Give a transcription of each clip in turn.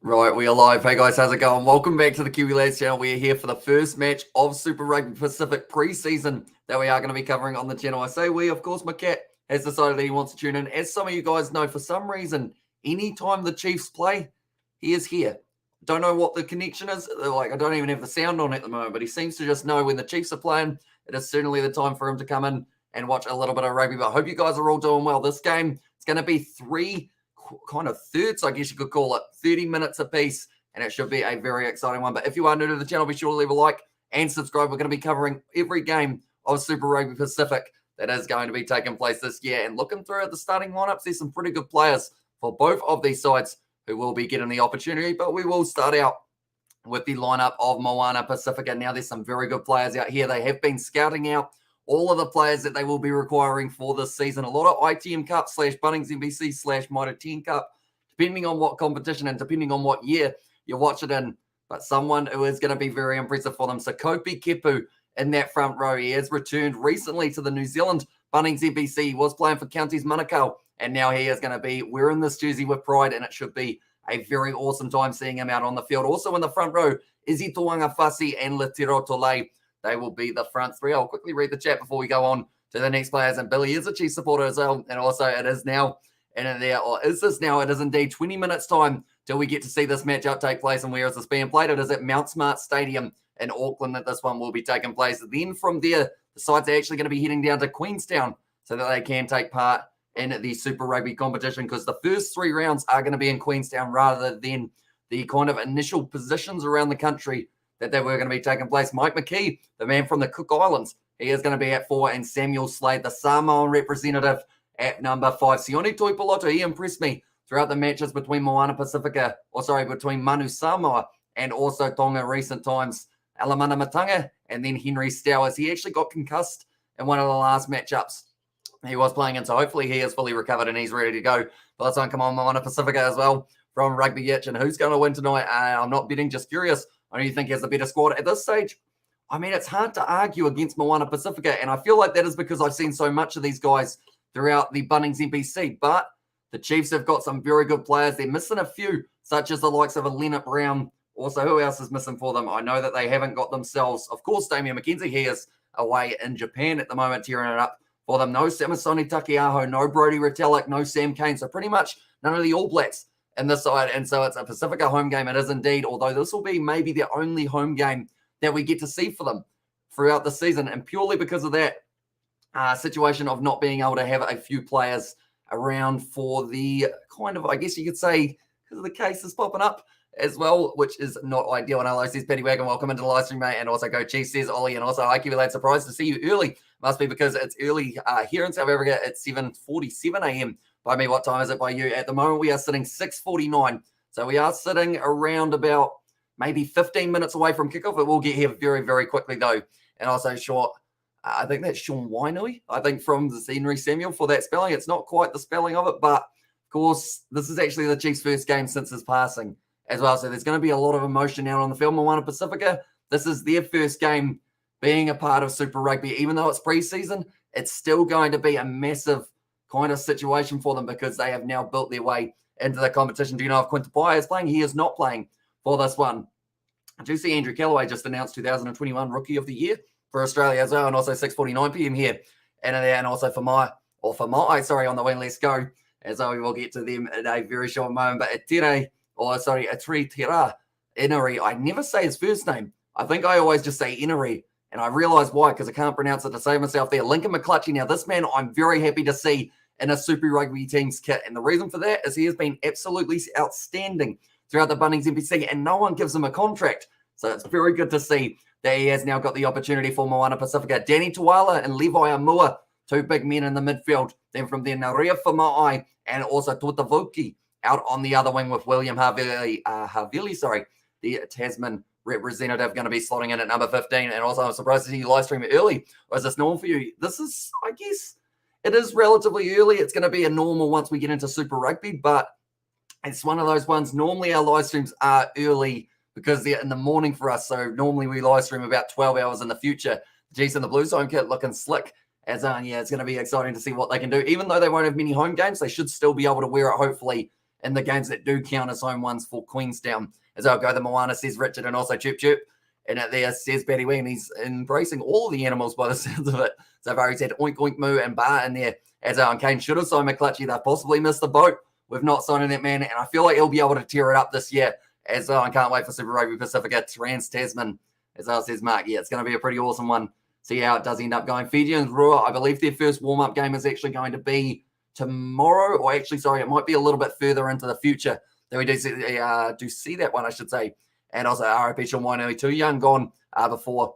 Right, we are live. Hey guys, how's it going? Welcome back to the Kiwi Lads channel. We are here for the first match of Super Rugby Pacific pre-season that we are going to be covering on the channel. I say we, of course, my cat has decided that he wants to tune in. As some of you guys know, for some reason, anytime the Chiefs play, he is here. Don't know what the connection is. Like, I don't even have the sound on at the moment, but he seems to just know when the Chiefs are playing, it is certainly the time for him to come in and watch a little bit of rugby. But I hope you guys are all doing well. This game, it's going to be three kind of thirds, I guess you could call it, 30 minutes apiece, and it should be a very exciting one. But if you are new to the channel, be sure to leave a like and subscribe. We're going to be covering every game of Super Rugby Pacific that is going to be taking place this year. And looking through at the starting lineups, there's some pretty good players for both of these sides who will be getting the opportunity. But we will start out with the lineup of Moana Pasifika. Now, there's some very good players out here. They have been scouting out all of the players that they will be requiring for this season. A lot of ITM Cup / Bunnings NBC / Mitre 10 Cup, depending on what competition and depending on what year you watch it in. But someone who is going to be very impressive for them, Sakopi Kepu in that front row. He has returned recently to the New Zealand Bunnings NBC. He was playing for Counties Manukau, and now he is going to be wearing this jersey with pride, and it should be a very awesome time seeing him out on the field. Also in the front row, Izzy Toanga Fasi and Letero Tolei. They will be the front three. I'll quickly read the chat before we go on to the next players. And Billy is a Chiefs supporter as well. And also it is now, and there, or is this now? It is indeed 20 minutes time till we get to see this matchup take place. And where is this being played? It is at Mount Smart Stadium in Auckland that this one will be taking place. Then from there, the sides are actually going to be heading down to Queenstown so that they can take part in the Super Rugby competition, because the first 3 rounds are going to be in Queenstown rather than the kind of initial positions around the country that they were going to be taking place. Mike McKee, the man from the Cook Islands, he is going to be at 4, and Samuel Slade, the Samoan representative, at number 5. Sione Tuipoloto, he impressed me throughout the matches between between Manu Samoa and also Tonga recent times. Alamana Matanga and then Henry Stowers. He actually got concussed in one of the last matchups he was playing in, so hopefully he is fully recovered and he's ready to go. But let's come on, Moana Pasifika as well from Rugby Itch. And who's going to win tonight? I'm not betting, just curious. I don't think he has a better squad at this stage. I mean, it's hard to argue against Moana Pasifika, and I feel like that is because I've seen so much of these guys throughout the Bunnings NBC. But the Chiefs have got some very good players. They're missing a few, such as the likes of a Leonard Brown. Also, who else is missing for them? I know that they haven't got themselves, of course, Damian McKenzie. He is away in Japan at the moment, tearing it up for them. No Samasoni Takiaho, no Brody Retallick, no Sam Kane. So pretty much none of the All Blacks in this side. And so it's a Pacifica home game. It is indeed, although this will be maybe the only home game that we get to see for them throughout the season. And purely because of that situation of not being able to have a few players around for the kind of, I guess you could say, because of the cases popping up as well, which is not ideal. And hello, says Petty Wagon. Welcome into the live stream, mate. And also go Chiefs, says Ollie. And also, hi, Kiwi Lad. Surprised to see you early. Must be because it's early here in South Africa. It's 7:47 a.m. by me. What time is it by you? At the moment, we are sitting 6:49. So we are sitting around about maybe 15 minutes away from kickoff. It will get here very, very quickly, though. And also, short, I think that's Sean Wainui, I think, from the Henry Samuel for that spelling. It's not quite the spelling of it, but of course, this is actually the Chiefs' first game since his passing as well. So there's going to be a lot of emotion out on the field. Moana Pasifika, this is their first game being a part of Super Rugby. Even though it's preseason, it's still going to be a massive kind of situation for them because they have now built their way into the competition. Do you know if Quinta Pai is playing? He is not playing for this one. I do see Andrew Callaway just announced 2021 Rookie of the Year for Australia as well, and also 6:49 p.m. here. And also for my, on the wing, let's go. As we will get to them in a very short moment. But Atri Tira Inari, I never say his first name. I think I always just say Inari. And I realize why, because I can't pronounce it to save myself there. Lincoln McClutchy. Now, this man I'm very happy to see in a Super Rugby team's kit. And the reason for that is he has been absolutely outstanding throughout the Bunnings NBC, and no one gives him a contract. So it's very good to see that he has now got the opportunity for Moana Pasifika. Danny Tuala and Levi Amua, 2 big men in the midfield. Then from there, Naria Famai and also Tutavuki out on the other wing with William Havili, the Tasman representative, going to be slotting in at number 15. And also, I'm surprised to see you live stream it early. Or is this normal for you? This is, I guess, it is relatively early. It's going to be a normal once we get into Super Rugby, but it's one of those ones. Normally, our live streams are early because they're in the morning for us. So normally we live stream about 12 hours in the future. The Chiefs and the Blues home kit looking slick. It's going to be exciting to see what they can do. Even though they won't have many home games, they should still be able to wear it, hopefully, in the games that do count as home ones for Queenstown. As I'll go, the Moana, says Richard, and also Choop Choop. And there says Betty Wee, and he's embracing all the animals by the sounds of it. So far, he's had Oink Oink Moo and Bar in there. As and Kane should have signed McClutchy. They possibly missed the boat with not signing that man. And I feel like he'll be able to tear it up this year. As I can't wait for Super Rugby Pacifica, Trans-Tasman. As says Mark, yeah, it's going to be a pretty awesome one. See how it does end up going. Fiji and Rua, I believe their first warm-up game is actually going to be tomorrow. Or actually, sorry, it might be a little bit further into the future. That we do see that one, I should say. And also RIP Sean Wainui, too young, gone before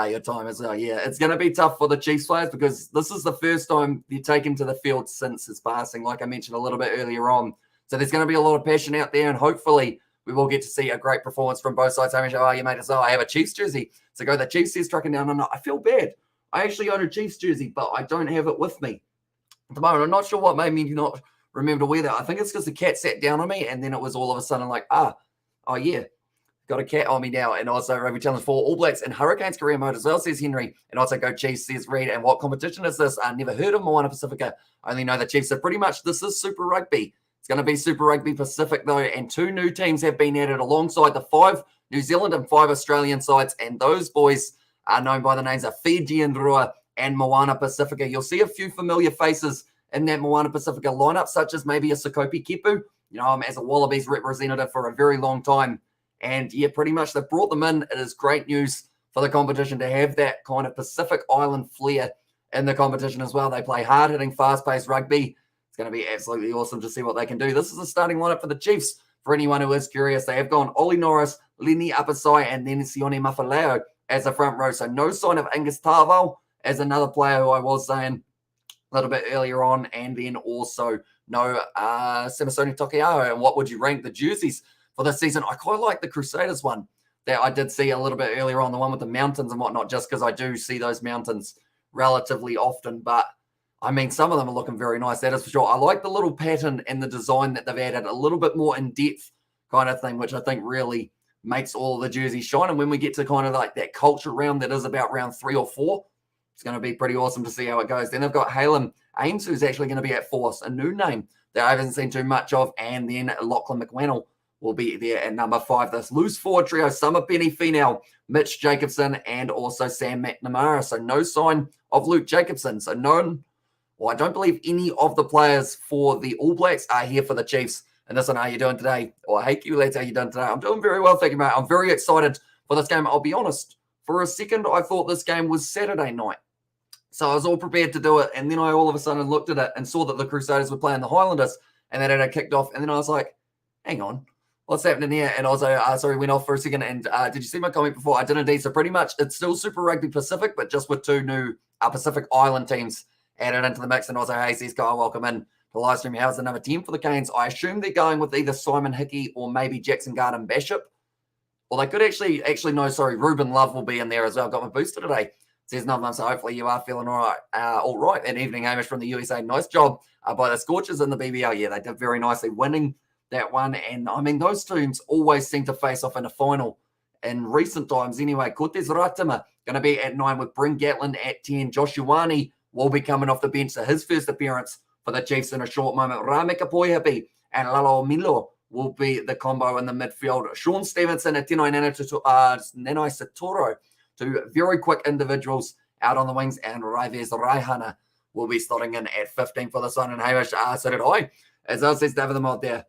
your time as well. Yeah, it's going to be tough for the Chiefs players because this is the first time they're taken to the field since his passing, like I mentioned a little bit earlier on. So there's going to be a lot of passion out there, and hopefully we will get to see a great performance from both sides. Hamish, you made us, I have a Chiefs jersey. So go, the Chiefs is trucking down. And I feel bad. I actually own a Chiefs jersey, but I don't have it with me at the moment. I'm not sure what made me not remember to wear that. I think it's because the cat sat down on me, and then it was all of a sudden like, oh yeah, got a cat on me now. And also Rugby Challenge for All Blacks and Hurricanes career mode as well, says Henry. And also go Chiefs, says Reed. And what competition is this? I never heard of Moana Pasifika. I only know the Chiefs. So pretty much this is Super Rugby. It's going to be Super Rugby Pacific, though, and 2 new teams have been added alongside the 5 New Zealand and 5 Australian sides, and those boys are known by the names of Fiji and Rua and Moana Pasifika. You'll see a few familiar faces in that Moana Pasifika lineup, such as maybe a Sakopi Kipu, as a Wallabies representative for a very long time. And, yeah, pretty much they've brought them in. It is great news for the competition to have that kind of Pacific Island flair in the competition as well. They play hard-hitting, fast-paced rugby. Going to be absolutely awesome to see what they can do. This is the starting lineup for the Chiefs. For anyone who is curious, they have gone Ollie Norris, Lini Apasai, and then Sione Mafaleo as a front row. So no sign of Angus Tarval as another player who I was saying a little bit earlier on. And then also no Samasoni Tokiao. And what would you rank the jerseys for this season? I quite like the Crusaders one that I did see a little bit earlier on, the one with the mountains and whatnot, just because I do see those mountains relatively often. But I mean, some of them are looking very nice, that is for sure. I like the little pattern and the design that they've added, a little bit more in-depth kind of thing, which I think really makes all the jerseys shine. And when we get to kind of like that culture round that is about round 3 or 4, it's going to be pretty awesome to see how it goes. Then they've got Halen Ames, who's actually going to be at force, a new name that I haven't seen too much of. And then Lachlan McWannell will be there at number 5. This loose forward trio, Summer Penny Finau, Mitch Jacobson, and also Sam McNamara. So no sign of Luke Jacobson. So I don't believe any of the players for the All Blacks are here for the Chiefs. And this one, how you doing today? Or hey, Q lads, how you doing today? I'm doing very well, thank you, mate. I'm very excited for this game. I'll be honest, for a second, I thought this game was Saturday night. So I was all prepared to do it. And then I all of a sudden looked at it and saw that the Crusaders were playing the Highlanders and that it had kicked off. And then I was like, hang on, what's happening here? And also, went off for a second. And did you see my comment before? I did indeed. So pretty much it's still Super Rugby Pacific, but just with 2 new Pacific Island teams added into the mix. And also, hey, says Kyle, welcome in to Livestream. How's the number 10 for the Canes? I assume they're going with either Simon Hickey or maybe Jackson Garden Bishop. Well, they could actually, no, sorry, Ruben Love will be in there as well. Got my booster today. Says nothing, so hopefully you are feeling all right. And evening, Hamish from the USA. Nice job by the Scorchers in the BBL. Yeah, they did very nicely winning that one. And, I mean, those teams always seem to face off in a final in recent times. Anyway, Cortez Ratima going to be at 9 with Bryn Gatlin at 10. Josh Ioane will be coming off the bench. So his first appearance for the Chiefs in a short moment. Rameka Poihapi and Lalo Milo will be the combo in the midfield. Sean Stevenson and Tenai Nanai Satoro, 2 very quick individuals out on the wings. And Raives Raihana will be slotting in at 15 for the Sun and Hamish. So did I. As I says, David them out there.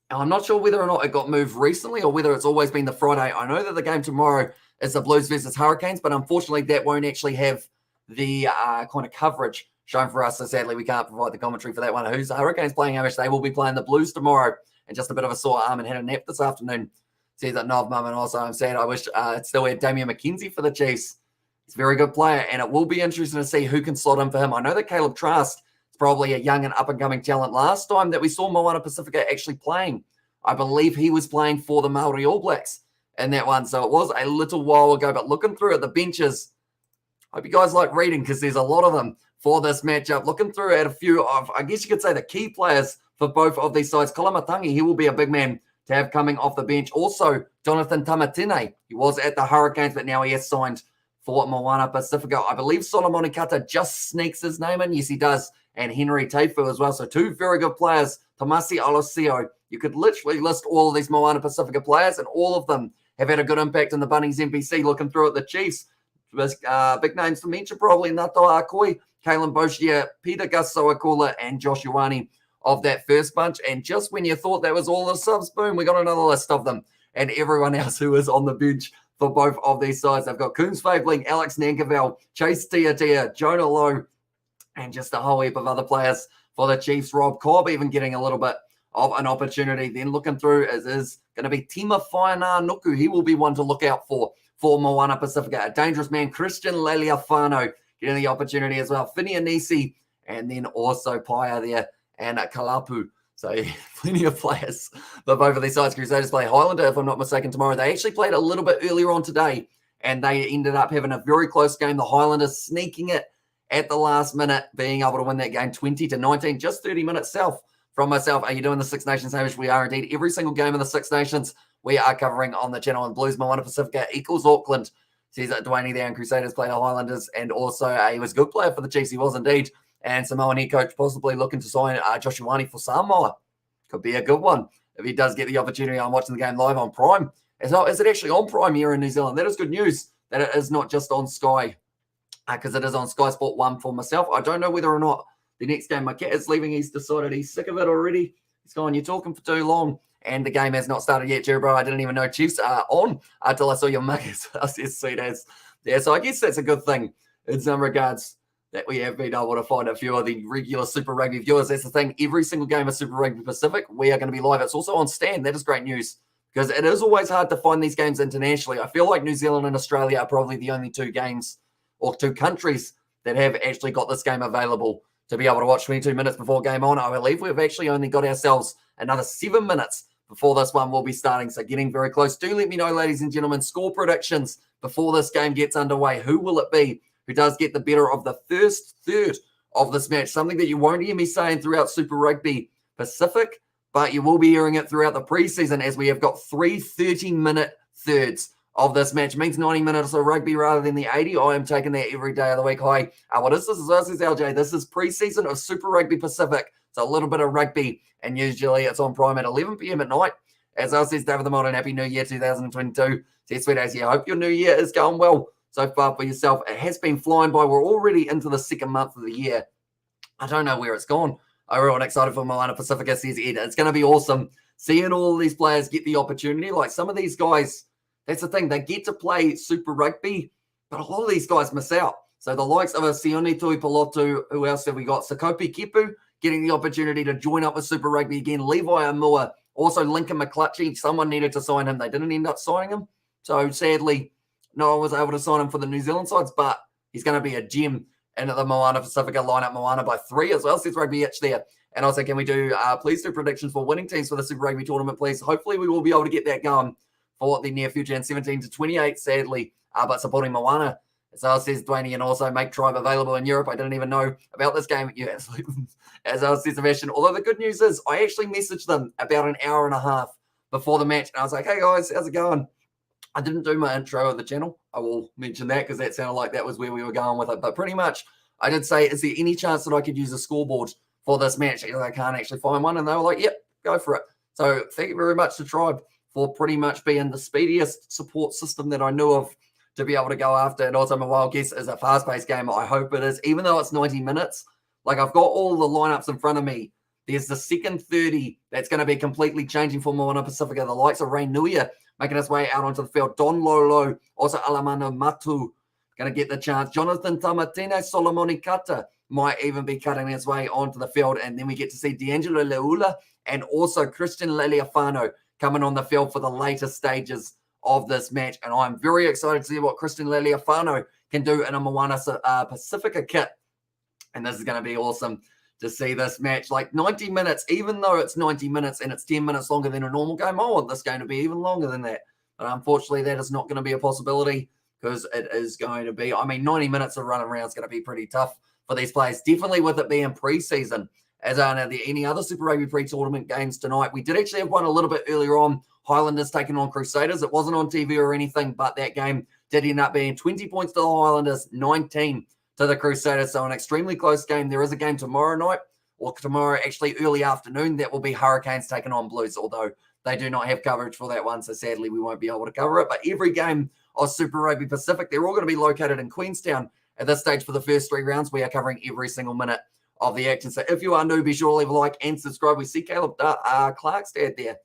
I'm not sure whether or not it got moved recently or whether it's always been the Friday. I know that the game tomorrow is the Blues versus Hurricanes, but unfortunately that won't actually have the kind of coverage shown for us. So sadly, we can't provide the commentary for that one. Who's the Hurricanes playing, Hamish? They will be playing the Blues tomorrow. And just a bit of a sore arm and had a nap this afternoon. Says that Nov Mum, and also I'm sad. I wish it still had Damian McKenzie for the Chiefs. He's a very good player, and it will be interesting to see who can slot in for him. I know that Caleb Trask is probably a young and up-and-coming talent. Last time that we saw Moana Pasifika actually playing, I believe he was playing for the Māori All Blacks in that one. So it was a little while ago, but looking through at the benches, I hope you guys like reading because there's a lot of them for this matchup. Looking through at a few of, I guess you could say, the key players for both of these sides. Kalamatangi, he will be a big man to have coming off the bench. Also, Jonathan Tamatine, he was at the Hurricanes, but now he has signed for Moana Pasifika. I believe Solomon Kata just sneaks his name in. Yes, he does. and Henry Teifu as well. So two very good players, Tomasi Alosio. You could literally list all of these Moana Pasifika players, and all of them have had a good impact in the Bunnings NPC. Looking through at the Chiefs, big names to mention probably Natoa Akoi, Kalen Boshia, Peter Gasoakula, and Josh Ioane of that first bunch. And just when you thought that was all the subs, boom, we got another list of them. And everyone else who is on the bench for both of these sides. They've got Coons Fabling, Alex Nankerville, Chase Tiatia, Jonah Lowe, and just a whole heap of other players for the Chiefs. Rob Cobb even getting a little bit of an opportunity. Then looking through is going to be Tima Whaina Nuku. He will be one to look out for Moana Pasifika. A dangerous man, Christian Leliafano, getting the opportunity as well. Finney Anisi, and then also Paya there, and Kalapu. So plenty of players for both of these sides. Crusaders play Highlander, if I'm not mistaken, tomorrow. They actually played a little bit earlier on today, and they ended up having a very close game. The Highlanders sneaking it at the last minute, being able to win that game 20-19, just 30 minutes south from myself. Are you doing the Six Nations, Hamish? We are indeed. Every single game of the Six Nations we are covering on the channel. And Blues Moana Pasifika equals Auckland. Says Dwayne there, and Crusaders play the Highlanders, and also he was a good player for the Chiefs. He was indeed. And Samoan head coach possibly looking to sign Josh Ioane for Samoa. Could be a good one if he does get the opportunity. I'm watching the game live on Prime. Is it actually on Prime here in New Zealand? That is good news that it is not just on Sky, because it is on Sky Sport 1 for myself. I don't know whether or not the next game, my cat is leaving. He's decided he's sick of it already. He's going, you're talking for too long. And the game has not started yet, Jerry, bro. I didn't even know Chiefs are on until I saw your mug as sweet as. Yeah, so I guess that's a good thing in some regards, that we have been able to find a few of the regular Super Rugby viewers. That's the thing. Every single game of Super Rugby Pacific, we are going to be live. It's also on Stan. That is great news, because it is always hard to find these games internationally. I feel like New Zealand and Australia are probably the only two games or two countries that have actually got this game available to be able to watch 22 minutes before game on. I believe we've actually only got ourselves another 7 minutes before this one will be starting. So getting very close. Do let me know, ladies and gentlemen, score predictions before this game gets underway. Who will it be who does get the better of the first third of this match? Something that you won't hear me saying throughout Super Rugby Pacific, but you will be hearing it throughout the preseason, as we have got 3 30-minute thirds of this match. It means 90 minutes of rugby rather than the 80. I am taking that every day of the week. Hi, what is this? This is LJ. This is preseason of Super Rugby Pacific. It's a little bit of rugby, and usually it's on Prime at 11 p.m. at night. As I says, David the Modern, Happy New Year 2022. Says Sweet As, I hope your new year is going well so far for yourself. It has been flying by. We're already into the second month of the year. I don't know where it's gone. I'm really excited for Moana Pasifika, says Ed. It's going to be awesome seeing all of these players get the opportunity. Like some of these guys, that's the thing. They get to play Super Rugby, but a lot of these guys miss out. So the likes of a Sione Tui Pilotu, who else have we got? Sakopi Kipu getting the opportunity to join up with Super Rugby again. Levi Amua, also Lincoln McClutchy. Someone needed to sign him. They didn't end up signing him. So sadly, no one was able to sign him for the New Zealand sides, but he's going to be a gem into the Moana Pasifika lineup. Moana by 3 as well. Says Rugby Itch there. And also, can we do, please do predictions for winning teams for the Super Rugby tournament, please? Hopefully, we will be able to get that going for the near future. And 17-28, sadly, but supporting Moana. As I says Dwayne, and also make Tribe available in Europe. I didn't even know about this game. Yes, as I says Sebastian. Although the good news is, I actually messaged them about an hour and a half before the match. And I was like, hey guys, how's it going? I didn't do my intro of the channel. I will mention that because that sounded like that was where we were going with it. But pretty much, I did say, is there any chance that I could use a scoreboard for this match? I can't actually find one. And they were like, yep, go for it. So thank you very much to Tribe for pretty much being the speediest support system that I knew of to be able to go after. And also, my wild guess is a fast-paced game. I hope it is, even though it's 90 minutes. Like, I've got all the lineups in front of me. There's the second 30 that's going to be completely changing for Moana Pasifika. The likes of Ray Nuia making his way out onto the field. Don Lolo, also Alamano Matu, going to get the chance. Jonathan Tamatine Solomoni Kata might even be cutting his way onto the field. And then we get to see D'Angelo Leula and also Christian Leliafano coming on the field for the later stages of this match. And I'm very excited to see what Christian Leliafano can do in a Moana Pasifika kit. And this is going to be awesome to see this match. Like 90 minutes, even though it's 90 minutes and it's 10 minutes longer than a normal game, I want this game to be even longer than that. But unfortunately, that is not going to be a possibility because it is going to be, 90 minutes of running around is going to be pretty tough for these players. Definitely with it being preseason. As I know, any other Super Rugby pre-tournament games tonight. We did actually have one a little bit earlier on. Highlanders taking on Crusaders. It wasn't on TV or anything, but that game did end up being 20 points to the Highlanders, 19 to to the Crusaders. So an extremely close game. There is a game tomorrow night, or tomorrow actually early afternoon. That will be Hurricanes taking on Blues, although they do not have coverage for that one. So sadly, we won't be able to cover it. But every game of Super Rugby Pacific, they're all going to be located in Queenstown. At this stage for the first 3 rounds, we are covering every single minute of the action. So if you are new, be sure to leave a like and subscribe. We see Caleb Clark's dad there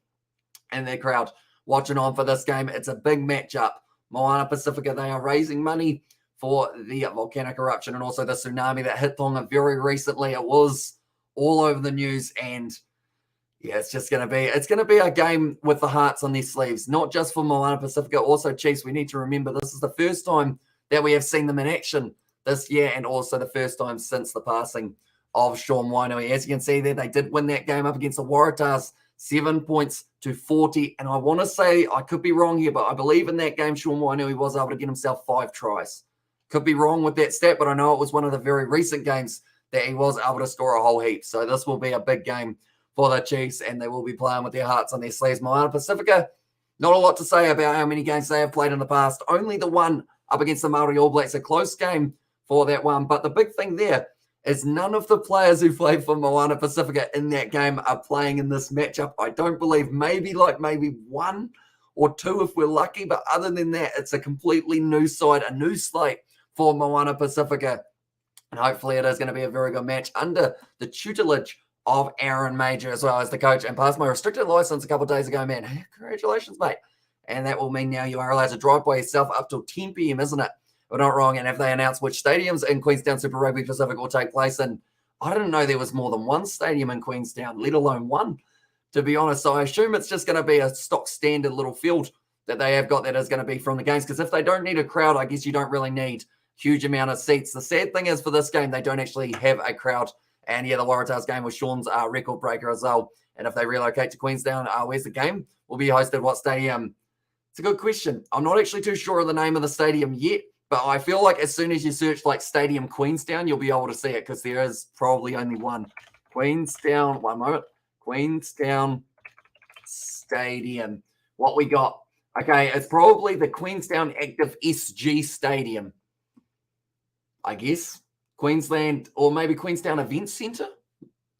and their crowd watching on for this game. It's a big matchup. Moana Pasifika, they are raising money for the volcanic eruption and also the tsunami that hit Tonga very recently. It was all over the news, and yeah, it's going to be a game with the hearts on their sleeves, not just for Moana Pasifika, also Chiefs. We need to remember this is the first time that we have seen them in action this year, and also the first time since the passing of Sean Wainui. As you can see there, they did win that game up against the Waratahs, 7 points to 40. And I want to say, I could be wrong here, but I believe in that game, Sean Wainui was able to get himself 5 tries. Could be wrong with that stat, but I know it was one of the very recent games that he was able to score a whole heap. So this will be a big game for the Chiefs, and they will be playing with their hearts on their sleeves. Moana Pasifika, not a lot to say about how many games they have played in the past. Only the one up against the Māori All Blacks, a close game for that one. But the big thing there is none of the players who played for Moana Pasifika in that game are playing in this matchup. I don't believe, maybe 1 or 2 if we're lucky. But other than that, it's a completely new side, a new slate for Moana Pasifika. And hopefully it is going to be a very good match under the tutelage of Aaron Major as well as the coach. And passed my restricted license a couple of days ago, man. Hey, congratulations, mate. And that will mean now you are allowed to drive by yourself up till 10 p.m., isn't it? We're not wrong. And if they announce which stadiums in Queenstown Super Rugby Pacific will take place, and I didn't know there was more than one stadium in Queenstown, let alone one, to be honest. So I assume it's just going to be a stock standard little field that they have got that is going to be from the games. Because if they don't need a crowd, I guess you don't really need huge amount of seats. The sad thing is for this game, they don't actually have a crowd. And yeah, the Waratahs game was Sean's record breaker as well. And if they relocate to Queenstown, where's the game? Will be hosted what stadium? It's a good question. I'm not actually too sure of the name of the stadium yet, but I feel like as soon as you search like Stadium Queenstown, you'll be able to see it because there is probably only one. Queenstown, one moment. Queenstown Stadium. What we got? Okay, it's probably the Queenstown Active SG Stadium, I guess. Queensland, or maybe Queenstown Events Centre.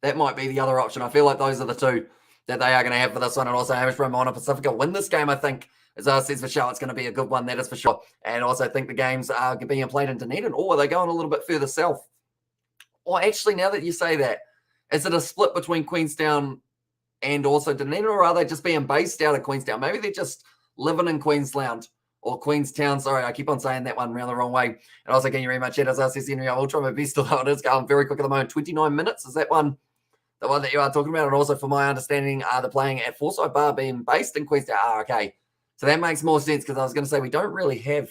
That might be the other option. I feel like those are the two that they are going to have for this one. And also, Hamishburg Moana Pasifika win this game, I think. As I says for sure, it's going to be a good one, that is for sure. And also, I think the games are being played in Dunedin, or are they going a little bit further south? Or actually, now that you say that, is it a split between Queenstown and also Dunedin, or are they just being based out of Queenstown? Maybe they're just living in Queensland. Or Queenstown, sorry, I keep on saying that one around the wrong way. And also, can you read my chat? As I says, Henry, I will try my best to how it is going very quick at the moment. 29 minutes, is that one the one that you are talking about? And also, for my understanding, they're playing at Forsyth Bar, being based in Queenstown. Okay. So that makes more sense because I was going to say we don't really have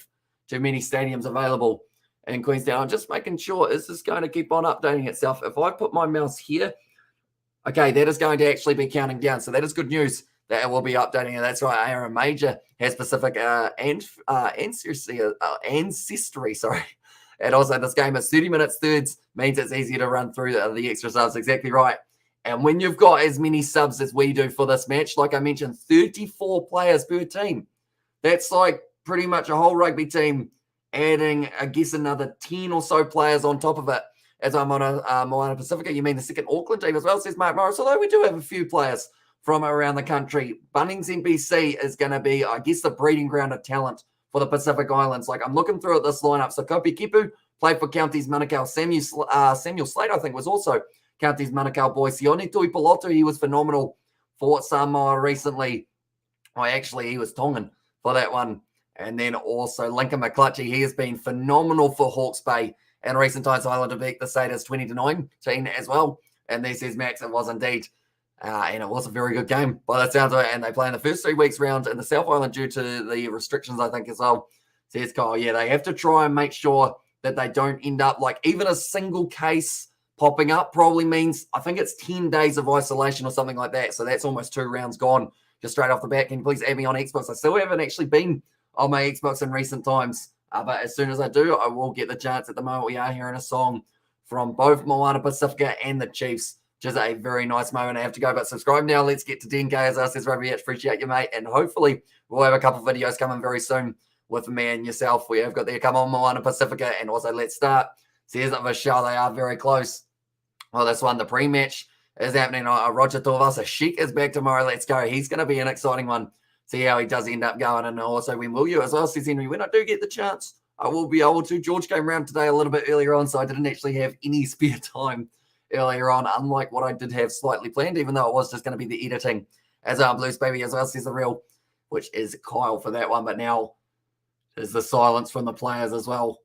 too many stadiums available in Queenstown. I'm just making sure, is this going to keep on updating itself? If I put my mouse here, okay, that is going to actually be counting down. So that is good news that it will be updating. And that's right, Aaron Major has Pacific ancestry, sorry. And also this game is 30 minutes thirds, means it's easier to run through the extra subs. Exactly right. And when you've got as many subs as we do for this match, like I mentioned, 34 players per team. That's like pretty much a whole rugby team adding, I guess, another 10 or so players on top of it. As I'm on a Moana Pasifika, you mean the second Auckland team as well, says Mark Morris. Although we do have a few players from around the country. Bunnings NBC is going to be, I guess, the breeding ground of talent for the Pacific Islands. Like I'm looking through at this lineup. So Kopi Kipu played for Counties Manukau. Samuel Slade, I think, was also Counties Manukau boy. Sione Tuipulotu, he was phenomenal for Samoa recently. He was Tongan for that one. And then also Lincoln McClutchy, he has been phenomenal for Hawke's Bay in recent times. Islander beat the Satyrs 20-19 as well. And this is Max, it was indeed. And it was a very good game by the sounds of it. And they play in the first 3 weeks round in the South Island due to the restrictions, I think, as well. Says Kyle, yeah, they have to try and make sure that they don't end up like even a single case popping up probably means, I think it's 10 days of isolation or something like that. So that's almost 2 rounds gone just straight off the bat. Can you please add me on Xbox? I still haven't actually been on my Xbox in recent times. But as soon as I do, I will get the chance. At the moment, we are hearing a song from both Moana Pasifika and the Chiefs, which is a very nice moment. I have to go, but subscribe now. Let's get to 10K, as I says, Rugby. Appreciate you, mate. And hopefully we'll have a couple of videos coming very soon with me and yourself. We have got there. Come on, Moana Pasifika. And also let's start says it, Michelle. They are very close. Well, this one, the pre-match is happening. Roger Torvasa Sheik is back tomorrow. Let's go. He's going to be an exciting one. See how he does end up going. And also, when will you as well, says Henry, when I do get the chance, I will be able to. George came around today a little bit earlier on, so I didn't actually have any spare time earlier on, unlike what I did have slightly planned, even though it was just going to be the editing. As our Blues Baby as well, says the real, which is Kyle for that one. But now there's the silence from the players as well.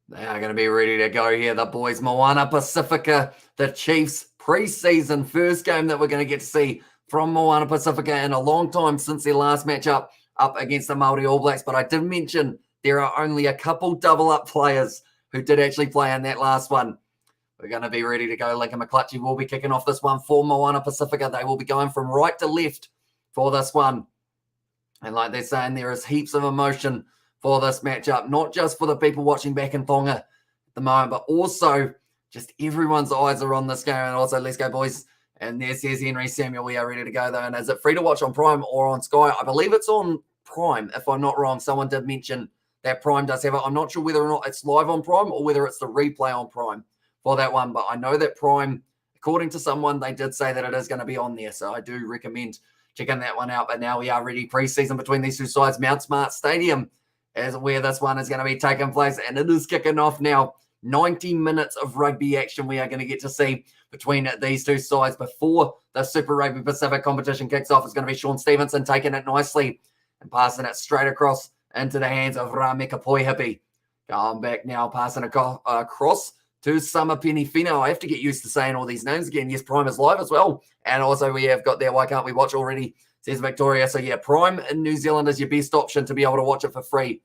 They are going to be ready to go here, the boys. Moana Pasifika, the Chiefs preseason first game that we're going to get to see from Moana Pasifika in a long time since their last matchup up against the Māori All Blacks. But I did mention there are only a couple double-up players who did actually play in that last one. We're going to be ready to go. Lincoln McClutchy will be kicking off this one for Moana Pasifika. They will be going from right to left for this one. And like they're saying, there is heaps of emotion for this matchup, not just for the people watching back in Tonga at the moment, but also just everyone's eyes are on this game. And also, let's go, boys. And there says Henry Samuel, we are ready to go, though. And is it free to watch on Prime or on Sky? I believe it's on Prime, if I'm not wrong. Someone did mention that Prime does have it. I'm not sure whether or not it's live on Prime or whether it's the replay on Prime for that one. But I know that Prime, according to someone, they did say that it is going to be on there. So I do recommend checking that one out. But now we are ready pre-season between these two sides. Mount Smart Stadium is where this one is going to be taking place. And it is kicking off now. 90 minutes of rugby action we are going to get to see between these two sides before the Super Rugby Pacific competition kicks off. It's going to be Sean Stevenson taking it nicely and passing it straight across into the hands of Rameka Poihipi. Going back now, passing across to Summer Penifino. I have to get used to saying all these names again. Yes, Prime is live as well. And also we have got there, why can't we watch already, says Victoria. So yeah, Prime in New Zealand is your best option to be able to watch it for free.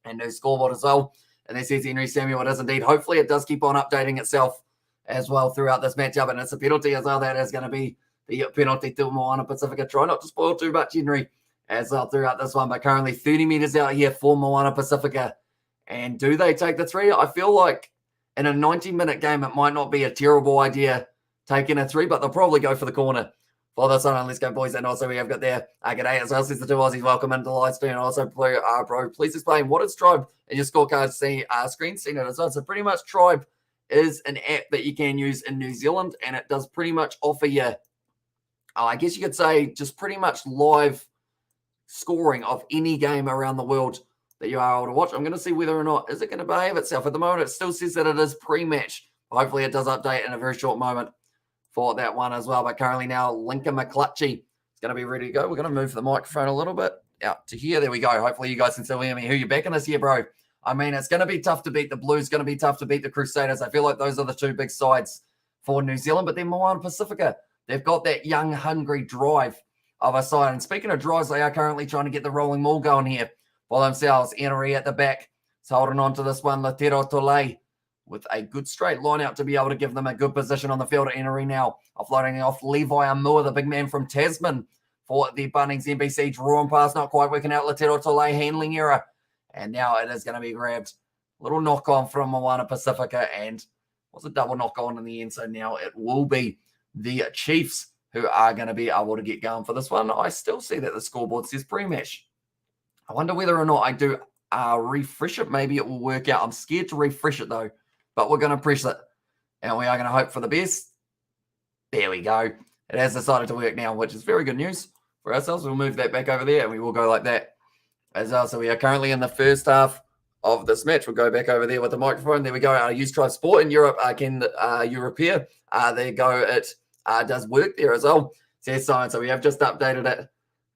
And no scoreboard as well. And there says Henry Samuel, it is indeed. Hopefully it does keep on updating itself as well throughout this matchup. And it's a penalty as well. That is going to be the penalty to Moana Pasifika. Try not to spoil too much, Henry, as well throughout this one. But currently 30 meters out here for Moana Pasifika. And do they take the three? I feel like in a 90-minute game, it might not be a terrible idea taking a three, but they'll probably go for the corner for this one. Let's go, boys. And also we have got there G'day as well, says the two Aussies. Welcome into the live stream. And also, bro, please explain what is Tribe in your scorecard screen seen it as well. So pretty much Tribe is an app that you can use in New Zealand, and it does pretty much offer you, I guess you could say, just pretty much live scoring of any game around the world that you are able to watch. I'm going to see whether or not is it going to behave itself. At the moment, it still says that it is pre-match. Hopefully it does update in a very short moment for that one as well. But currently now, Lincoln McClutchy is going to be ready to go. We're going to move the microphone a little bit out to here. There we go. Hopefully you guys can still hear me. Who you backing this year, bro? I mean, it's going to be tough to beat the Blues. Going to be tough to beat the Crusaders. I feel like those are the two big sides for New Zealand. But then Moana Pasifika, they've got that young, hungry drive of a side. And speaking of drives, they are currently trying to get the rolling maul going here for themselves. Enery at the back. It's holding on to this one. Latero Tole with a good straight line out to be able to give them a good position on the field. Enery now offloading off Levi Amua, the big man from Tasman, for the Bunnings NBC. Drawn pass, not quite working out. Latero Tole handling error. And now it is going to be grabbed. Little knock on from Moana Pasifika, and was a double knock on in the end. So now it will be the Chiefs who are going to be able to get going for this one. I still see that the scoreboard says pre-match. I wonder whether or not I do refresh it. Maybe it will work out. I'm scared to refresh it though, but we're going to press it, and we are going to hope for the best. There we go. It has decided to work now, which is very good news for ourselves. We'll move that back over there, and we will go like that as well. So we are currently in the first half of this match. We'll go back over there with the microphone. There we go. Use Tribe Sport in Europe. European. There you go. It does work there as well. Says Simon. So we have just updated it,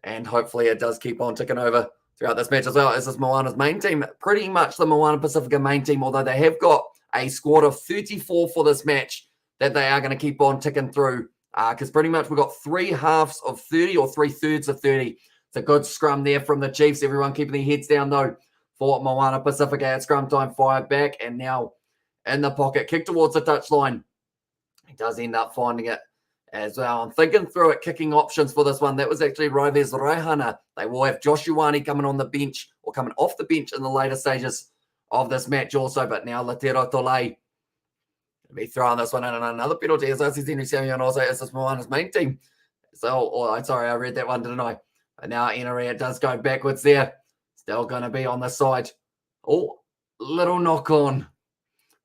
and hopefully it does keep on ticking over throughout this match as well. This is Moana's main team. Pretty much the Moana Pasifika main team, although they have got a squad of 34 for this match that they are going to keep on ticking through. Because pretty much we've got 3 halves of 30 or 3/3 of 30. It's a good scrum there from the Chiefs. Everyone keeping their heads down, though, for Moana Pasifika at scrum time. Fired back, and now in the pocket. Kick towards the touchline. He does end up finding it as well. I'm thinking through it, kicking options for this one. That was actually Raives Raihana. They will have Josh Ioane coming on the bench, or coming off the bench in the later stages of this match also. But now Latero Tole will be throwing this one in, and another penalty. As I said, Henry Samuel, and also it's Moana's main team. So, sorry, I read that one, didn't I? But now Enery, it does go backwards there. Still going to be on the side. Oh, Little knock on.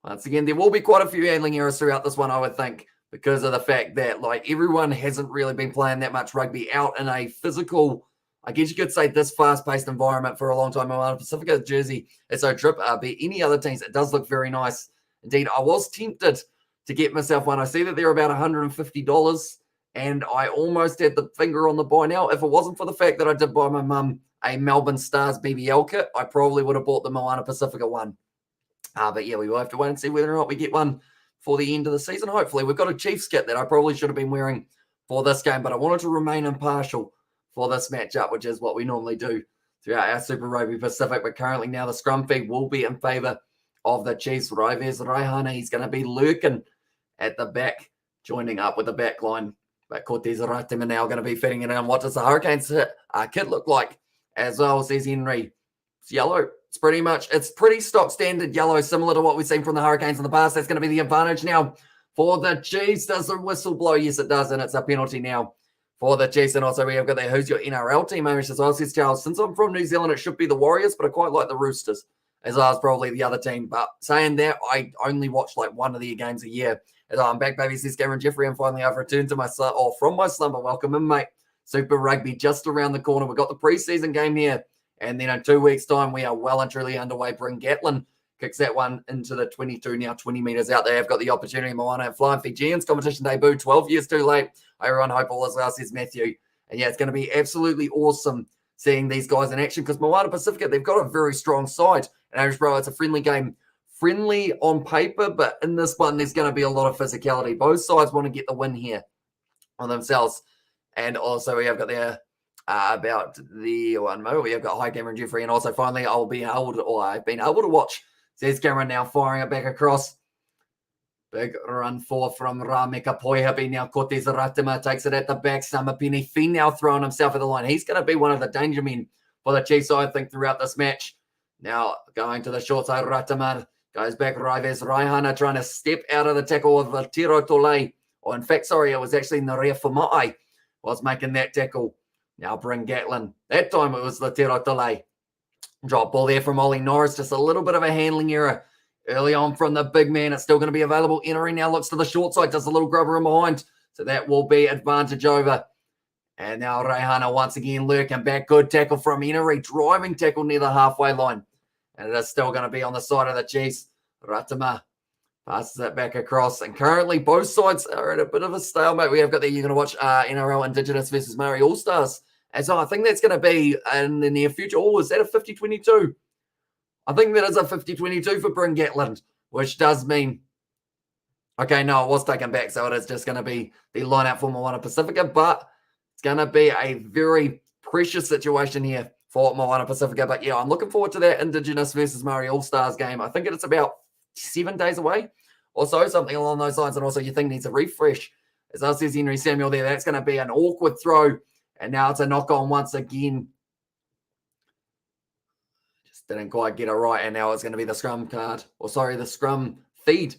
Once again, there will be quite a few handling errors throughout this one, I would think, because of the fact that like everyone hasn't really been playing that much rugby out in a physical, I guess you could say, this fast-paced environment for a long time. Moana Pasifika jersey is so trip. But any other teams, it does look very nice. Indeed, I was tempted to get myself one. I see that they're about $150, and I almost had the finger on the buy now. If it wasn't for the fact that I did buy my mum a Melbourne Stars BBL kit, I probably would have bought the Moana Pasifika one. But yeah, we will have to wait and see whether or not we get one for the end of the season. Hopefully, we've got a Chiefs kit that I probably should have been wearing for this game, but I wanted to remain impartial for this matchup, which is what we normally do throughout our Super Rugby Pacific. But currently now the scrum feed will be in favour of the Chiefs. Raives Raihana, he's going to be lurking at the back, joining up with the back line. But Cortez Ratima now going to be fitting it in. What does the Hurricanes kit look like as well, says Henry? It's yellow. It's pretty stock standard yellow, similar to what we've seen from the Hurricanes in the past. That's going to be the advantage now for the Chiefs. Does the whistle blow? Yes, it does, and it's a penalty now for the Chiefs. And also we have got there, who's your NRL team, Amish, as well, says Charles. Since I'm from New Zealand, it should be the Warriors, but I quite like the Roosters, as I was probably the other team. But saying that, I only watch like one of their games a year. As I'm back, baby, says Cameron Jeffrey, and finally I've returned to from my slumber. Welcome in, mate. Super Rugby just around the corner. We've got the preseason game here. And then in 2 weeks' time, we are well and truly underway. Bryn Gatlin kicks that one into the 22, now 20 metres out. They have got the opportunity. Moana and Flying Fijians competition debut, 12 years too late. Everyone hope all as well, says Matthew. And yeah, it's going to be absolutely awesome seeing these guys in action because Moana Pasifika, they've got a very strong side. And Irish Bro, it's a friendly game. Friendly on paper, but in this one, there's going to be a lot of physicality. Both sides want to get the win here on themselves. And also we have got there about the one more. We have got High Cameron Jeffrey, and also finally I've been able to watch, says Cameron, now firing it back across. Big run from Rameka Poihabi. Now Cortez Ratima takes it at the back. Samapini Fee now throwing himself at the line. He's going to be one of the danger men for the Chiefs, I think, throughout this match. Now going to the short side, Ratima goes back. Raives Raihana trying to step out of the tackle of the Tiro Tole. Or in fact, sorry, it was actually Naria Famai was making that tackle. Now Bryn Gatlin. That time it was the Tiro Tole. Drop ball there from Ollie Norris. Just a little bit of a handling error early on from the big man. It's still going to be available. Enery now looks to the short side. Does a little grubber in behind. So that will be advantage over. And now Raihana once again lurking back. Good tackle from Enery. Driving tackle near the halfway line. And it is still going to be on the side of the Chiefs. Ratima passes it back across. And currently both sides are at a bit of a stalemate. We have got there, you're going to watch NRL Indigenous versus Maori All-Stars. And so I think that's going to be in the near future. Oh, is that a 50-22? I think that is a 50-22 for Bryn Gatlin, which does mean, okay, no, it was taken back. So it is just going to be the lineup for Moana Pasifika, but it's going to be a very precious situation here for Moana Pasifika. But yeah, I'm looking forward to that Indigenous versus Maori All-Stars game. I think it's about 7 days away or so, something along those lines. And also you think needs a refresh. As I says Henry Samuel there, that's going to be an awkward throw. And now it's a knock on once again. Just didn't quite get it right. And now it's going to be the scrum the scrum feed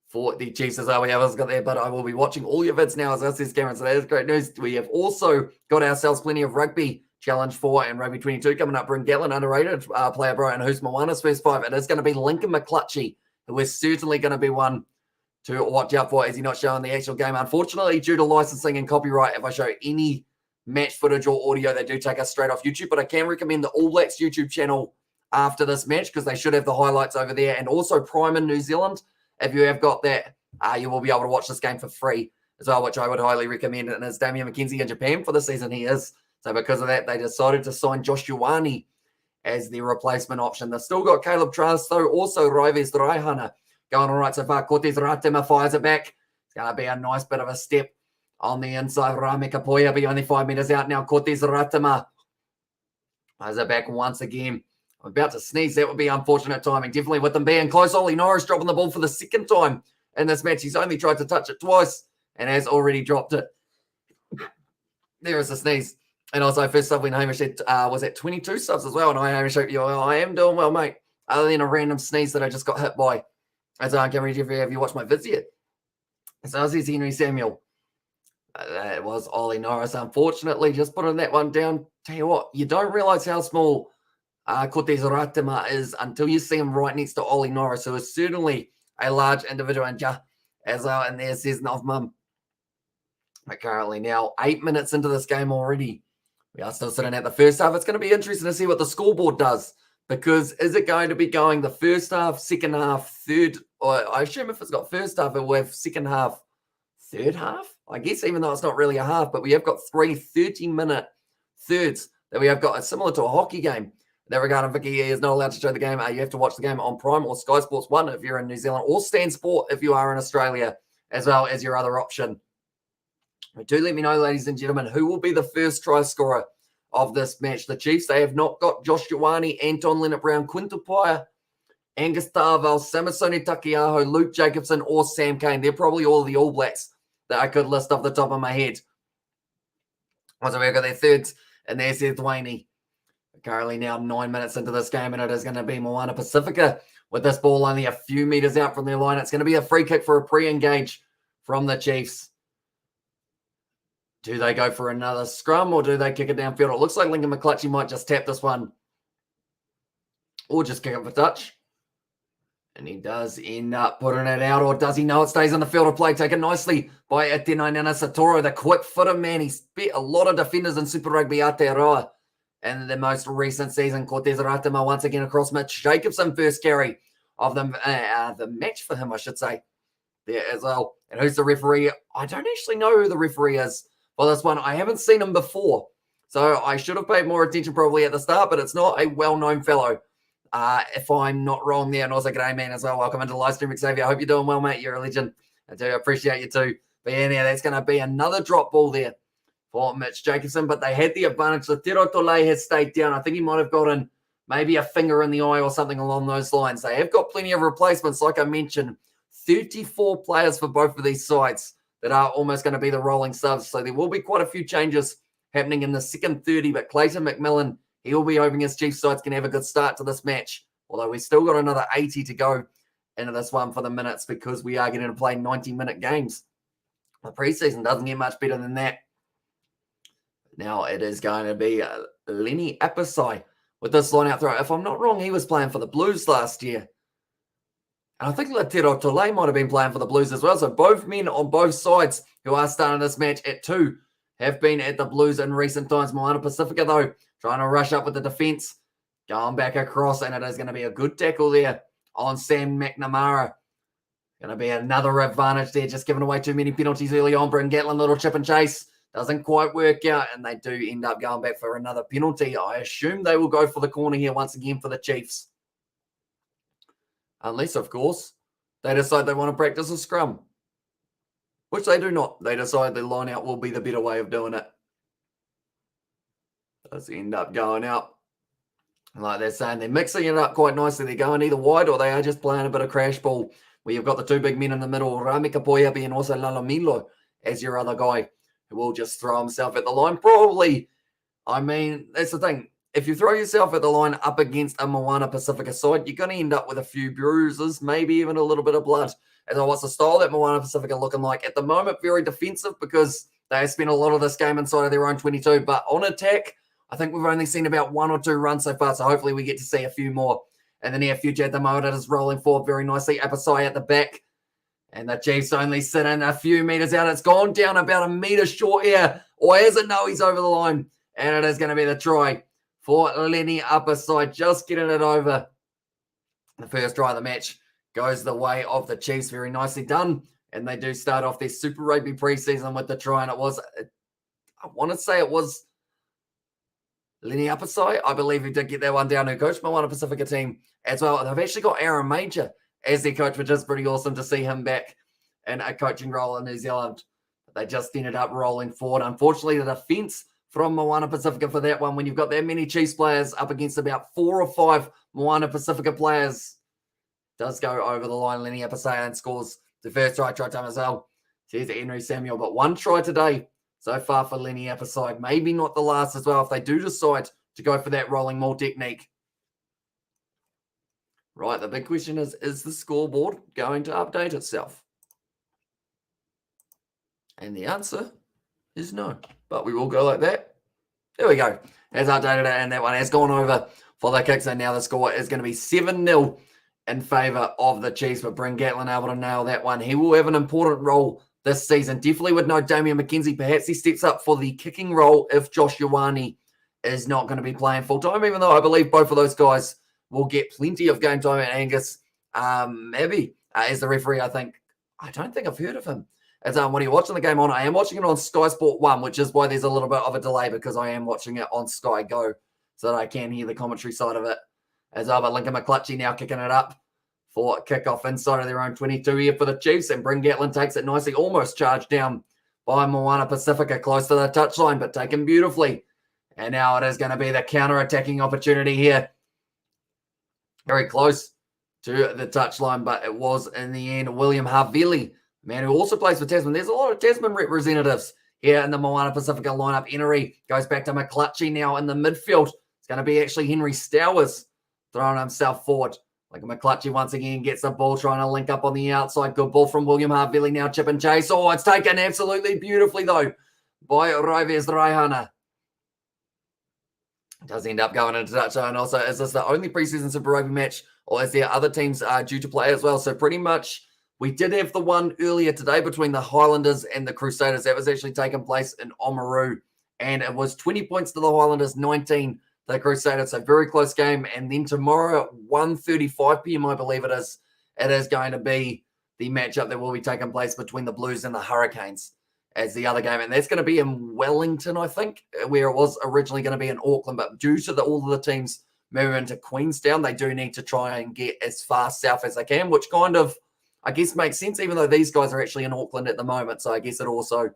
for the Chiefs as well. We have got there, but I will be watching all your vids now, as I says Cameron. So that is great news. We have also got ourselves plenty of rugby Challenge 4 and Rugby 22 coming up. Bryn Gatlin, underrated player, Brian, who's Moana's first 5. It is going to be Lincoln McClutchy, who is certainly going to be one to watch out for. Is he not showing the actual game? Unfortunately, due to licensing and copyright, if I show any match footage or audio, they do take us straight off YouTube. But I can recommend the All Blacks YouTube channel after this match because they should have the highlights over there. And also Prime in New Zealand. If you have got that, you will be able to watch this game for free as well, which I would highly recommend. And as Damian McKenzie in Japan for the season, he is. So because of that, they decided to sign Josh Ioane as the replacement option. They've still got Caleb Trask, though. Also Raives Raihana going all right so far. Cortez Ratima fires it back. It's going to be a nice bit of a step on the inside. Rameka Poihabi only 5 meters out now. Cortez Ratima fires it back once again. I'm about to sneeze. That would be unfortunate timing. Definitely with them being close. Ollie Norris dropping the ball for the second time in this match. He's only tried to touch it twice and has already dropped it. There is a sneeze. And also, first sub when Hamish said, was at 22 subs as well. And Hamish, I am doing well, mate. Other than a random sneeze that I just got hit by. As I can't read if you watched my vids yet. So this is Henry Samuel. That was Ollie Norris. Unfortunately, just putting that one down. Tell you what, you don't realize how small Cortez Ratima is, until you see him right next to Ollie Norris, who is certainly a large individual, and as well, and there says Novmum. But currently now 8 minutes into this game already. We are still sitting at the first half. It's going to be interesting to see what the scoreboard does, because is it going to be going the first half, second half, third, or I assume if it's got first half, it will have second half, third half, I guess, even though it's not really a half, but we have got 3 30-minute thirds that we have got. It's similar to a hockey game. In that regard, Vicky is not allowed to show the game. You have to watch the game on Prime or Sky Sports 1 if you're in New Zealand, or Stan Sport if you are in Australia, as well as your other option. Do let me know, ladies and gentlemen, who will be the first try scorer of this match. The Chiefs, they have not got Josh Ioane, Anton Leonard-Brown, Quinto Paia, Angus Darvell, Samasoni Takiaho, Luke Jacobson, or Sam Cane. They're probably all the All Blacks that I could list off the top of my head. So we've got their thirds, and there's Seth Dwayne. Currently now 9 minutes into this game, and it is going to be Moana Pasifika with this ball only a few meters out from their line. It's going to be a free kick for a pre-engage from the Chiefs. Do they go for another scrum, or do they kick it downfield? It looks like Lincoln McClutchy might just tap this one, or just kick it for touch. And he does end up putting it out, or does he? No, it stays in the field of play. Taken nicely by Etena Nana Satoro, the quick-footed man. He's beat a lot of defenders in Super Rugby Aotearoa. And the most recent season, Cortez Ratima once again across Mitch Jacobson, first carry of the match for him, I should say, there as well. And who's the referee? I don't actually know who the referee is for this one. I haven't seen him before, so I should have paid more attention probably at the start, but it's not a well-known fellow, if I'm not wrong there. And also, g'day, man, as well. Welcome into Livestream, Xavier. I hope you're doing well, mate. You're a legend. I do appreciate you too. But yeah, that's going to be another drop ball there for Mitch Jacobson, but they had the advantage. The Tero Tole has stayed down. I think he might have gotten maybe a finger in the eye or something along those lines. They have got plenty of replacements. Like I mentioned, 34 players for both of these sides that are almost going to be the rolling subs. So there will be quite a few changes happening in the second 30, but Clayton McMillan, he will be hoping his Chiefs sides can have a good start to this match, although we've still got another 80 to go into this one for the minutes, because we are getting to play 90-minute games. The preseason doesn't get much better than that. Now it is going to be Lenny Apasai with this line out throw. If I'm not wrong, he was playing for the Blues last year. And I think Latero Tole might have been playing for the Blues as well. So both men on both sides who are starting this match at 2 have been at the Blues in recent times. Moana Pasifika, though, trying to rush up with the defense. Going back across, and it is going to be a good tackle there on Sam McNamara. Going to be another advantage there, just giving away too many penalties early on. Bryn Gatlin, little chip and chase. Doesn't quite work out, and they do end up going back for another penalty. I assume they will go for the corner here once again for the Chiefs. Unless, of course, they decide they want to practice a scrum, which they do not. They decide the line out will be the better way of doing it. Does end up going out. Like they're saying, they're mixing it up quite nicely. They're going either wide, or they are just playing a bit of crash ball, where you've got the two big men in the middle, Rami Kapoyapi and also Lalamilo as your other guy, who will just throw himself at the line. Probably, I mean, that's the thing. If you throw yourself at the line up against a Moana Pasifika side, you're going to end up with a few bruises, maybe even a little bit of blood. And what's the style that Moana Pasifika looking like? At the moment, very defensive, because they spent a lot of this game inside of their own 22. But on attack, I think we've only seen about 1 or 2 runs so far, so hopefully we get to see a few more. And the near future at the moment, it is rolling forward very nicely. Apasai at the back. And the Chiefs only sit in a few meters out. It's gone down about a meter short here. Or is it? No, he's over the line. And it is going to be the try for Lenny Apasai, just getting it over. The first try of the match goes the way of the Chiefs. Very nicely done. And they do start off their Super Rugby preseason with the try. And it was, I want to say it was Lenny Apasai, I believe, who did get that one down, who coached my Moana Pasifika team as well. They've actually got Aaron Major as their coach, which is pretty awesome to see him back in a coaching role in New Zealand. But they just ended up rolling forward. Unfortunately, the defense from Moana Pasifika for that one, when you've got that many Chiefs players up against about 4 or 5 Moana Pasifika players, does go over the line. Lenny Apasai and scores the first try time as well. Here's Henry Samuel, but 1 try today so far for Lenny Apasai. Maybe not the last as well if they do decide to go for that rolling maul technique. Right, the big question is the scoreboard going to update itself? And the answer is no, but we will go like that. There we go. Has updated it, and that one has gone over for the kicks. And now the score is going to be 7-0 in favour of the Chiefs. But Bryn Gatlin able to nail that one. He will have an important role this season. Definitely would know Damian McKenzie. Perhaps he steps up for the kicking role if Josh Ioane is not going to be playing full-time, even though I believe both of those guys will get plenty of game time. And Angus Maybe is the referee, I don't think I've heard of him. As when you're watching the game on, I am watching it on Sky Sport 1, which is why there's a little bit of a delay because I am watching it on Sky Go so that I can hear the commentary side of it. As but Lincoln McClutchy now kicking it up for kickoff inside of their own 22 here for the Chiefs. And Bryn Gatlin takes it nicely, almost charged down by Moana Pasifika close to the touchline, but taken beautifully. And now it is going to be the counter-attacking opportunity here. Very close to the touchline, but it was in the end William Havili, man who also plays for Tasman. There's a lot of Tasman representatives here in the Moana Pasifika lineup. Enery goes back to McClutchy now in the midfield. It's going to be actually Henry Stowers throwing himself forward. Like McClutchy once again gets the ball, trying to link up on the outside. Good ball from William Havili now, chip and chase. Oh, it's taken absolutely beautifully though by Raives Raihana. Does end up going into touchdown. And also, is this the only preseason Super Rugby match, or is there other teams due to play as well? So pretty much, we did have the one earlier today between the Highlanders and the Crusaders. That was actually taking place in Oamaru, and it was 20 points to the Highlanders, 19 to the Crusaders. So very close game. And then tomorrow at 1:35 p.m, I believe it is going to be the matchup that will be taking place between the Blues and the Hurricanes as the other game. And that's going to be in Wellington, I think, where it was originally going to be in Auckland. But due to all of the teams moving to Queenstown, they do need to try and get as far south as they can, which kind of, I guess, makes sense, even though these guys are actually in Auckland at the moment. So I guess it also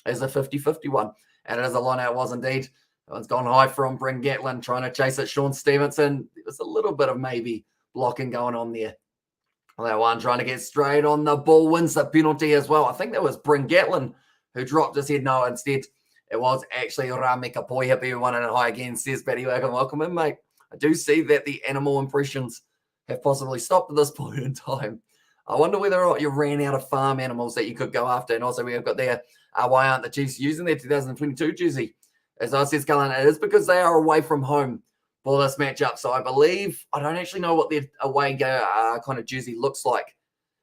is a 50-50 one. And it is a line out, was indeed. It's gone high from Bryn Gatlin, trying to chase it. Sean Stevenson, there was a little bit of maybe blocking going on there. That one trying to get straight on the ball, wins the penalty as well. I think that was Bryn Gatlin who dropped his head. No, instead, it was actually Rami Kapoihapi who won it high again. Says Betty Wagon, welcome in, mate. I do see that the animal impressions have possibly stopped at this point in time. I wonder whether or not you ran out of farm animals that you could go after. And also, we have got there, why aren't the Chiefs using their 2022 jersey? As I said, Cullen, it is because they are away from home for this matchup. So I believe, I don't actually know what their away kind of jersey looks like,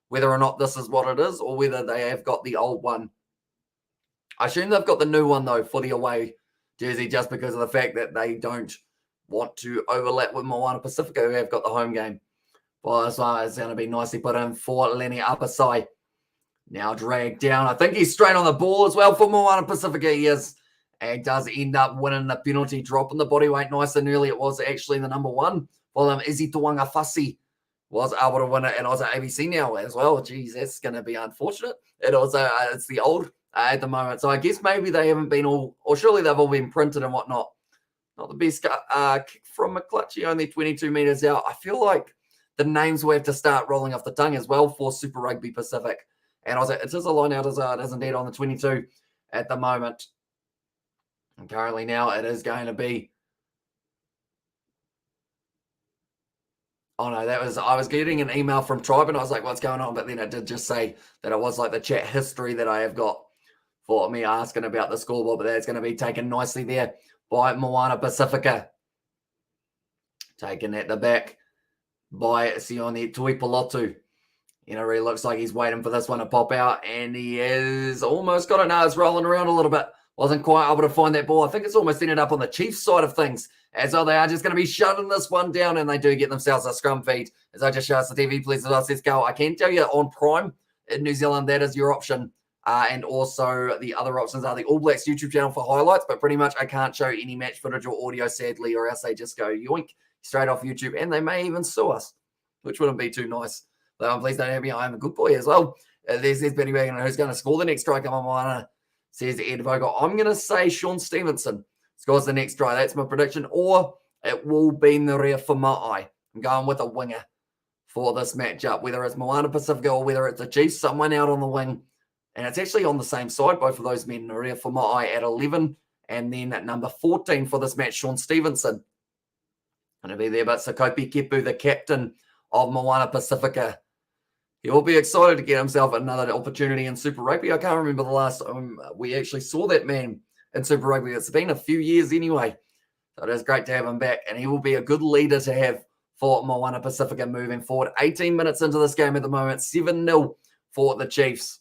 whether or not this is what it is or whether they have got the old one. I assume they've got the new one, though, for the away jersey, just because of the fact that they don't want to overlap with Moana Pasifika, who have got the home game. Well, this one is going to be nicely put in for Lenny Apasai. Now dragged down. I think he's straight on the ball as well for Moana Pasifika. He is. And does end up winning the penalty, dropping the body weight nice and early. It was actually the number one for them. Izzy Tuanga Fasi was able to win it. And also ABC now as well. Jeez, that's going to be unfortunate. It's the old at the moment. So I guess maybe they haven't been all, or surely they've all been printed and whatnot. Not the best kick from McClutchy, only 22 metres out. I feel like the names will have to start rolling off the tongue as well for Super Rugby Pacific. And also, it is a line out as it is indeed on the 22 at the moment. And currently now it is going to be. Oh no, I was getting an email from Tribe and I was like, what's going on? But then it did just say that it was like the chat history that I have got for me asking about the scoreboard. But that's going to be taken nicely there by Moana Pasifika. Taken at the back by Sione Tuipolotu. You know, really looks like he's waiting for this one to pop out. And he is almost got it now. It's rolling around a little bit. Wasn't quite able to find that ball. I think it's almost ended up on the Chiefs side of things. As though they are just going to be shutting this one down, and they do get themselves a scrum feed. As I just show us the TV, please, as I says go. I can tell you on Prime in New Zealand, that is your option. And also the other options are the All Blacks YouTube channel for highlights, but pretty much I can't show any match footage or audio, sadly, or else they just go yoink straight off YouTube, and they may even sue us, which wouldn't be too nice. But please don't have me. I'm a good boy as well. There's Benny Wagon, who's going to score the next strike on Moana. Says Ed Vogel. I'm going to say Sean Stevenson scores the next try. That's my prediction. Or it will be Nerea Famai. I'm going with a winger for this matchup, whether it's Moana Pasifika or whether it's the Chiefs, someone out on the wing. And it's actually on the same side, both of those men. Nerea Famai at 11. And then at number 14 for this match, Sean Stevenson. Going to be there. But Sakopi Kepu, the captain of Moana Pasifika, he will be excited to get himself another opportunity in Super Rugby. I can't remember the last time we actually saw that man in Super Rugby. It's been a few years anyway So it is great to have him back, and he will be a good leader to have for Moana Pasifika moving forward. 18 minutes into this game at the moment, 7-0 for the Chiefs.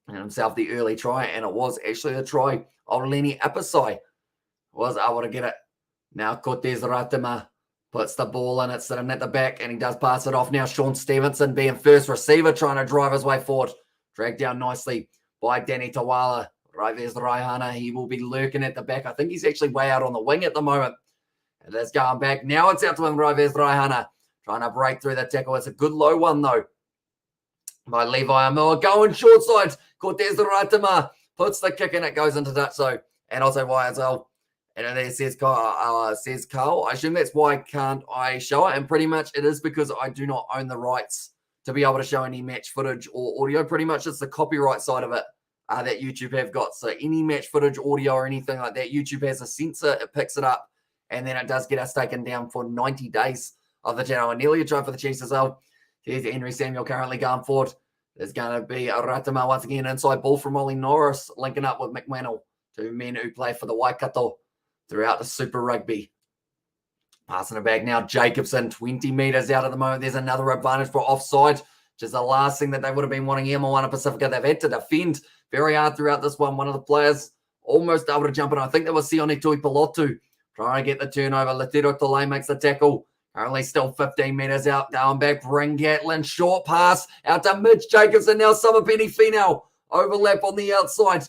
And himself the early try, and it was actually the try of Lenny Apasai. Was able to get it. Now Cortez Ratima puts the ball in, it's sitting at the back, and he does pass it off. Now Sean Stevenson being first receiver, trying to drive his way forward. Dragged down nicely by Danny Tawala. Right there's Raihana. He will be lurking at the back. I think he's actually way out on the wing at the moment. It is going back. Now it's out to him, Raives Raihana. Trying to break through the tackle. It's a good low one, though, by Levi Amua. Going short side. Cortez Raitama puts the kick in. It goes into touch, though. And also why as well. And there says Carl. I assume that's why can't I show it. And pretty much it is because I do not own the rights to be able to show any match footage or audio. Pretty much it's the copyright side of it that YouTube have got. So any match footage, audio, or anything like that, YouTube has a censor. It picks it up. And then it does get us taken down for 90 days of the channel. And nearly a try for the Chiefs as well. Here's Henry Samuel currently going forward. There's going to be a Ratama once again. Inside ball from Ollie Norris, linking up with McManel. Two men who play for the Waikato throughout the Super Rugby. Passing it back now. Jacobson, 20 metres out at the moment. There's another advantage for offside, which is the last thing that they would have been wanting here. Moana Pasifika, they've had to defend very hard throughout this one. One of the players almost able to jump in. I think that was Sione Tuipilotu trying to get the turnover. Latero Tole makes the tackle. Currently still 15 metres out. Going back. Bring Gatlin. Short pass out to Mitch Jacobson. Now Summerpenny Finau. Overlap on the outside.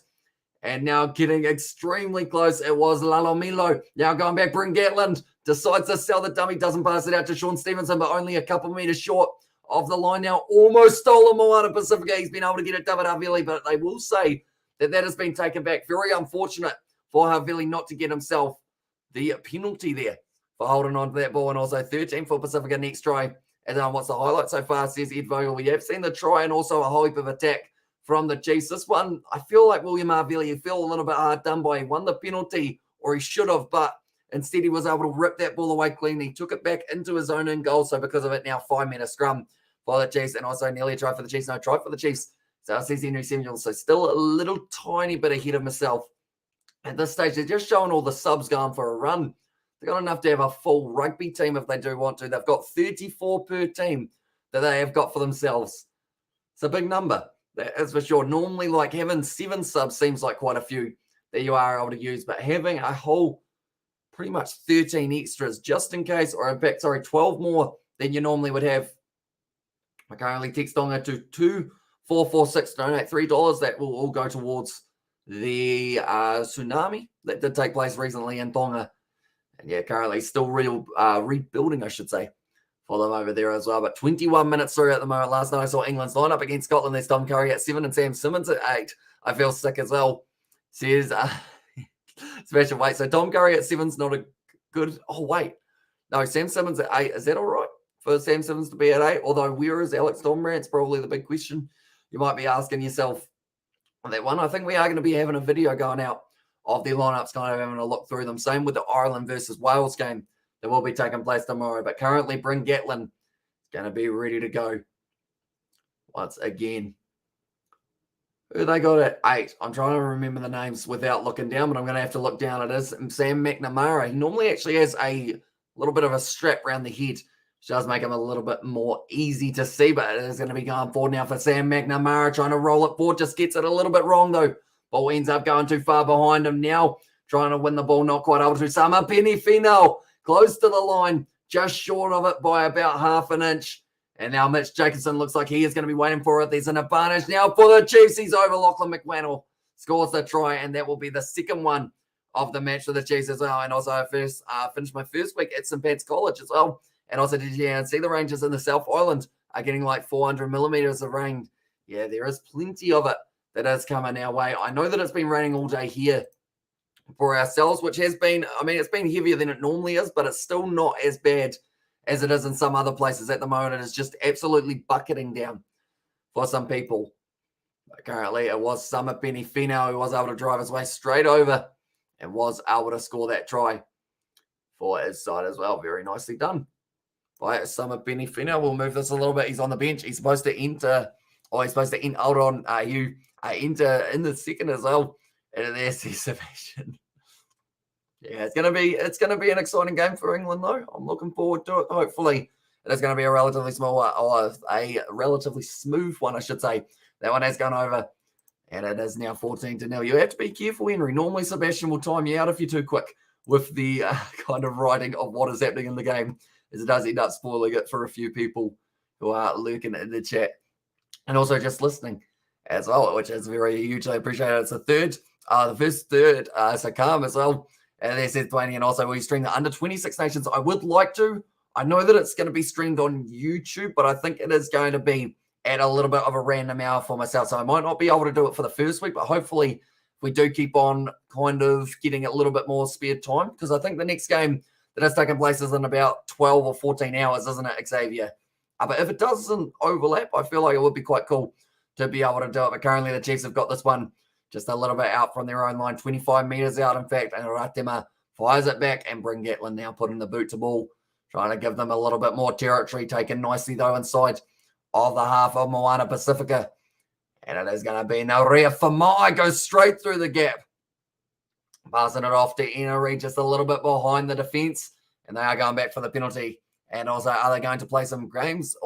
And now getting extremely close. It was Lalomilo. Now going back. Bring Gatlin. Decides to sell the dummy. Doesn't pass it out to Sean Stevenson, but only a couple metres short of the line now. Almost stolen Moana Pasifika. He's been able to get it David Havili, but they will say that has been taken back. Very unfortunate for Havili not to get himself the penalty there for holding on to that ball. And also 13 for Pacifica next try. And what's the highlight so far, says Ed Vogel. We have seen the try and also a whole heap of attack from the Chiefs. This one, I feel like William Havili, he felt a little bit hard done by. He won the penalty, or he should have, but instead he was able to rip that ball away clean. He took it back into his own end goal. So because of it, now 5-minute scrum for the Chiefs. And also nearly a try for the Chiefs. No try for the Chiefs. So it says Henry Samuel. So still a little tiny bit ahead of myself. At this stage, they're just showing all the subs going for a run. They've got enough to have a full rugby team if they do want to. They've got 34 per team that they have got for themselves. It's a big number, that is for sure. Normally, like having 7 subs seems like quite a few that you are able to use, but having a whole pretty much 13 extras just in case, or in fact, 12 more than you normally would have. I can only text on it to 2446, donate $3. That will all go towards the tsunami that did take place recently in Tonga. And yeah, currently still rebuilding, I should say, for them over there as well. But 21 minutes through at the moment. Last night I saw England's lineup against Scotland. There's Tom Curry at 7 and Sam Simmons at 8. I feel sick as well. Says special weight. So Tom Curry at 7's not a good. Oh, wait. No, Sam Simmons at 8. Is that all right for Sam Simmons to be at 8? Although where is Alex Dombrandt's probably the big question you might be asking yourself on that one. I think we are going to be having a video going out of their lineups, kind of having a look through them. Same with the Ireland versus Wales game that will be taking place tomorrow. But currently, Bryn Gatlin is going to be ready to go once again. Who they got at 8? I'm trying to remember the names without looking down, but I'm going to have to look down. It is Sam McNamara. He normally actually has a little bit of a strap around the head, which does make him a little bit more easy to see, but it is going to be going forward now for Sam McNamara, trying to roll it forward. Just gets it a little bit wrong, though. Ball ends up going too far behind him now. Trying to win the ball, not quite able to. Summerpenny Finau, close to the line, just short of it by about half an inch. And now Mitch Jacobson looks like he is going to be waiting for it. There's an advantage now for the Chiefs. He's over. Lachlan McWannell scores the try, and that will be the second one of the match for the Chiefs as well. And also I finished my first week at St. Pat's College as well. And also did you see the Rangers in the South Island are getting like 400 millimeters of rain. Yeah, there is plenty of it that is coming our way. I know that it's been raining all day here for ourselves, which has been, I mean, it's been heavier than it normally is, but it's still not as bad as it is in some other places at the moment. It is just absolutely bucketing down for some people. But currently, it was Summerpenny Finau who was able to drive his way straight over and was able to score that try for his side as well. Very nicely done by Summerpenny Finau. We'll move this a little bit. He's on the bench. He's supposed to enter, or he's supposed to enter out on enter in the second as well. And there's the submission. Yeah, it's gonna be an exciting game for England though. I'm looking forward to it. Hopefully, it is going to be a relatively small one, or a relatively smooth one, I should say. That one has gone over, and it is now 14-0. You have to be careful, Henry. Normally, Sebastian will time you out if you're too quick with the kind of writing of what is happening in the game, as it does end up spoiling it for a few people who are lurking in the chat and also just listening as well, which is very hugely appreciated. It's the first third, so calm as well. And there says Dwayne, and also we stream the under 26 nations. I would like to. I know that it's going to be streamed on YouTube, but I think it is going to be at a little bit of a random hour for myself. So I might not be able to do it for the first week, but hopefully we do keep on kind of getting a little bit more spare time, because I think the next game that has taken place is in about 12 or 14 hours, isn't it, Xavier? But if it doesn't overlap, I feel like it would be quite cool to be able to do it. But currently the Chiefs have got this one just a little bit out from their own line, 25 meters out, in fact. And Ratema fires it back, and Bryn Gatlin now putting the boot to ball, trying to give them a little bit more territory, taken nicely, though, inside of the half of Moana Pasifika. And it is going to be Naurea Famai, goes straight through the gap. Passing it off to Inari, just a little bit behind the defense. And they are going back for the penalty. And also, are they going to play some games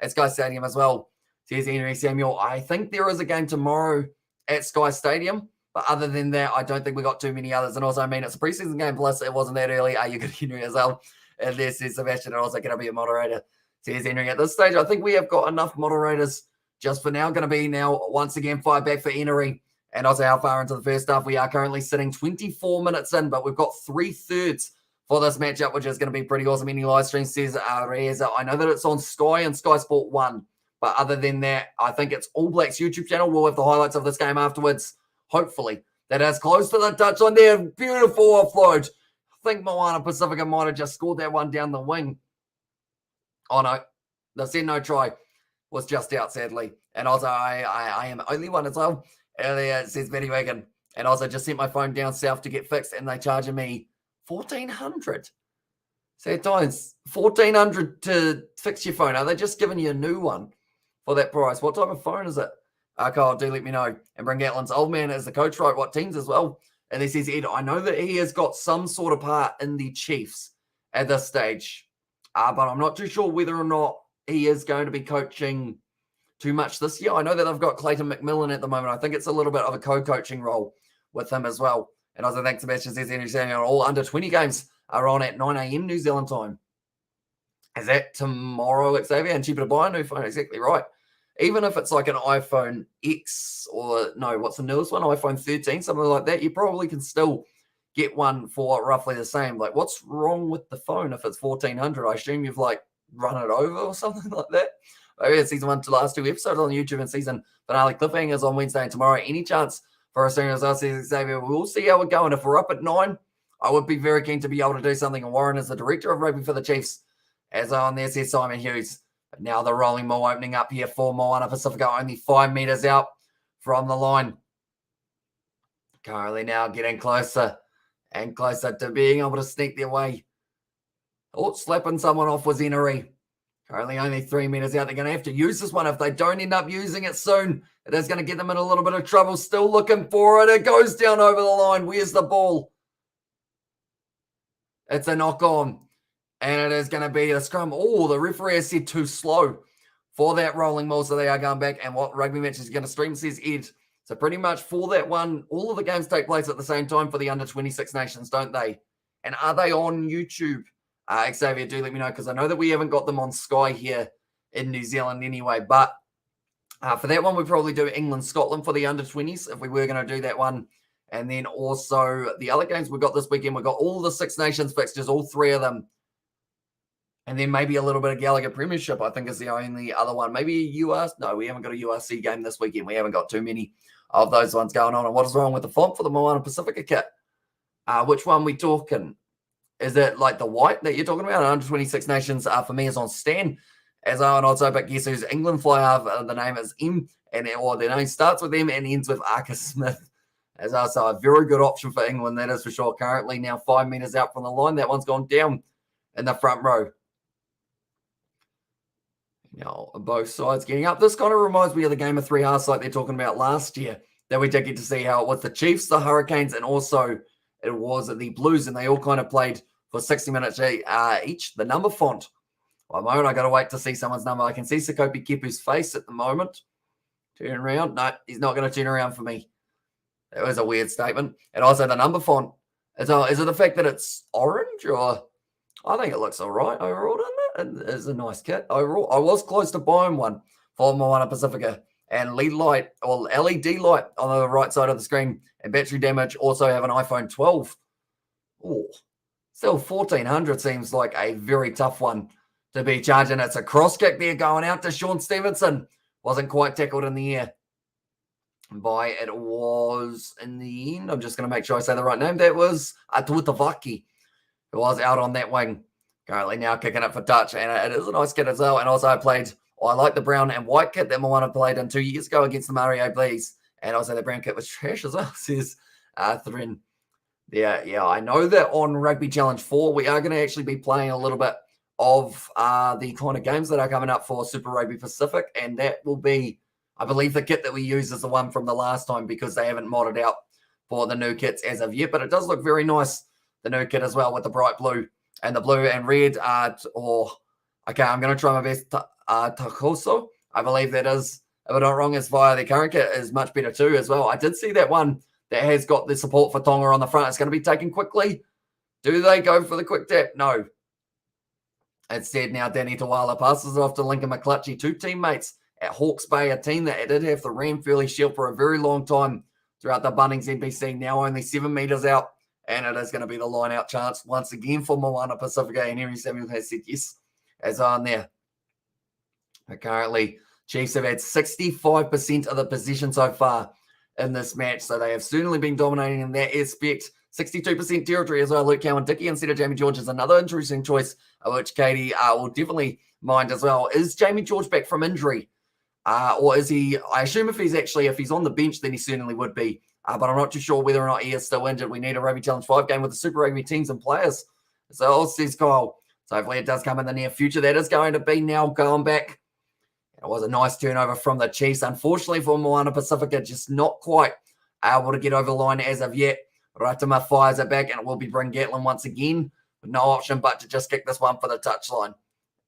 at Sky Stadium as well? Says Henry Samuel. I think there is a game tomorrow at Sky Stadium. But other than that, I don't think we got too many others. And also, I mean, it's a preseason game, plus it wasn't that early. Are you good, Henry, as well? And there says Sebastian, and also going to be a moderator. Says Henry, at this stage, I think we have got enough moderators just for now. Going to be now, once again, fire back for Henry. And also, how far into the first half? We are currently sitting 24 minutes in, but we've got 3/3 for this matchup, which is going to be pretty awesome. Any live stream says, Reza, I know that it's on Sky and Sky Sport 1. But other than that, I think it's All Blacks YouTube channel. We'll have the highlights of this game afterwards. Hopefully, that is close to the touchline there. Beautiful offload. I think Moana Pasifika might have just scored that one down the wing. Oh, no. The said no try was just out, sadly. And also, I am only one as well. Earlier, it says Betty Wagon. And also, just sent my phone down south to get fixed, and they charging me $1,400. Sad times. $1,400 to fix your phone. Are they just giving you a new one for that price? What type of phone is it? Carl, do let me know. And Bryn Gatlin's old man is the coach, right? What teams as well? And he says, Ed, I know that he has got some sort of part in the Chiefs at this stage. But I'm not too sure whether or not he is going to be coaching too much this year. I know that they've got Clayton McMillan at the moment. I think it's a little bit of a co-coaching role with him as well. And also, thanks Sebastian says, Andrew Samuel, all under 20 games are on at 9 a.m. New Zealand time. Is that tomorrow, Xavier? And cheaper to buy a new phone? Exactly right. Even if it's like an iPhone X or, no, what's the newest one? iPhone 13, something like that. You probably can still get one for roughly the same. Like, what's wrong with the phone if it's $1,400? I assume you've, like, run it over or something like that. Maybe it's season 1 to last 2 episodes on YouTube and season finale cliffhangers on Wednesday and tomorrow. Any chance for us soon as I see Xavier? We'll see how we're going. If we're up at 9, I would be very keen to be able to do something. And Warren is the director of rugby for the Chiefs. As on there says Simon Hughes. But now the rolling maul opening up here for Moana Pasifika, only 5 meters out from the line. Currently now getting closer and closer to being able to sneak their way. Oh, slapping someone off was Inari. Currently only 3 meters out. They're going to have to use this one. If they don't end up using it soon, it is going to get them in a little bit of trouble. Still looking for it. It goes down over the line. Where's the ball? It's a knock on. And it is going to be a scrum. Oh, the referee has said too slow for that rolling maul. So they are going back. And what rugby match is going to stream, says Ed. So pretty much for that one, all of the games take place at the same time for the under 26 nations, don't they? And are they on YouTube? Xavier, do let me know, because I know that we haven't got them on Sky here in New Zealand anyway. But for that one, we probably do England-Scotland for the under 20s if we were going to do that one. And then also the other games we've got this weekend, we've got all the Six Nations fixtures, all 3 of them. And then maybe a little bit of Gallagher Premiership, I think, is the only other one. Maybe US. No, we haven't got a URC game this weekend. We haven't got too many of those ones going on. And what is wrong with the font for the Moana Pasifika kit? Which one we talking? Is it like the white that you're talking about? Under 26 nations for me is on Stan. As I also, but guess who's England fly half? The name is M, or the name starts with M and ends with Arcus Smith. As also a very good option for England, that is for sure. Currently now 5 meters out from the line. That one's gone down in the front row. Now, both sides getting up. This kind of reminds me of the game of 3 halves like they're talking about last year, that we did get to see how it was the Chiefs, the Hurricanes, and also it was the Blues, and they all kind of played for 60 minutes each. The number font. One moment, I got to wait to see someone's number. I can see Sakopi Kipu's face at the moment. Turn around. No, he's not going to turn around for me. That was a weird statement. And also the number font. Is it the fact that it's orange, or I think it looks all right overall, doesn't it? It's a nice kit overall. I was close to buying one for Moana Pasifika, and LED light on the right side of the screen and battery damage. Also have an iPhone 12. Oh, still 1400 seems like a very tough one to be charging. It's a cross kick there going out to Sean Stevenson. Wasn't quite tackled in the air. It was in the end. I'm just going to make sure I say the right name. That was Tuatavaki, who was out on that wing. Currently now kicking it for touch, and it is a nice kit as well. And also I like the brown and white kit that Moana played in 2 years ago against the Mario Blaze. And also the brown kit was trash as well, says Thrin. Yeah, I know that on Rugby Challenge 4, we are going to actually be playing a little bit of the kind of games that are coming up for Super Rugby Pacific, and that will be, I believe the kit that we use is the one from the last time because they haven't modded out for the new kits as of yet, but it does look very nice, the new kit as well, with the bright blue and the blue and red. Okay, I'm going to try my best. Takoso, I believe that is, if I'm not wrong, is via the current kit is much better too as well. I did see that one that has got the support for Tonga on the front. It's going to be taken quickly. Do they go for the quick tap? No. Instead, now Danny Tawala passes it off to Lincoln McClutchy, two teammates at Hawke's Bay, a team that did have the Ranfurly Shield for a very long time throughout the Bunnings NPC, now only 7 meters out, and it is going to be the line-out chance once again for Moana Pasifika, and Henry Samuel has said yes as on there. But currently, Chiefs have had 65% of the possession so far in this match, so they have certainly been dominating in that aspect. 62% territory as well. Luke Cowan Dickey instead of Jamie George is another interesting choice, which Katie will definitely mind as well. Is Jamie George back from injury? Or is he, I assume if he's on the bench, then he certainly would be. But I'm not too sure whether or not he is still injured. We need a Rugby Challenge 5 game with the Super Rugby teams and players. So says Kyle. So hopefully it does come in the near future. That is going to be now going back. It was a nice turnover from the Chiefs. Unfortunately for Moana Pasifika, just not quite able to get over the line as of yet. Ratama fires it back, and it will be Bryn Gatlin once again, with no option but to just kick this one for the touchline.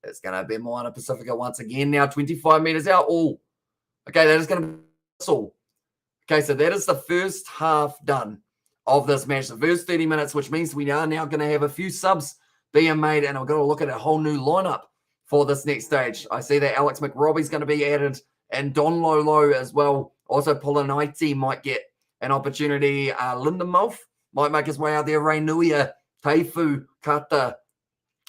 It's going to be Moana Pasifika once again, now 25 meters out. Oh, okay, that is going to be whistle. Okay, so that is the first half done of this match, the first 30 minutes, which means we are now going to have a few subs being made, and we're going to look at a whole new lineup for this next stage. I see that Alex McRobbie's going to be added, and Don Lolo as well. Also, Polinaiti might get an opportunity. Lindenmuth might make his way out there. Rainuia, Teifu, Kata,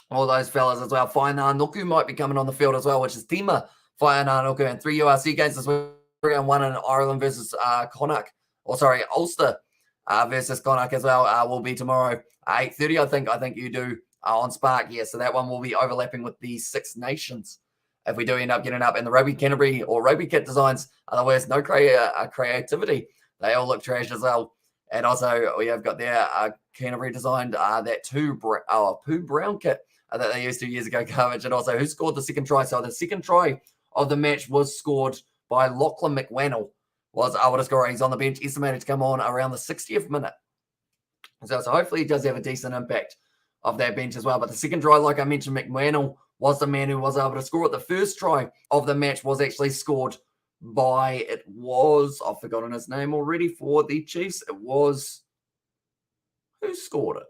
all those fellas as well. Whainā Nuku might be coming on the field as well, which is Tima Whainā Nuku, and 3 URC games this week. Round 1 in Ireland versus Ulster versus Connacht as well will be tomorrow 8:30. I think you do on Spark. Yeah, so that one will be overlapping with the Six Nations if we do end up getting up. And the Rugby Canterbury or Rugby kit designs are the worst. No creativity. They all look trash as well. And also we have got there Canterbury designed that Pooh Brown kit that they used 2 years ago, garbage. And also who scored the second try? So the second try of the match was scored by Lachlan McWannell, was able to score. He's on the bench, estimated to come on around the 60th minute. So hopefully he does have a decent impact of that bench as well. But the second try, like I mentioned, McWannell was the man who was able to score it. The first try of the match was actually scored by, I've forgotten his name already for the Chiefs. It was, who scored it?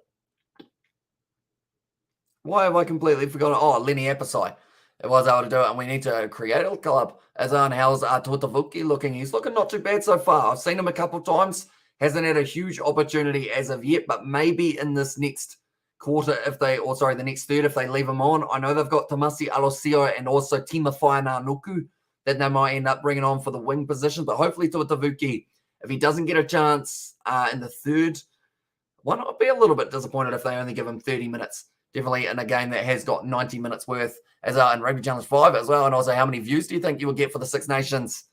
Why have I completely forgotten? Oh, Lenny Apasai. It was able to do it, and we need to create a club. As on how's Tuatavuki looking? He's looking not too bad so far. I've seen him a couple of times. Hasn't had a huge opportunity as of yet, but maybe in this next quarter, the next third, if they leave him on. I know they've got Tamasi Alosio and also Tima Whainā Nuku that they might end up bringing on for the wing position, but hopefully Tuatavuki, if he doesn't get a chance in the third, why not be a little bit disappointed if they only give him 30 minutes? Definitely in a game that has got 90 minutes worth as in Rugby Challenge 5 as well. And also, how many views do you think you will get for the Six Nations?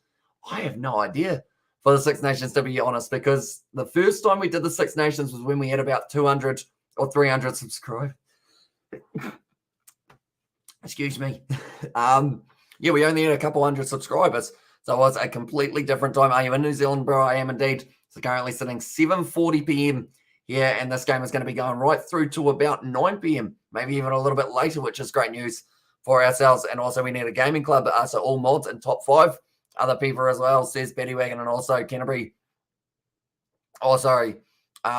I have no idea for the Six Nations, to be honest, because the first time we did the Six Nations was when we had about 200 or 300 subscribers. Excuse me. Yeah, we only had a couple hundred subscribers. So it was a completely different time. Are you in New Zealand, bro? I am indeed. So currently sitting 7:40 p.m. here, and this game is going to be going right through to about 9 p.m., maybe even a little bit later, which is great news for ourselves. And also we need a gaming club, so all mods in top 5. Other people as well, says Betty Wagon, and also Canterbury. Oh, sorry.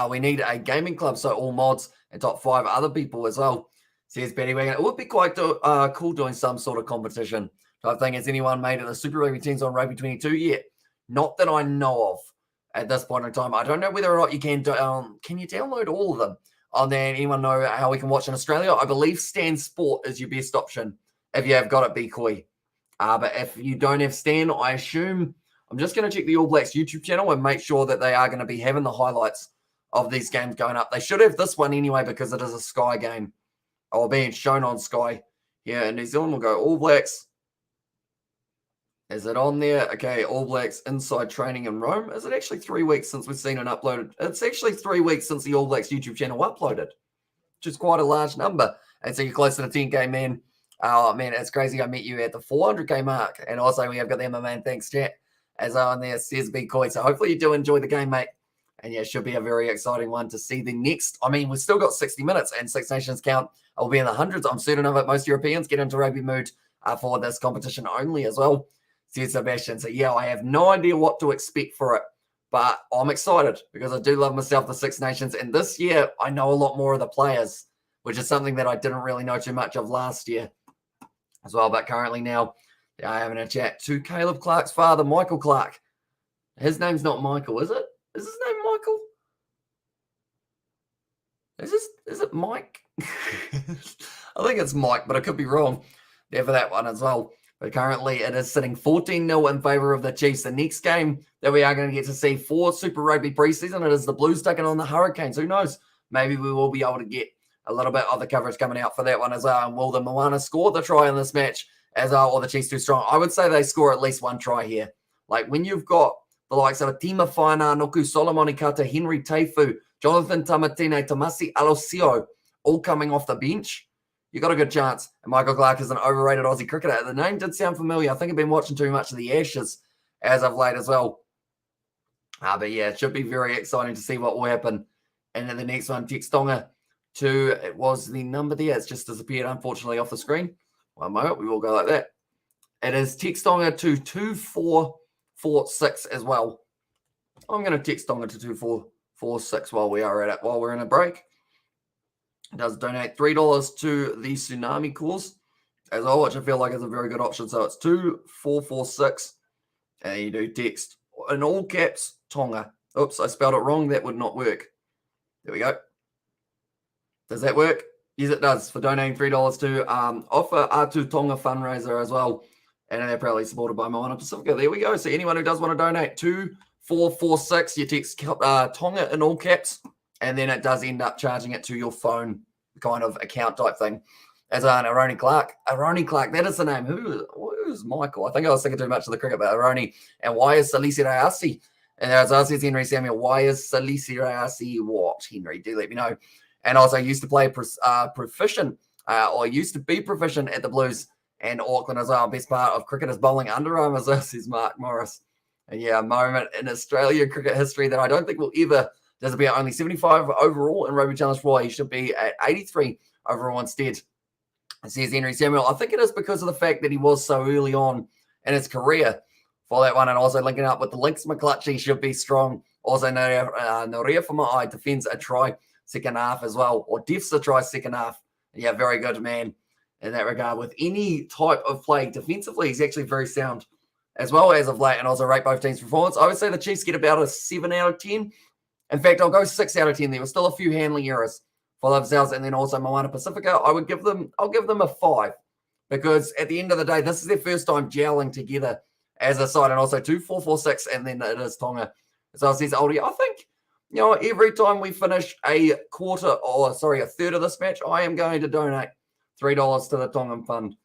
We need a gaming club, so all mods and top 5 other people as well, says Betty Wagon. It would be quite cool doing some sort of competition type thing. Has anyone made it the Super Rugby teams on Rugby 22 yet? Not that I know of at this point in time. I don't know whether or not you can you download all of them on there? Anyone know how we can watch in Australia? I believe Stan Sport is your best option if you have got it, Be Coy. But if you don't have Stan, I assume I'm just going to check the All Blacks YouTube channel and make sure that they are going to be having the highlights of these games going up. They should have this one anyway because it is a Sky game or being shown on Sky here in New Zealand. We'll go All Blacks. Is it on there? Okay, All Blacks inside training in Rome. Is it actually 3 weeks since we've seen it uploaded? It's actually 3 weeks since the All Blacks YouTube channel uploaded, which is quite a large number. And so you're close to the 10K, man. Oh, man, it's crazy. I met you at the 400K mark. And also we have got the man. Thanks, chat. As on there says Big Coy. So hopefully you do enjoy the game, mate. And yeah, it should be a very exciting one to see the next. I mean, we've still got 60 minutes and Six Nations count will be in the hundreds. I'm certain of it. Most Europeans get into rugby mood for this competition only as well, says Sebastian. So yeah, I have no idea what to expect for it, but I'm excited because I do love myself the Six Nations. And this year, I know a lot more of the players, which is something that I didn't really know too much of last year as well. But currently now, I having a chat to Caleb Clark's father, Michael Clark. His name's not Michael, is it? Is his name Michael? Is it Mike? I think it's Mike, but I could be wrong there for that one as well. But currently it is sitting 14-0 in favour of the Chiefs. The next game that we are going to get to see for Super Rugby preseason, it is the Blues taking on the Hurricanes. Who knows? Maybe we will be able to get a little bit of the coverage coming out for that one as well. And will the Moana score the try in this match as well, or the Chiefs too strong? I would say they score at least one try here. Like when you've got the likes of Tima Whaina, Noku Solomoni Kata, Henry Teifu, Jonathan Tamatine, Tomasi Alosio, all coming off the bench, you got a good chance. And Michael Clark is an overrated Aussie cricketer. The name did sound familiar. I think I've been watching too much of the Ashes as of late as well. But yeah, it should be very exciting to see what will happen. And then the next one, Tex Tonga to, it was the number there. It's just disappeared, unfortunately, off the screen. One moment, we will go like that. It is Tex Tonga to 2446 as well. I'm going to Tex Tonga to 2446 while we are at it, while we're in a break. It does donate $3 to the Tsunami cause as well, which I feel like is a very good option. So it's 2446, and you do text in all caps Tonga. Oops, I spelled it wrong. That would not work. There we go. Does that work? Yes, it does. For donating $3 to offer Atu Tonga fundraiser as well, and they're probably supported by Moana Pasifika. There we go. So anyone who does want to donate 2446, you text Tonga in all caps. And then it does end up charging it to your phone kind of account type thing. As Aroni Clark. Aroni Clark, that is the name. Who's Michael? I think I was thinking too much of the cricket, but Aroni. And why is Salisi Rayasi? And as I said, Henry Samuel, why is Salisi Rayasi what? Henry, do let me know. And also used to play proficient, or used to be proficient at the Blues and Auckland as well. Best part of cricket is bowling underarm, says Mark Morris. And yeah, a moment in Australia cricket history that I don't think will ever. There's be only 75 overall in Rugby Challenge 4. He should be at 83 overall instead, says Henry Samuel. I think it is because of the fact that he was so early on in his career for that one. And also linking up with the Lynx McClutchy should be strong. Also, Noria Famai defends a try second half as well, or defs a try second half. And yeah, very good man in that regard. With any type of play defensively, he's actually very sound as well as of late. And also rate both teams' performance. I would say the Chiefs get about a 7 out of 10. In fact, I'll go 6 out of 10. There were still a few handling errors for themselves. And then also Moana Pasifika, I'll give them a 5. Because at the end of the day, this is their first time gelling together as a side. And also 2-4-4-6, and then it is Tonga. So it says Oldie, I think, every time we finish a third of this match, I am going to donate $3 to the Tongan Fund.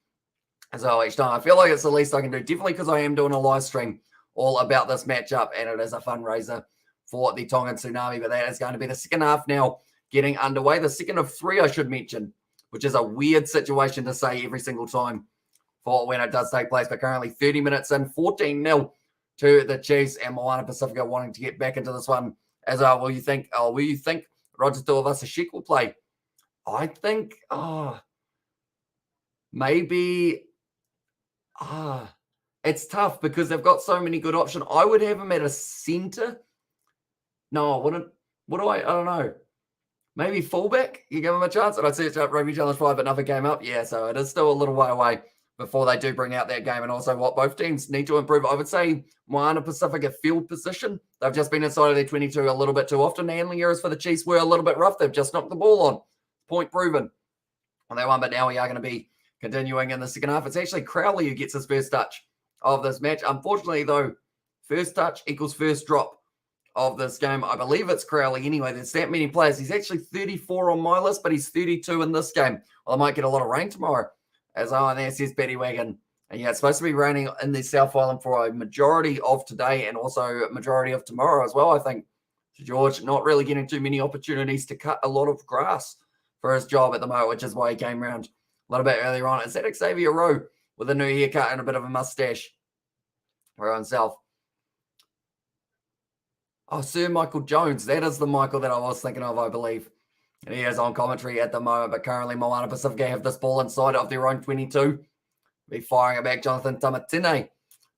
So each time, I feel like it's the least I can do. Definitely because I am doing a live stream all about this matchup, and it is a fundraiser for the Tongan Tsunami, but that is going to be the second half now getting underway. The second of 3, I should mention, which is a weird situation to say every single time for when it does take place, but currently 30 minutes in, 14-0 to the Chiefs, and Moana Pasifika wanting to get back into this one as well. Will you think Roger Tuivasa-Sheck will play. I think, maybe, it's tough because they've got so many good options. I would have him at a centre. No, I wouldn't. Would I? I don't know. Maybe fullback? You give him a chance? And I'd say it's up Rugby Challenge 5, but nothing came up. Yeah, so it is still a little way away before they do bring out that game. And also what both teams need to improve. I would say Moana Pasifika field position. They've just been inside of their 22 a little bit too often. The handling errors for the Chiefs were a little bit rough. They've just knocked the ball on. Point proven on that one. But now we are going to be continuing in the second half. It's actually Crowley who gets his first touch of this match. Unfortunately, though, first touch equals first drop of this game. I believe it's Crowley anyway. There's that many players. He's actually 34 on my list, but he's 32 in this game. Well, I might get a lot of rain tomorrow. As there says Betty Wagon. And yeah, it's supposed to be raining in the South Island for a majority of today and also a majority of tomorrow as well, I think. So George not really getting too many opportunities to cut a lot of grass for his job at the moment, which is why he came around a little bit earlier on. Is that Xavier Rowe with a new haircut and a bit of a mustache for himself? Oh, Sir Michael Jones. That is the Michael that I was thinking of, I believe. And he is on commentary at the moment, but currently Moana Pasifika have this ball inside of their own 22. Be firing it back, Jonathan Tamatine,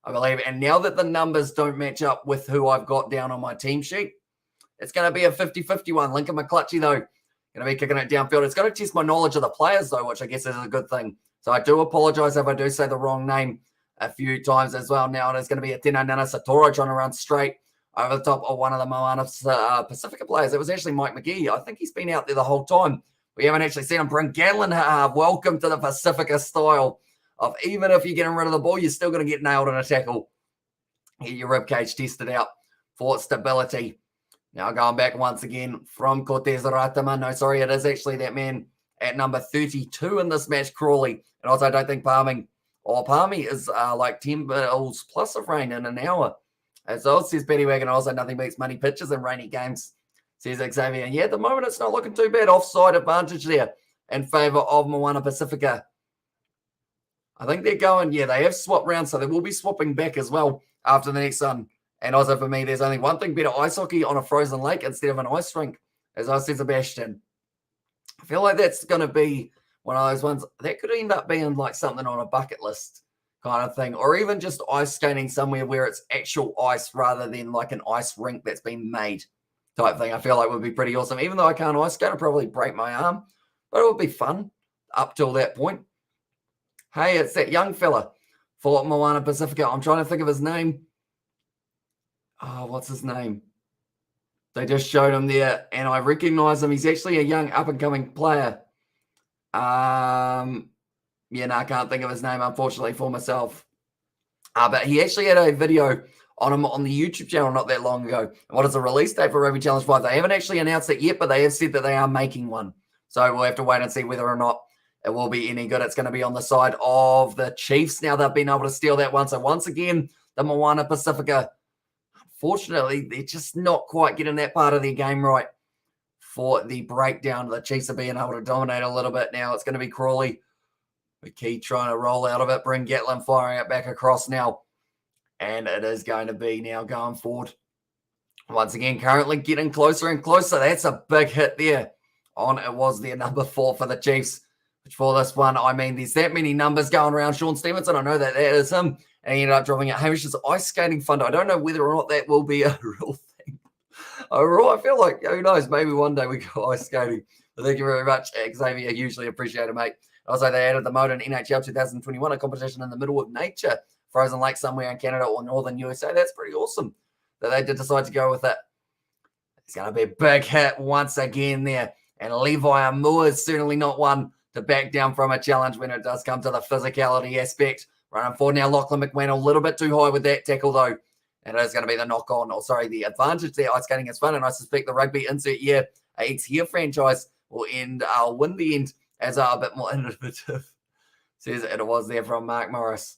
I believe. And now that the numbers don't match up with who I've got down on my team sheet, it's going to be a 50-50 one. Lincoln McClutchy, though, going to be kicking it downfield. It's going to test my knowledge of the players, though, which I guess is a good thing. So I do apologize if I do say the wrong name a few times as well. Now it is going to be a Tino Nana Satoro trying to run straight over the top of one of the Moana Pasifika players. It was actually Mike McGee. I think he's been out there the whole time. We haven't actually seen him. Bryn Gatlin, welcome to the Pasifika style of even if you're getting rid of the ball, you're still going to get nailed in a tackle. Get your ribcage tested out for stability. Now going back once again from Cortez Ratama. No, sorry, it is actually that man at number 32 in this match, Crawley. And also I don't think Palmy is like 10 mils plus of rain in an hour. As well, says Betty Wagon, also nothing beats money pitches in rainy games, says Xavier. And yeah, at the moment, it's not looking too bad. Offside advantage there in favour of Moana Pasifika. I think they're going, yeah, they have swapped round, so they will be swapping back as well after the next one. And also for me, there's only one thing better, ice hockey on a frozen lake instead of an ice rink, as I said, Sebastian. I feel like that's going to be one of those ones that could end up being like something on a bucket list kind of thing, or even just ice skating somewhere where it's actual ice rather than like an ice rink that's been made type thing. I feel like would be pretty awesome. Even though I can't ice skate, I'll probably break my arm, but it would be fun up till that point. Hey, it's that young fella for Moana Pasifika. I'm trying to think of his name. Oh, what's his name? They just showed him there, and I recognize him. He's actually a young up-and-coming player. Yeah, no, I can't think of his name, unfortunately, for myself. But he actually had a video on him on the YouTube channel not that long ago. What is the release date for Rugby Challenge 5? They haven't actually announced it yet, but they have said that they are making one. So we'll have to wait and see whether or not it will be any good. It's going to be on the side of the Chiefs. Now they've been able to steal that one. So once again, the Moana Pasifika, unfortunately, they're just not quite getting that part of their game right for the breakdown. The Chiefs are being able to dominate a little bit now. It's going to be Crawley. McKee trying to roll out of it. Bryn Gatlin firing it back across now. And it is going to be now going forward. Once again, currently getting closer and closer. That's a big hit there on it was their number 4 for the Chiefs. Which for this one, I mean, there's that many numbers going around. Sean Stevenson, I know that is him. And he ended up dropping it. Hamish's ice skating fund. I don't know whether or not that will be a real thing. Overall, I feel like, who knows, maybe one day we go ice skating. But thank you very much, Xavier. Hugely appreciate it, mate. Also, they added the mode in NHL 2021, a competition in the middle of nature, frozen lake somewhere in Canada or northern USA. That's pretty awesome that they did decide to go with it. It's going to be a big hit once again there. And Levi Amua is certainly not one to back down from a challenge when it does come to the physicality aspect. Running forward now, Lachlan McMahon a little bit too high with that tackle, though. And it is going to be the knock-on, or sorry, the advantage there. Ice skating is fun, and I suspect the rugby insert year, each-year franchise will win the end as a bit more innovative. Says it was there from Mark Morris.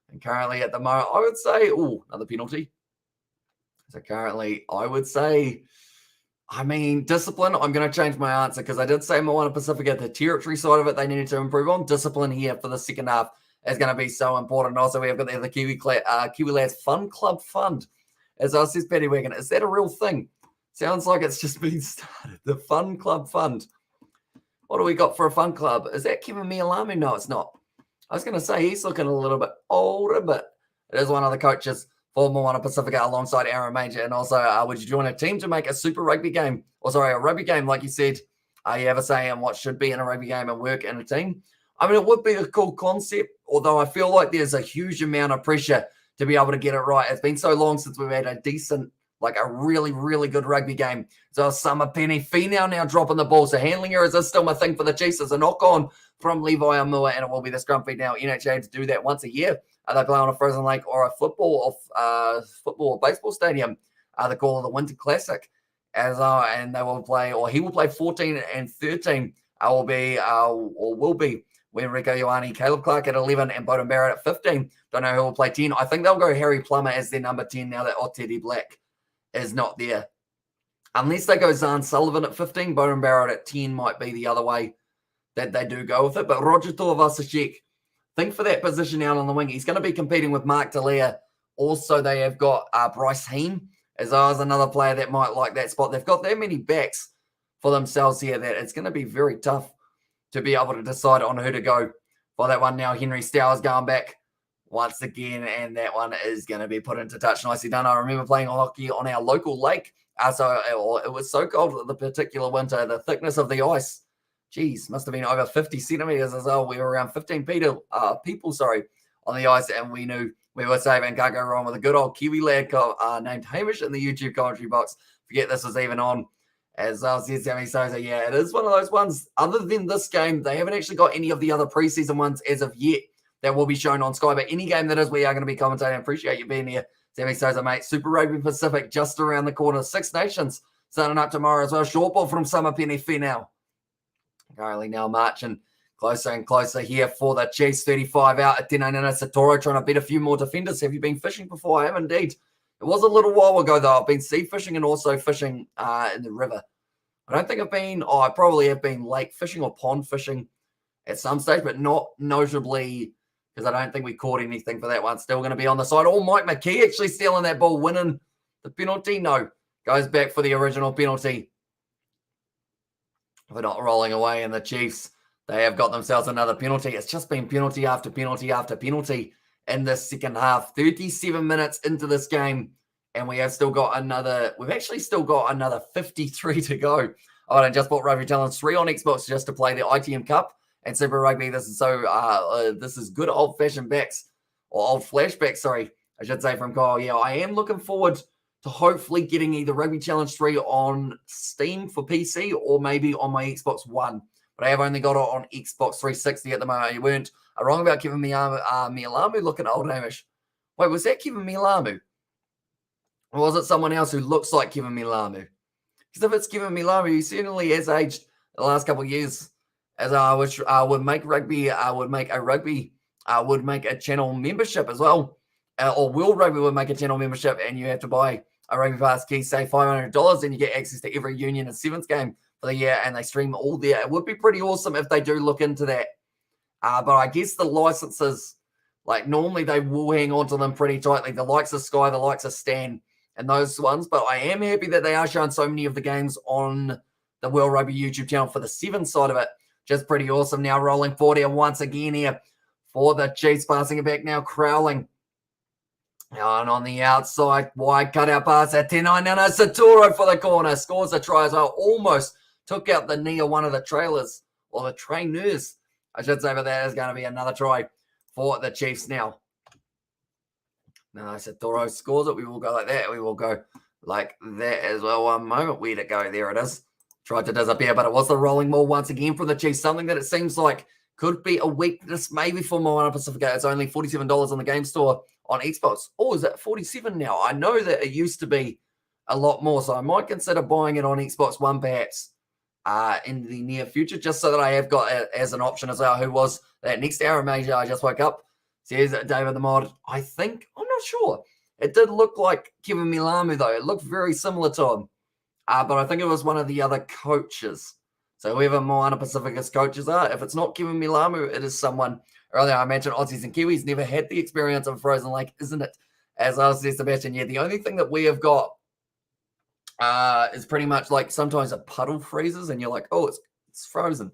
And currently at the moment, I would say, another penalty. So currently, I would say, I mean, discipline, I'm going to change my answer because I did say Moana Pasifika, the territory side of it, they needed to improve on. Discipline here for the second half is going to be so important. Also, we have got the Kiwi Lads Fun Club Fund. As I says, Paddy Wagon, is that a real thing? Sounds like it's just been started. The Fun Club Fund. What do we got for a fun club? Is that Kevin Mialamu? No, it's not. I was going to say he's looking a little bit older, but it is one of the coaches for Moana Pasifika alongside Aaron Major. And also, would you join a team to make a Super Rugby game? Or sorry, a rugby game, like you said. You have a say in what should be in a rugby game and work in a team? I mean, it would be a cool concept, although I feel like there's a huge amount of pressure to be able to get it right. It's been so long since we've had a decent, like a really, really good rugby game. So Summer Penny Finau now dropping the ball. So handling errors is still my thing for the Chiefs. There's a knock-on from Levi Amua, and it will be the scrum feed now. NHA to do that once a year. They play on a frozen lake or a football or baseball stadium. They call it the Winter Classic. And they will play, or he will play 14 and 13. Will be when Rico Ioane, Caleb Clark at 11, and Bowden Barrett at 15. Don't know who will play 10. I think they'll go Harry Plummer as their number 10 now that Otedi Black is not there. Unless they go Zahn Sullivan at 15, Bowden Barrett at 10 might be the other way that they do go with it. But Roger Tuivasa-Sheck, think for that position out on the wing. He's going to be competing with Mark D'Elia. Also, they have got Bryce Heem as another player that might like that spot. They've got that many backs for themselves here that it's going to be very tough to be able to decide on who to go for that one. Now, Henry Stowers going back once again, and that one is going to be put into touch. Nicely done. I remember playing hockey on our local lake. So it was so cold the particular winter, the thickness of the ice, geez, must have been over 50 centimeters as well. We were around 15 people on the ice, and we knew we were safe and can't go wrong with a good old Kiwi lad named Hamish in the YouTube commentary box. Forget this was even on. As says Sammy Sosa, yeah, it is one of those ones. Other than this game, they haven't actually got any of the other preseason ones as of yet that will be shown on Sky. But any game that is, we are going to be commentating. I appreciate you being here, Sammy Sosa, mate. Super Rugby Pacific just around the corner. Six Nations starting up tomorrow as well. Short ball from Summer Penny Finau. Currently now marching closer and closer here for the Chiefs. 35 out at Tenanana Satoro, trying to beat a few more defenders. Have you been fishing before? I have indeed. It was a little while ago, though. I've been sea fishing and also fishing in the river. I don't think I probably have been lake fishing or pond fishing at some stage, but not notably because I don't think we caught anything for that one. Still going to be on the side. Oh, Mike McKee actually stealing that ball, winning the penalty. No, goes back for the original penalty. We're not rolling away, and the Chiefs, they have got themselves another penalty. It's just been penalty after penalty after penalty in the second half. 37 minutes into this game, and we have still got we've actually still got another 53 to go. I just bought Rugby Challenge 3 on Xbox just to play the ITM Cup and Super Rugby. This is good old-fashioned backs, or old flashbacks, sorry, I should say, from Kyle. Yeah, I am looking forward to hopefully getting either Rugby Challenge 3 on Steam for PC or maybe on my Xbox One. But I have only got it on Xbox 360 at the moment. You weren't wrong about Kevin Mialamu looking old, Hamish. Wait, was that Kevin Mialamu? Or was it someone else who looks like Kevin Mialamu? Because if it's Kevin Mialamu, he certainly has aged the last couple of years. As I would make a channel membership as well. Or World Rugby would make a channel membership, and you have to buy a Rugby Pass key, say $500, and you get access to every Union and Sevens game for the year, and they stream all there. It would be pretty awesome if they do look into that. But I guess the licenses, like normally they will hang on to them pretty tightly. The likes of Sky, the likes of Stan, and those ones. But I am happy that they are showing so many of the games on the World Rugby YouTube channel for the Sevens side of it. Just pretty awesome. Now rolling forward here once again here for the Chiefs, passing it back now, Crowling. And on the outside, wide cutout pass at 10-9. Now Satoro for the corner. Scores a try as well. Almost took out the knee of one of the trailers, or the trainers, I should say, but that is going to be another try for the Chiefs now. Now Satoro scores it. We will go like that. We will go like that as well. One moment. Where to go? There it is. Tried to disappear, but it was the rolling ball once again from the Chiefs. Something that it seems like could be a weakness maybe for Moana Pasifika. It's only $47 on the game store on Xbox. Oh, is it 47 now? I know that it used to be a lot more, so I might consider buying it on Xbox One perhaps in the near future, just so that I have got it as an option as well. Who was that next hour major? I just woke up. Says David the Mod. I'm not sure. It did look like Kevin Mialamu, though. It looked very similar to him. But I think it was one of the other coaches. So whoever Moana Pasifika's coaches are, if it's not Kevin Mialamu, it is someone earlier. I imagine Aussies and Kiwis never had the experience of Frozen Lake, isn't it? As I said, Sebastian, yeah, the only thing that we have got is pretty much like sometimes a puddle freezes and you're like, oh, it's frozen.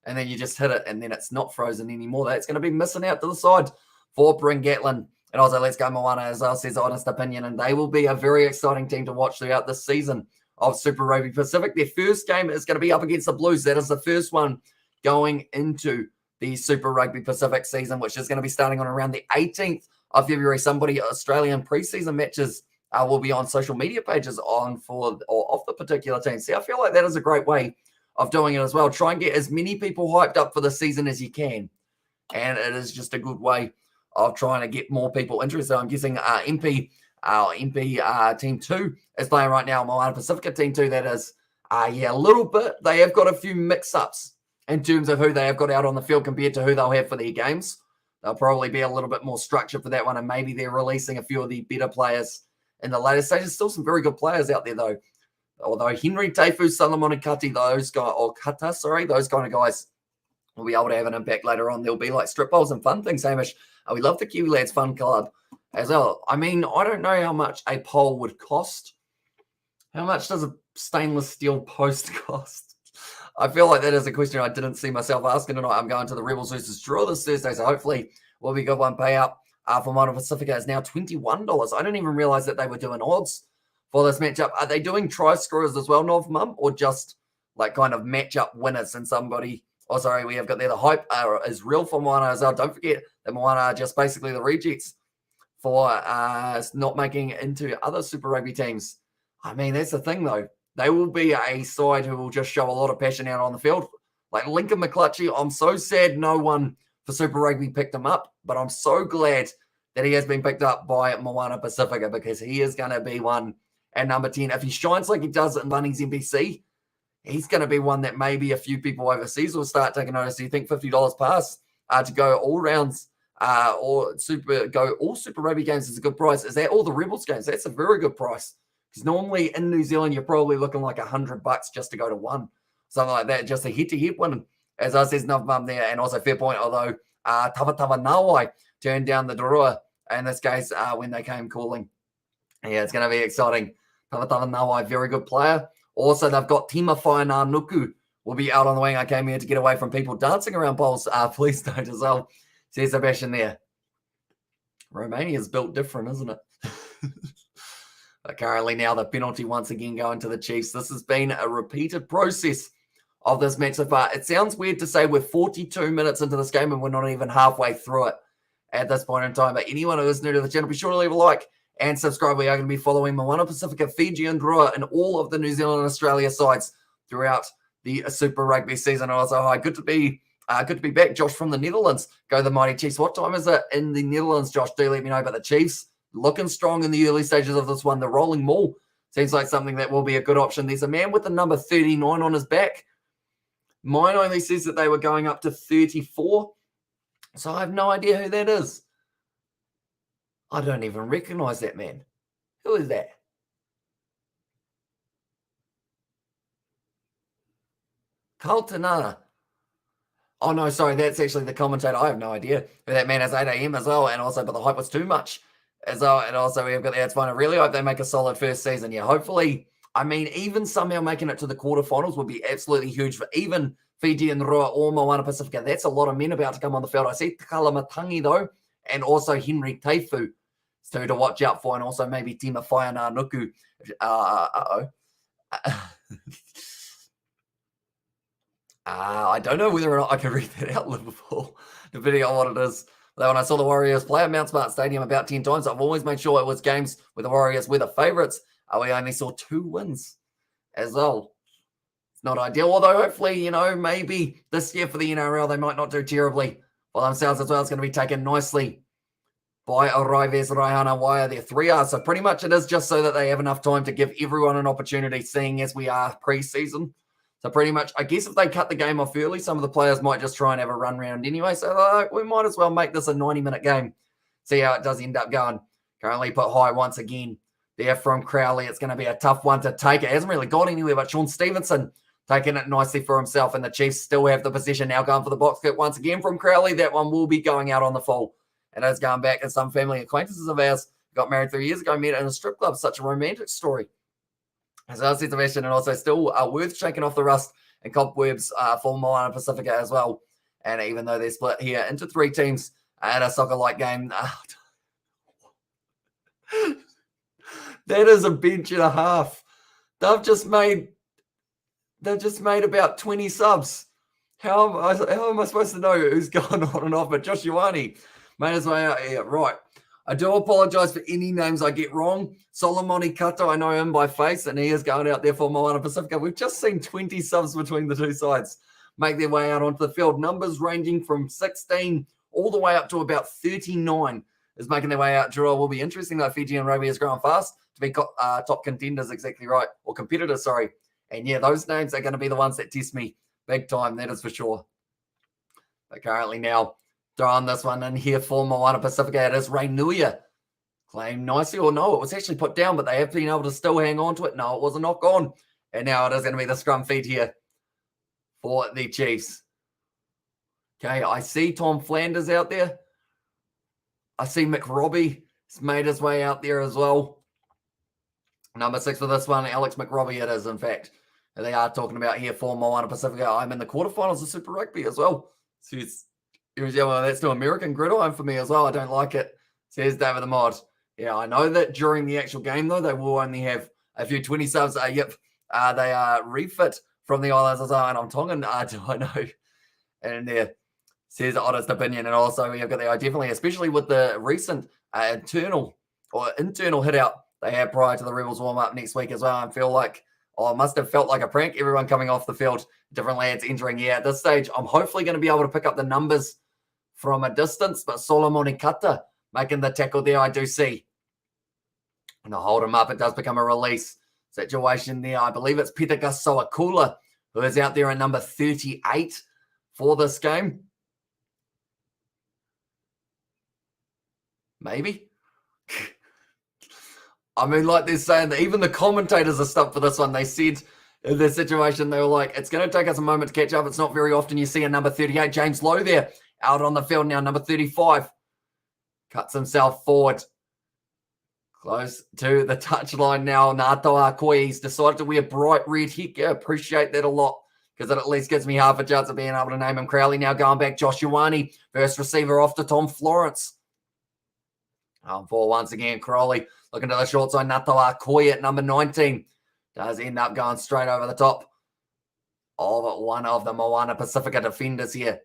And then you just hit it and then it's not frozen anymore. That's going to be missing out to the side for Bryn Gatlin. And also, Let's Go Moana, as I says, honest opinion. And they will be a very exciting team to watch throughout this season of Super Rugby Pacific. Their first game is going to be up against the Blues. That is the first one going into the Super Rugby Pacific season, which is going to be starting on around the 18th of February. Australian preseason matches will be on social media pages of the particular team. See, I feel like that is a great way of doing it as well. Try and get as many people hyped up for the season as you can. And it is just a good way of trying to get more people interested. I'm guessing MP Team 2 is playing right now. Moana Pasifika Team 2, that is. A little bit. They have got a few mix-ups in terms of who they have got out on the field compared to who they'll have for their games. They'll probably be a little bit more structured for that one, and maybe they're releasing a few of the better players in the later stages. Still some very good players out there, though. Although Henry, Teifu, Solomon, and Kati, those kind of guys will be able to have an impact later on. There'll be like strip bowls and fun things, Hamish. We love the Kiwi Lads Fun Club as well. I mean, I don't know how much a poll would cost. How much does a stainless steel post cost? I feel like that is a question I didn't see myself asking tonight. I'm going to the Rebels versus Draw this Thursday, so hopefully we'll be good one payout. For Moana Pasifika is now $21. I didn't even realize that they were doing odds for this matchup. Are they doing try scorers as well, Nov Mum, or just like kind of matchup winners and somebody? Oh, sorry, we have got there. The hype is real for Moana as well. Don't forget that Moana are just basically the rejects for not making it into other Super Rugby teams. I mean, that's the thing, though. They will be a side who will just show a lot of passion out on the field. Like Lincoln McClutchy, I'm so sad no one for Super Rugby picked him up, but I'm so glad that he has been picked up by Moana Pasifika because he is going to be one at number 10. If he shines like he does in Bunnings NBC, he's going to be one that maybe a few people overseas will start taking notice. Do you think $50 pass to go all rounds or all Super Rugby games is a good price? Is that all the Rebels games? That's a very good price. Because normally in New Zealand, you're probably looking like $100 just to go to one. Something like that, just a head-to-head win. As I said, Nov Mum there, and also fair point, although Tawatawa Nawai turned down the Dorua in this case when they came calling. Yeah, it's going to be exciting. Tawatawa Nawai, very good player. Also, they've got Tima Whaina Nuku will be out on the wing. I came here to get away from people dancing around poles. Please don't as well. Says Sebastian there. Romania's built different, isn't it? But currently now the penalty once again going to the Chiefs. This has been a repeated process of this match so far. It sounds weird to say we're 42 minutes into this game and we're not even halfway through it at this point in time. But anyone who is new to the channel, be sure to leave a like and subscribe. We are going to be following Moana Pasifika, Fiji, and Drua and all of the New Zealand and Australia sides throughout the Super Rugby season. Also, hi, good to be back. Josh from the Netherlands. Go the mighty Chiefs. What time is it in the Netherlands, Josh? Do let me know about the Chiefs. Looking strong in the early stages of this one. The rolling maul seems like something that will be a good option. There's a man with the number 39 on his back. Mine only says that they were going up to 34. So I have no idea who that is. I don't even recognize that man. Who is that? Kaltanana. Oh, no, sorry. That's actually the commentator. I have no idea who that man is. 8 a.m. as well. And also, but the hype was too much as well. And also, we've got the ads fine. I really hope they make a solid first season. Yeah, hopefully. I mean, even somehow making it to the quarterfinals would be absolutely huge for even Fiji and Roa or Moana Pasifika. That's a lot of men about to come on the field. I see Kalamatangi, though, and also Henry Teifu. So to watch out for, and also maybe Tima Whaina Nuku. I don't know whether or not I can read that out, Liverpool, depending on what it is. Though when I saw the Warriors play at Mount Smart Stadium about 10 times, I've always made sure it was games where the Warriors were the favourites. We only saw 2 wins as well. It's not ideal, although hopefully, maybe this year for the NRL, they might not do terribly for themselves as well. It's going to be taken nicely by Arrives Raihana Wire. They're 3R, so pretty much it is just so that they have enough time to give everyone an opportunity, seeing as we are pre-season. So pretty much, I guess if they cut the game off early, some of the players might just try and have a run round anyway. So we might as well make this a 90-minute game. See how it does end up going. Currently put high once again there from Crowley. It's going to be a tough one to take. It hasn't really got anywhere, but Sean Stevenson taking it nicely for himself. And the Chiefs still have the possession now, going for the box kick once again from Crowley. That one will be going out on the full. And it's going back. And some family acquaintances of ours got married 3 years ago, met in a strip club. Such a romantic story. as well, Sebastian, and also still worth shaking off the rust and cobwebs for Moana Pasifika as well. And even though they're split here into 3 teams at a soccer-like game, that is a bench and a half. They've just made about 20 subs. How am I supposed to know who's going on and off? But Josh Ioane made his way out here. Right. I do apologize for any names I get wrong. Solomoni Kato, I know him by face, and he is going out there for Moana Pasifika. We've just seen 20 subs between the 2 sides make their way out onto the field. Numbers ranging from 16 all the way up to about 39 is making their way out. Draw will be interesting, though. Fijian rugby is growing fast to be top contenders, exactly right, or competitors, sorry. And yeah, those names are going to be the ones that test me big time, that is for sure. But currently now, throwing this one in here for Moana Pasifika. It is Rainuia. Claimed nicely, or no, it was actually put down, but they have been able to still hang on to it. No, it was a knock on. And now it is going to be the scrum feed here for the Chiefs. Okay, I see Tom Flanders out there. I see McRobbie has made his way out there as well. Number 6 for this one, Alex McRobbie it is, in fact. And they are talking about here for Moana Pasifika. I'm in the quarterfinals of Super Rugby as well. So that's to American gridiron for me as well. I don't like it, says David the Mod. Yeah, I know that during the actual game, though, they will only have a few 20 subs. They are refit from the islands as well. And I'm Tongan, do I know? And there says honest opinion. And also, we've got the definitely, especially with the recent internal hit out they had prior to the Rebels warm up next week as well. I feel like, it must have felt like a prank. Everyone coming off the field, different lads entering. Yeah, at this stage, I'm hopefully going to be able to pick up the numbers from a distance, but Solomoni Kata making the tackle there, I do see. And I'll hold him up. It does become a release situation there. I believe it's Peter Soakula who is out there at number 38 for this game. Maybe. I mean, like they're saying that even the commentators are stumped for this one. They said in this situation, they were like, it's going to take us a moment to catch up. It's not very often you see a number 38, James Lowe there, out on the field now. Number 35 cuts himself forward. Close to the touchline now. Natoa Akoi, he's decided to wear bright red headgear. Appreciate that a lot because it at least gives me half a chance of being able to name him. Crowley now going back. Josh Ioane, first receiver off to Tom Florence. For once again, Crowley looking to the short side. Natoa Akoi at number 19 does end up going straight over the top of one of the Moana Pasifika defenders here.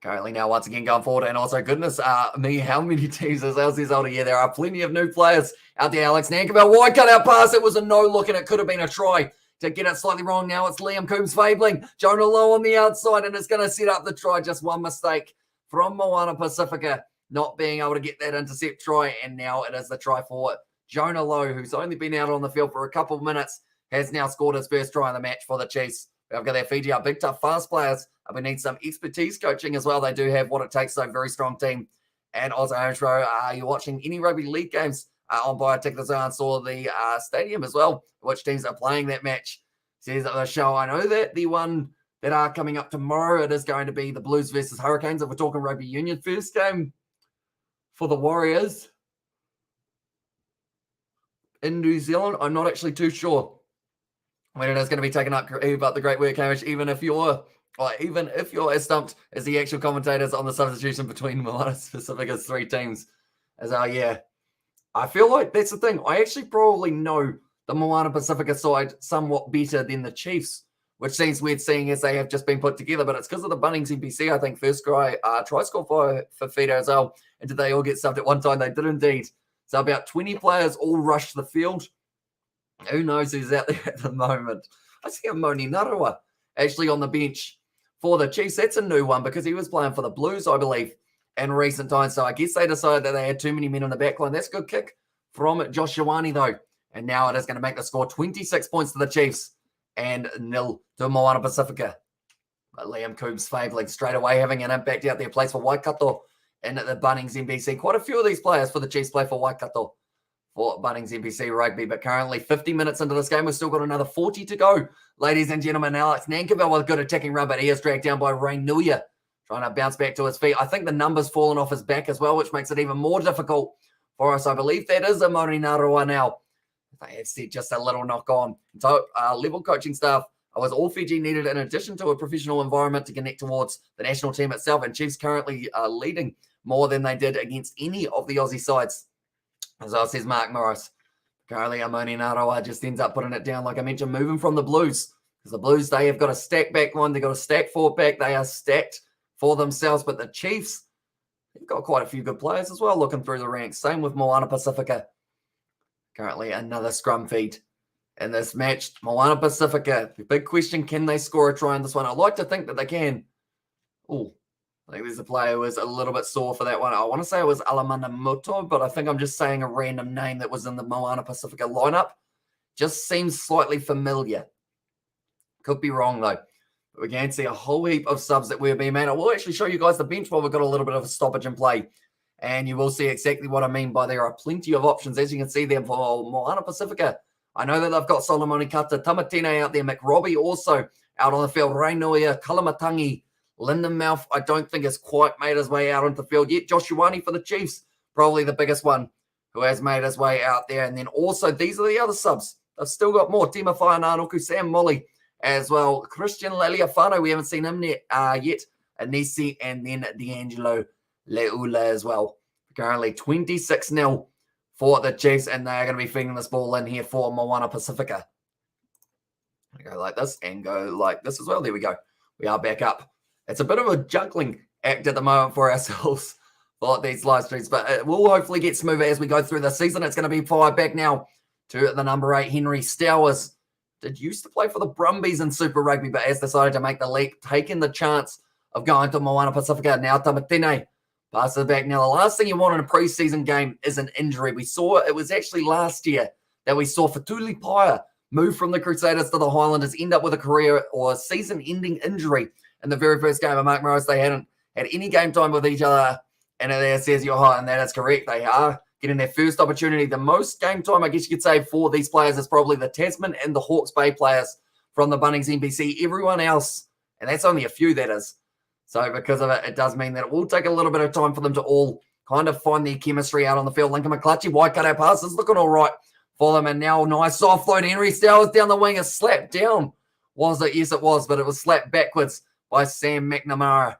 Currently now once again going forward. And also, goodness me, how many teams is LC's older? Yeah, there are plenty of new players out there. Alex Nankivell, wide cut out pass. It was a no look and it could have been a try. To get it slightly wrong now, it's Liam Coombs-Fabling. Jonah Lowe on the outside, and it's going to set up the try. Just one mistake from Moana Pasifika, not being able to get that intercept try. And now it is the try for Jonah Lowe, who's only been out on the field for a couple of minutes, has now scored his first try in the match for the Chiefs. We've got their Fiji, our big, tough, fast players. We need some expertise coaching as well. They do have what it takes, so very strong team. And also, Row, are you watching any rugby league games on Biotickets? I saw the stadium as well, which teams are playing that match. Says the show, I know that the one that are coming up tomorrow, it is going to be the Blues versus Hurricanes. If we're talking rugby union, first game for the Warriors in New Zealand. I'm not actually too sure when it is going to be taken up about the great work, Hamish, even if you're as stumped as the actual commentators on the substitution between Moana Pasifika's 3 teams. As I feel like that's the thing. I actually probably know the Moana Pasifika side somewhat better than the Chiefs, which seems weird seeing as they have just been put together, but it's because of the Bunnings NPC, I think, first try score for Fido as well. And did they all get stuffed at one time? They did indeed. So about 20 players all rushed the field. Who knows who's out there at the moment? I see a Moni Narua actually on the bench for the Chiefs. That's a new one because he was playing for the Blues, I believe, in recent times. So I guess they decided that they had too many men on the back line. That's a good kick from Josh Ioane, though. And now it is going to make the score 26 points to the Chiefs and 0 to Moana Pasifika. But Liam Coombs-Fabling straight away having an impact out there. Plays for Waikato and at the Bunnings NBC. Quite a few of these players for the Chiefs play for Waikato for Bunnings NBC Rugby. But currently 50 minutes into this game, we've still got another 40 to go. Ladies and gentlemen, Alex Nankivell with a good attacking run, but he is dragged down by Rainuia, trying to bounce back to his feet. I think the number's fallen off his back as well, which makes it even more difficult for us. I believe that is a Morinarua now. they have said just a little knock on. So level coaching staff was all Fiji needed in addition to a professional environment to connect towards the national team itself. And Chiefs currently leading more than they did against any of the Aussie sides. As I says Mark Morris. Currently, Amoni Naroa just ends up putting it down, like I mentioned, moving from the Blues. Because the Blues, they have got a stack back one. They've got a stack forward back. They are stacked for themselves. But the Chiefs, they've got quite a few good players as well looking through the ranks. Same with Moana Pasifika. Currently, another scrum feed in this match. Moana Pasifika, the big question, can they score a try in this one? I'd like to think that they can. Oh, I think there's a player who was a little bit sore for that one. I want to say it was Alamana Muto, but I think I'm just saying a random name that was in the Moana Pasifika lineup. Just seems slightly familiar. Could be wrong, though. But we can see a whole heap of subs that we're being made. I will actually show you guys the bench while we've got a little bit of a stoppage in play. And you will see exactly what I mean by there are plenty of options, as you can see there for Moana Pasifika. I know that they've got Solomoni Kata, Tamatine out there, McRobbie also out on the field, Rainuia, Kalamatangi, Lindenmouth, I don't think has quite made his way out onto the field yet. Josh Ioane for the Chiefs, probably the biggest one who has made his way out there. And then also, these are the other subs. They've still got more. Tima Whaiananuku, Sam Molly as well. Christian Leliafano, we haven't seen him yet. Anisi, and then D'Angelo Leula as well. Currently 26-0 for the Chiefs, and they are going to be feeding this ball in here for Moana Pasifika. Go like this and go like this as well. There we go. We are back up. It's a bit of a juggling act at the moment for ourselves for these live streams, but it will hopefully get smoother as we go through the season. It's going to be fired back now to the number 8, Henry Stowers. Did used to play for the Brumbies in Super Rugby, but has decided to make the leap, taking the chance of going to Moana Pasifika. Now Tamatine passes it back. Now, the last thing you want in a preseason game is an injury. We saw it was actually last year that we saw Fatuli Paya move from the Crusaders to the Highlanders, end up with a career or season-ending injury in the very first game of Mark Morris. They hadn't had any game time with each other, and it says you're high, and that is correct. They are getting their first opportunity. The most game time, I guess you could say, for these players is probably the Tasman and the Hawke's Bay players from the Bunnings NBC. Everyone else, and that's only a few, that is. So because of it, it does mean that it will take a little bit of time for them to all kind of find their chemistry out on the field. Lincoln McClutchy, wide cutout pass is looking all right for them. And now nice offload. Henry Stowers down the wing is slapped down. Was it? Yes, it was, but it was slapped backwards by Sam McNamara.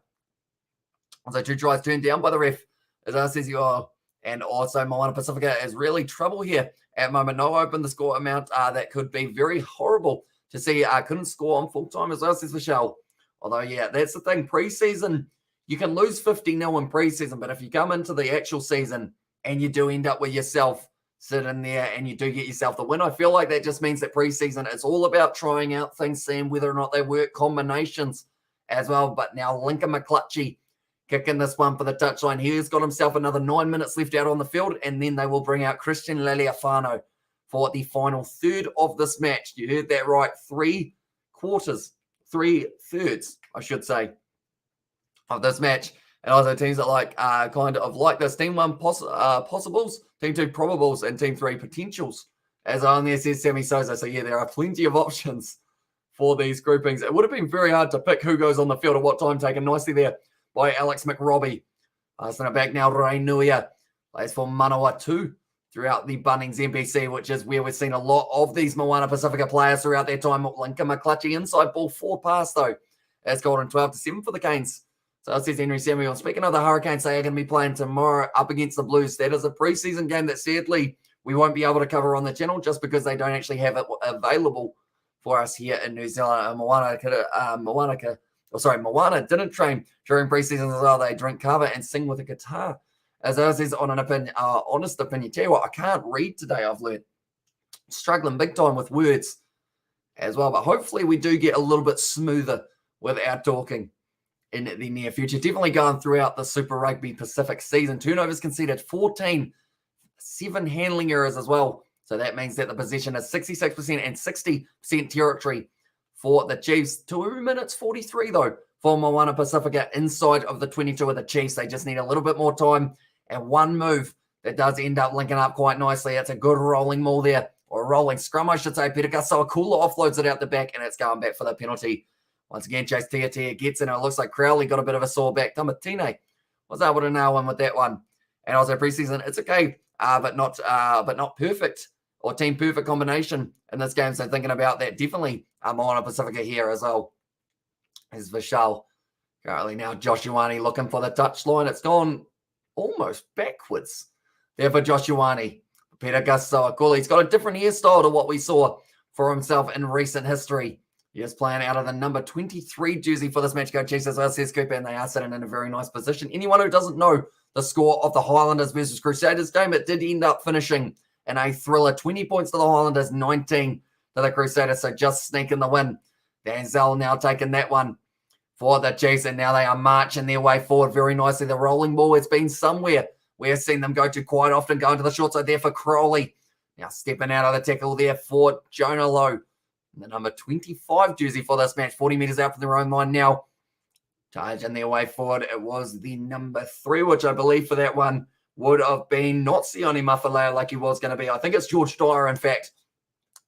So 2 tries turned down by the ref, as I says you are. And also Moana Pasifika is really trouble here at the moment. No open the score amount. That could be very horrible to see. Couldn't score on full time as well, says Michelle. Although, yeah, that's the thing. Preseason, you can lose 50-0 in preseason, but if you come into the actual season and you do end up with yourself sitting there and you do get yourself the win, I feel like that just means that preseason is all about trying out things, seeing whether or not they work, combinations as well. But now Lincoln McClutchy kicking this one for the touchline. He has got himself another 9 minutes left out on the field, and then they will bring out Christian Leliafano for the final third of this match. You heard that right. 3/4, 3/3, I should say, of this match. And also teams that like kind of like this. Team 1 possibles, Team 2 probables, and Team 3 potentials. As on there says Sammy Sosa. So yeah, there are plenty of options for these groupings. It would have been very hard to pick who goes on the field at what time, taken nicely there by Alex McRobbie. Passing it back now, Rainuia plays for Manawa 2 throughout the Bunnings NPC, which is where we've seen a lot of these Moana Pasifika players throughout their time. Lincoln McClutchy inside ball 4 pass, though. That's Golden 12-7 for the Canes. So it says Henry Samuel. Speaking of the Hurricanes, they are going to be playing tomorrow up against the Blues. That is a preseason game that sadly we won't be able to cover on the channel just because they don't actually have it available for us here in New Zealand. Moana didn't train during preseason as well. They drink kava and sing with a guitar. As I says on an opinion, honest opinion, tell you what, I can't read today. I've learned struggling big time with words as well. But hopefully we do get a little bit smoother with our talking in the near future. Definitely going throughout the Super Rugby Pacific season. Turnovers conceded 14, 7 handling errors as well. So that means that the possession is 66% and 60% territory for the Chiefs. 2 minutes 43 though for Moana Pasifika inside of the 22 of the Chiefs. They just need a little bit more time and one move that does end up linking up quite nicely. It's a good rolling maul there, or a rolling scrum, I should say. Peter Gasawakula offloads it out the back, and it's going back for the penalty. Once again, Chase Tia gets in. It looks like Crowley got a bit of a sore back. Tamatine was able to nail one with that one. And also preseason, it's okay, but not perfect or team perfect combination in this game. So thinking about that, definitely Moana Pasifika here as well. Is Vishal. Currently now Josh Ioane looking for the touchline. It's gone almost backwards there for Josh Ioane. Peter Gastoakula, he's got a different hairstyle to what we saw for himself in recent history. He is playing out of the number 23 jersey for this match. Go Chiefs as well, says Cooper, and they are sitting in a very nice position. Anyone who doesn't know the score of the Highlanders versus Crusaders game, it did end up finishing in a thriller. 20 points to the Highlanders, 19 to the Crusaders, so just sneaking the win. Denzel now taking that one for the Chiefs, and now they are marching their way forward very nicely. The rolling ball has been somewhere we've seen them go to quite often, going to the short side there for Crowley. Now stepping out of the tackle there for Jonah Lowe. The number 25 jersey for this match, 40 metres out from their own line now. Charging their way forward. It was the number 3, which I believe for that one would have been not Sione Mafaleo like he was going to be. I think it's George Dyer, in fact.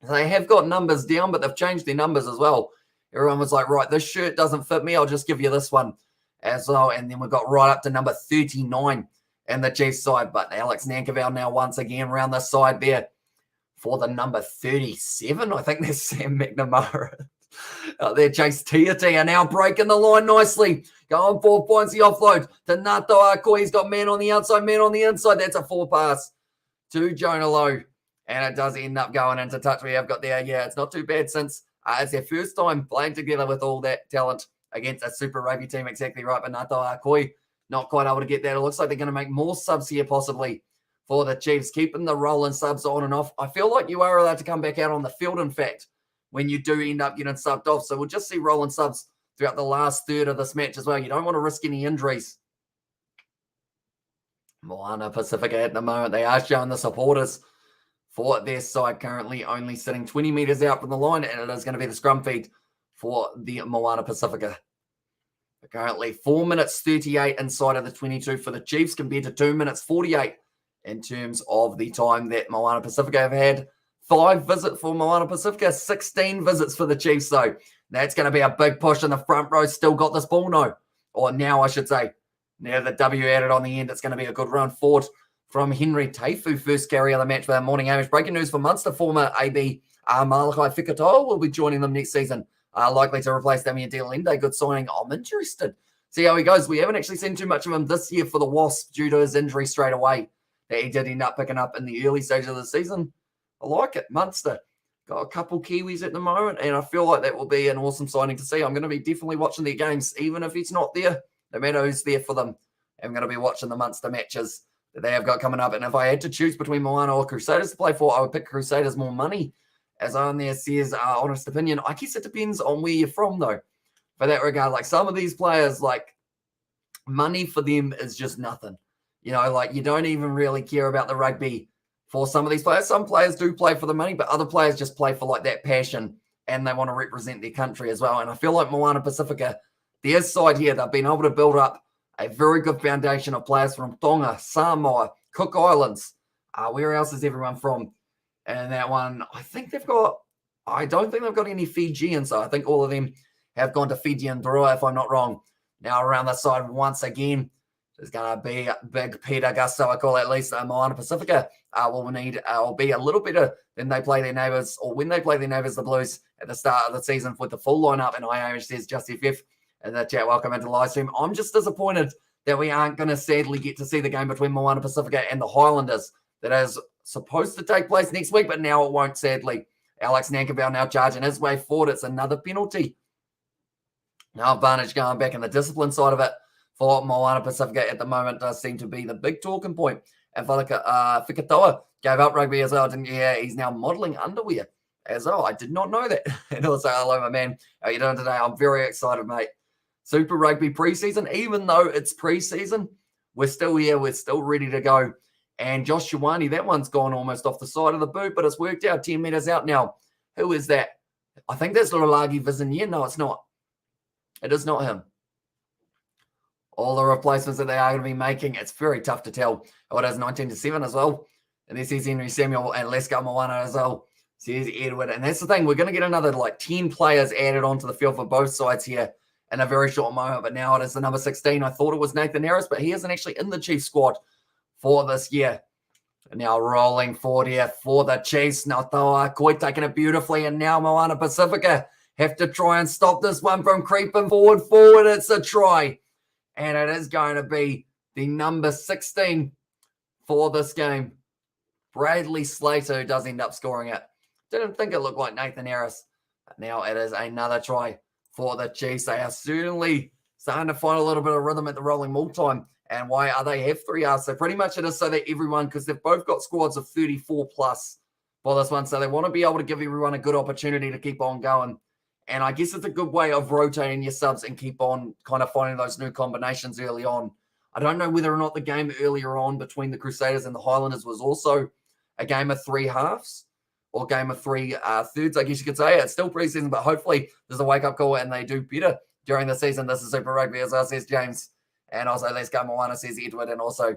They have got numbers down, but they've changed their numbers as well. Everyone was like, right, this shirt doesn't fit me. I'll just give you this one as well. And then we got right up to number 39 in the Chiefs side. But Alex Nankerville now once again around the side there for the number 37. I think there's Sam McNamara. Out there, Chase Tiatia now breaking the line nicely. Going 4 points, the offload to Nato Akoi. He's got man on the outside, man on the inside. That's a 4 pass to Jonah Lowe. And it does end up going into touch. We have got there. Yeah, it's not too bad since it's their first time playing together with all that talent against a Super Rugby team. Exactly right. But Nato Akoi not quite able to get that. It looks like they're going to make more subs here possibly for the Chiefs, keeping the rolling subs on and off. I feel like you are allowed to come back out on the field, in fact, when you do end up getting subbed off. So we'll just see rolling subs throughout the last third of this match as well. You don't want to risk any injuries. Moana Pasifika at the moment, they are showing the supporters for their side, currently only sitting 20 metres out from the line, and it is going to be the scrum feed for the Moana Pasifika. Currently 4 minutes 38 inside of the 22 for the Chiefs compared to 2 minutes 48 in terms of the time that Moana Pasifika have had. 5 visits for Moana Pasifika, 16 visits for the Chiefs, though. That's going to be a big push in the front row. Still got this ball, no. Or now, I should say. Now the W added on the end, it's going to be a good run forward from Henry Teifu, first carry of the match for our morning Amish. Breaking news for Munster, former AB Malachi Fekatoa will be joining them next season, likely to replace Damien Delende. Good signing. I'm interested. See how he goes. We haven't actually seen too much of him this year for the Wasps due to his injury straight away that he did end up picking up in the early stages of the season. I like it. Munster got a couple Kiwis at the moment, and I feel like that will be an awesome signing to see. I'm going to be definitely watching their games, even if he's not there, no matter who's there for them. I'm going to be watching the Munster matches that they have got coming up. And if I had to choose between Moana or Crusaders to play for, I would pick Crusaders more money. As on there says, honest opinion, I guess it depends on where you're from, though. For that regard, like some of these players, like money for them is just nothing. You know, like you don't even really care about the rugby for some of these players. Some players do play for the money, but other players just play for like that passion and they want to represent their country as well. And I feel like Moana Pasifika, their side here, they've been able to build up a very good foundation of players from Tonga, Samoa, Cook Islands. Where else is everyone from? And that one, I don't think they've got any Fijians. So I think all of them have gone to Fiji and Drua, if I'm not wrong. Now around the side once again, there's going to be big Peter Gusto, I call it, at least Moana Pasifika will be a little better than they play their neighbours, or when they play their neighbours, the Blues, at the start of the season with the full lineup. And I says just FF in the chat, welcome into the live stream. I'm just disappointed that we aren't going to sadly get to see the game between Moana Pasifika and the Highlanders that is supposed to take place next week, but now it won't, sadly. Alex Nankerville now charging his way forward. It's another penalty. Now advantage going back in the discipline side of it for Moana Pasifika at the moment does seem to be the big talking point. And Fikatoa gave up rugby as well, didn't you? Yeah, he's now modelling underwear as well. I did not know that. And also, hello, my man. How are you doing today? I'm very excited, mate. Super Rugby preseason, even though it's preseason, we're still here. We're still ready to go. And Josh Ioane, that one's gone almost off the side of the boot, but it's worked out 10 metres out now. Who is that? I think that's Loralagi Vizinier. No, it's not. It is not him. All the replacements that they are going to be making, it's very tough to tell. Oh, it is 19-7 as well. And this is Henry Samuel and Let's Go Moana as well. Says Edward. And that's the thing. We're going to get another 10 players added onto the field for both sides here in a very short moment. But now it is the number 16. I thought it was Nathan Harris, but he isn't actually in the Chiefs squad for this year. Now rolling forward here for the Chiefs. Now Toa Koi taking it beautifully, and now Moana Pasifika have to try and stop this one from creeping forward. It's a try, and it is going to be the number 16 for this game. Bradley Slater, who does end up scoring it. Didn't think it looked like Nathan Harris. But now it is another try for the Chiefs. They are certainly starting to find a little bit of rhythm at the rolling maul time. And why are they have 3 hours? So pretty much it is so that everyone, because they've both got squads of 34 plus for this one. So they want to be able to give everyone a good opportunity to keep on going. And I guess it's a good way of rotating your subs and keep on kind of finding those new combinations early on. I don't know whether or not the game earlier on between the Crusaders and the Highlanders was also a game of 3 halves or game of 3 thirds, I guess you could say. It's still preseason, but hopefully there's a wake-up call and they do better during the season. This is Super Rugby, as I says James. And also, let's go Moana, says Edward. And also,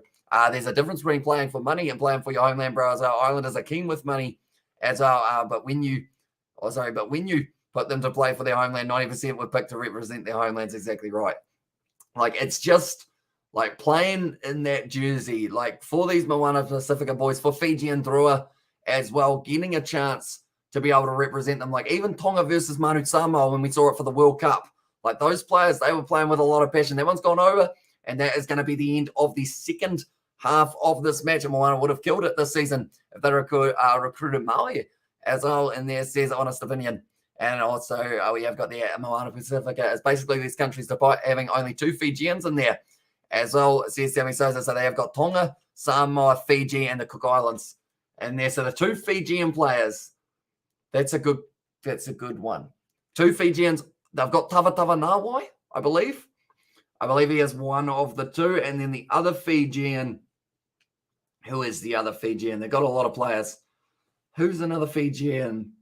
there's a difference between playing for money and playing for your homeland, bro. As our Islanders are keen with money as well. But when you put them to play for their homeland, 90% were picked to represent their homelands. Exactly right. Like, it's just like playing in that jersey, like for these Moana Pasifika boys, for Fiji and Drua as well, getting a chance to be able to represent them. Like even Tonga versus Manu Samoa, when we saw it for the World Cup, like those players, they were playing with a lot of passion. That one's gone over, and that is going to be the end of the second half of this match. And Moana would have killed it this season if they recruited Maui as well, in there, says honest opinion. And also, we have got the Moana Pasifika. It's basically these countries despite having only 2 Fijians in there as well, says Sammy Sosa. So they have got Tonga, Samoa, Fiji, and the Cook Islands in there. So the 2 Fijian players, that's a good one. 2 Fijians. They've got Tavatava Nawai, I believe. I believe he is one of the 2. And then the other Fijian, who is the other Fijian? They've got a lot of players. Who's another Fijian?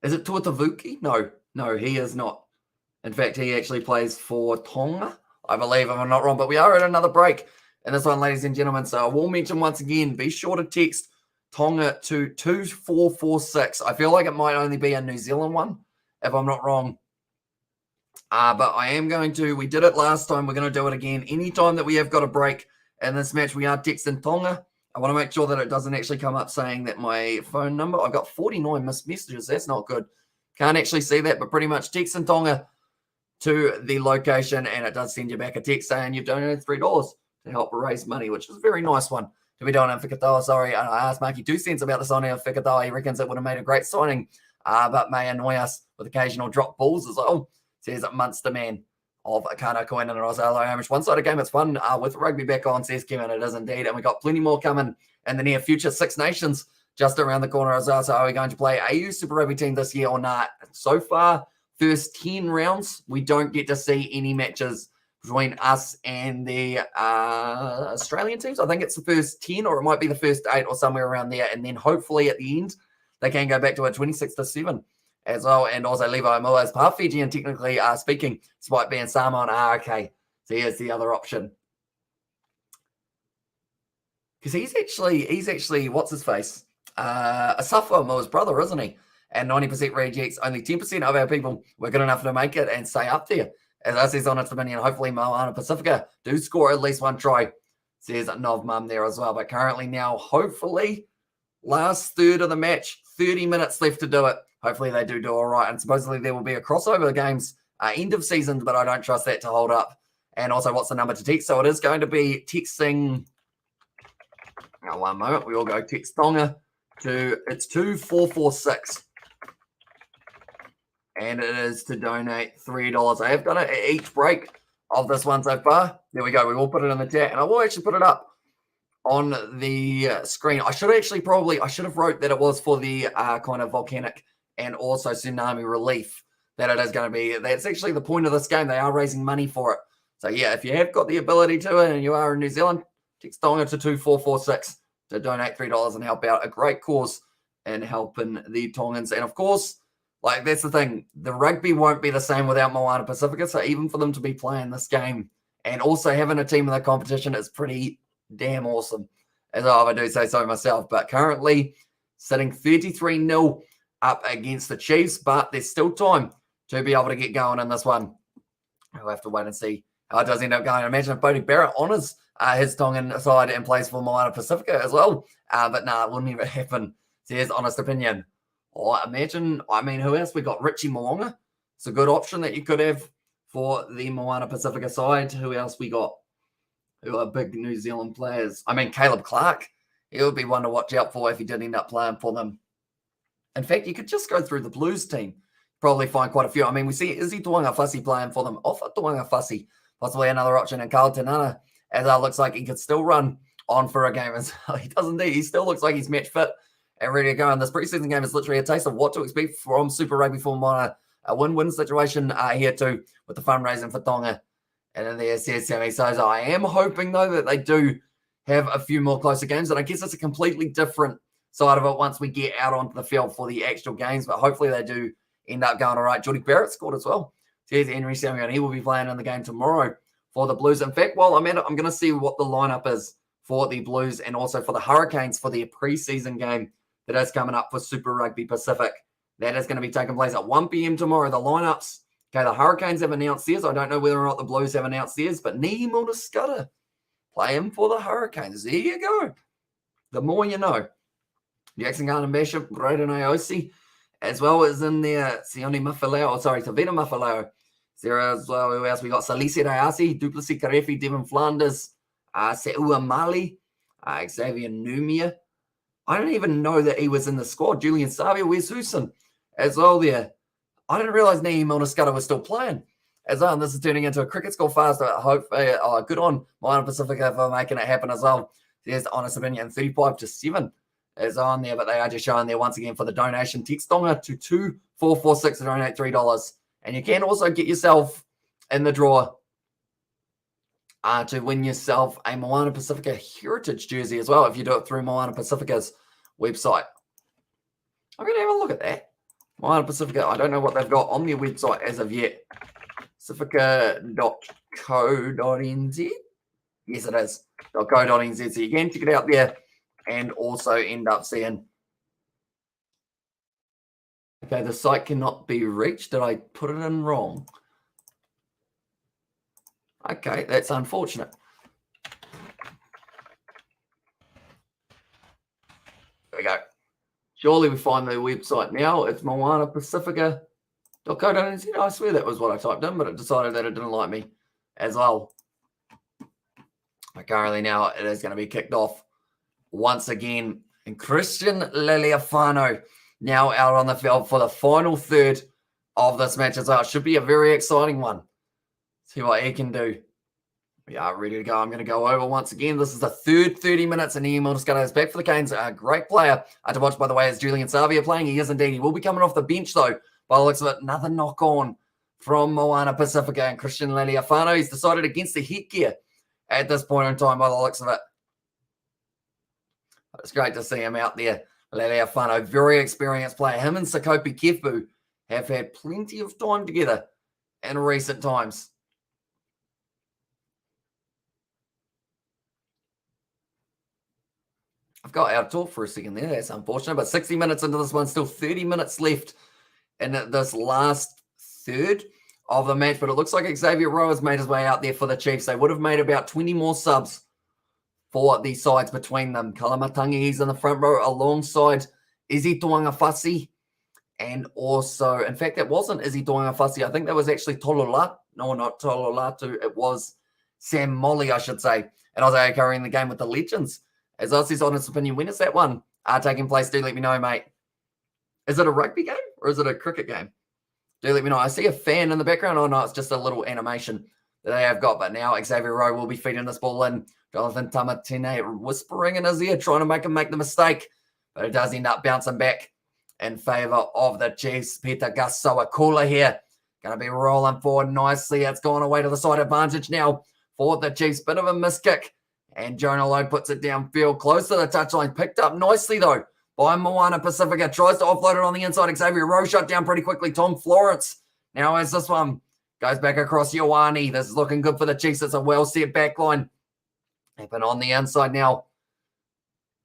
Is it Tuatavuki? No, he is not. In fact, he actually plays for Tonga, I believe, if I'm not wrong. But we are at another break in this one, ladies and gentlemen. So I will mention once again, be sure to text Tonga to 2446. I feel like it might only be a New Zealand one, if I'm not wrong. But I am going to, we did it last time, we're going to do it again. Anytime that we have got a break in this match, we are texting Tonga. I want to make sure that it doesn't actually come up saying that my phone number, I've got 49 missed messages. That's not good. Can't actually see that, but pretty much texting Tonga to the location, and it does send you back a text saying you've donated $3 to help raise money, which is a very nice one to be done in Whakatau. Sorry, I asked Marky 2 cents about the signing of Whakatau. He reckons it would have made a great signing, but may annoy us with occasional drop balls as well. Says Munster man of Akana Coin and Rosalo Hamish. One-sided game, it's fun with rugby back on, says Kevin. It is indeed. And we've got plenty more coming in the near future. 6 Nations just around the corner as well. So are we going to play AU Super Rugby team this year or not? So far, first 10 rounds, we don't get to see any matches between us and the Australian teams. I think it's the first 10, or it might be the first 8 or somewhere around there. And then hopefully at the end, they can go back to a 26-7. As well, and also Levi Moa is half Fijian, technically speaking, despite being Samoan. Okay, so here's the other option. Because he's actually, what's his face? A Safa Moa's brother, isn't he? And 90% rejects, only 10% of our people were good enough to make it and stay up there. As I says on its opinion, hopefully Moana Pasifika do score at least 1 try, says Nov Mum there as well. But currently now, hopefully, last third of the match, 30 minutes left to do it. Hopefully they do all right. And supposedly there will be a crossover games end of season, but I don't trust that to hold up. And also, what's the number to text? So it is going to be texting. Now, one moment. We all go text Tonga to, it's 2446. And it is to donate $3. I have done it at each break of this one so far. There we go. We will put it in the chat. And I will actually put it up on the screen. I should have wrote that it was for the kind of volcanic and also tsunami relief that it is going to be. That's actually the point of this game. They are raising money for it. So, yeah, if you have got the ability to and you are in New Zealand, text Tonga to 2446 to donate $3 and help out a great cause in helping the Tongans. And, of course, like that's the thing. The rugby won't be the same without Moana Pasifika. So even for them to be playing this game and also having a team in the competition is pretty damn awesome, as I do say so myself. But currently sitting 33-0 up against the Chiefs, but there's still time to be able to get going in this one. We'll have to wait and see does end up going. Imagine if Bodie Barrett honours his Tongan side and plays for Moana Pasifika as well. But no, it will never happen. So here's honest opinion. Or imagine, who else? We got Richie Mo'unga. It's a good option that you could have for the Moana Pasifika side. Who else we got? Who are big New Zealand players? Caleb Clark. He would be one to watch out for if he did end up playing for them. In fact, you could just go through the Blues team. Probably find quite a few. We see Izzy Tuangafasi playing for them. Off at Tuangafasi. Possibly another option in Carl Tanana. As it looks like he could still run on for a game. As he does indeed. He still looks like he's match fit and ready to go. And this preseason game is literally a taste of what to expect from Super Rugby for Moana. A win-win situation here too with the fundraising for Tonga. And then there's Sammy Sosa. I am hoping, though, that they do have a few more closer games. And I guess it's a completely different side of it once we get out onto the field for the actual games. But hopefully they do end up going all right. Jordy Barrett scored as well. So here's Henry Samuel, and he will be playing in the game tomorrow for the Blues. In fact, while I'm at it, I'm going to see what the lineup is for the Blues and also for the Hurricanes for their preseason game that is coming up for Super Rugby Pacific. That is going to be taking place at 1 p.m. tomorrow. The lineups. Okay, the Hurricanes have announced theirs. I don't know whether or not the Blues have announced theirs, but Nihi Mulder playing for the Hurricanes. There you go. The more you know. Jackson Garden Bishop, Braden Aosi, as well as in there, Tavita Mafaleo. There as well. Who else? We got Salisi Rayasi, Duplessis Karefi, Devin Flanders, Seua Mali, Xavier Numia. I don't even know that he was in the squad. Julian Savia, where's Huson? As well there. I didn't realize Nihi Mulder was still playing. As well, and this is turning into a cricket score fast. I hope good on Moana Pasifika for making it happen as well. There's honest opinion, 35-7 is on there, but they are just showing there once again for the donation. Text Tonga to 2446 to donate $3. And you can also get yourself in the draw to win yourself a Moana Pasifika Heritage jersey as well if you do it through Moana Pasifika's website. I'm going to have a look at that. Moana Pasifika, I don't know what they've got on their website as of yet. Pacifica.co.nz. Yes, it is. .co.nz. So you can check it out there and also end up seeing. Okay, the site cannot be reached. Did I put it in wrong? Okay, that's unfortunate. There we go. Surely we find the website now. It's Moana Pasifika.co.nz. I swear that was what I typed in, but it decided that it didn't like me as well. But currently now it is going to be kicked off once again. And Christian Leleafano now out on the field for the final third of this match as well. It should be a very exciting one. See what he can do. We are ready to go. I'm going to go over once again. This is the third 30 minutes, and Nihi Mulder is back for the Canes. A great player to watch, by the way, is Julian Savia playing. He is indeed. He will be coming off the bench, though, by the looks of it. Another knock-on from Moana Pasifika and Christian Leleafano. He's decided against the headgear at this point in time, by the looks of it. But it's great to see him out there. Leleafano, very experienced player. Him and Sakopi Kefbu have had plenty of time together in recent times. I've got out of talk for a second there. That's unfortunate. But 60 minutes into this one, still 30 minutes left in this last third of the match. But it looks like Xavier Rowe has made his way out there for the Chiefs. They would have made about 20 more subs for the sides between them. Kalamatangi, he's in the front row alongside Izzy Tuangafasi. And also, in fact, it wasn't Izzy Tuangafasi. I think that was actually Tolola. No, not Tololatu. It was Sam Molly, I should say. And I was carrying the game with the Legends. As I says, honest opinion, when is that one taking place? Do let me know, mate. Is it a rugby game or is it a cricket game? Do let me know. I see a fan in the background. Oh, no, it's just a little animation that they have got. But now Xavier Rowe will be feeding this ball in. Jonathan Tamatine whispering in his ear, trying to make him make the mistake. But it does end up bouncing back in favour of the Chiefs. Peter Gasoakula here. Going to be rolling forward nicely. It's gone away to the side advantage now for the Chiefs. Bit of a miss kick. And Jonah Lowe puts it downfield, close to the touchline. Picked up nicely, though, by Moana Pasifika. Tries to offload it on the inside. Xavier Rowe shut down pretty quickly. Tom Florence now has this one. Goes back across Ioane. This is looking good for the Chiefs. It's a well-set back line. But on the inside now.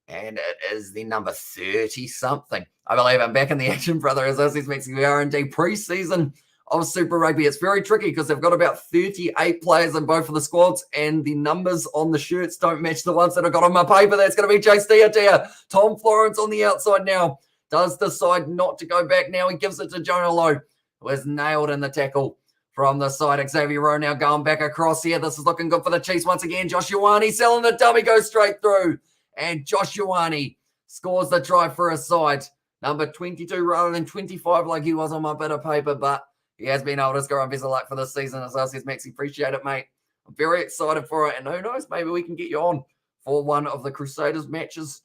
And it is the number 30-something. I believe I'm back in the action, brother. As this is Mexico, we are indeed pre-season of Super Rugby. It's very tricky because they've got about 38 players in both of the squads, and the numbers on the shirts don't match the ones that I've got on my paper. That's going to be Chase Tiatia. Tom Florence on the outside now. Does decide not to go back now. He gives it to Jonah Lowe, who is nailed in the tackle from the side. Xavier Rowe now going back across here. This is looking good for the Chiefs once again. Josh Ioane selling the dummy, goes straight through. And Josh Ioane scores the try for his side. Number 22 rather than 25 like he was on my bit of paper, but he has been able to score on best of luck for this season. As I says, Maxi, appreciate it, mate. I'm very excited for it. And who knows, maybe we can get you on for one of the Crusaders matches,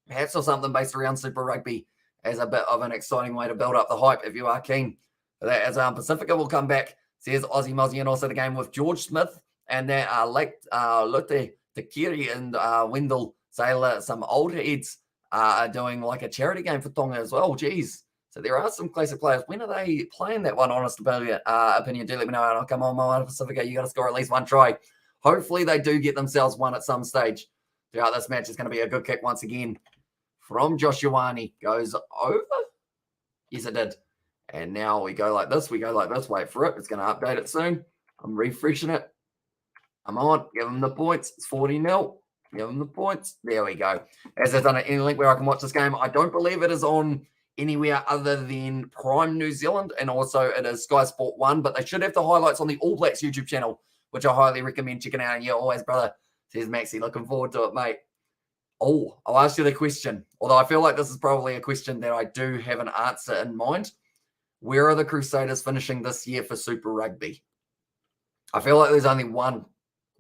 perhaps, or something based around Super Rugby as a bit of an exciting way to build up the hype if you are keen. That as Pasifika will come back, says Aussie Mozzie, and also the game with George Smith and then Lute Tekiri and Wendell Sailor, some old heads are doing like a charity game for Tonga as well. Geez. So there are some classic players. When are they playing that one? Honest opinion, do let me know. And I'll come on, Moana Pasifika. You got to score at least one try. Hopefully they do get themselves one at some stage throughout this match. It's going to be a good kick once again from Josh Ioane. Goes over. Yes, it did. And now we go like this. Wait for it. It's going to update it soon. I'm refreshing it. Come on. Give them the points. It's 40-0. Give them the points. There we go. As I've done it, any link where I can watch this game. I don't believe it is on anywhere other than Prime New Zealand. And also it is Sky Sport 1. But they should have the highlights on the All Blacks YouTube channel, which I highly recommend checking out. And yeah, always, brother, says Maxi. Looking forward to it, mate. Oh, I'll ask you the question. Although I feel like this is probably a question that I do have an answer in mind. Where are the Crusaders finishing this year for Super Rugby? I feel like there's only one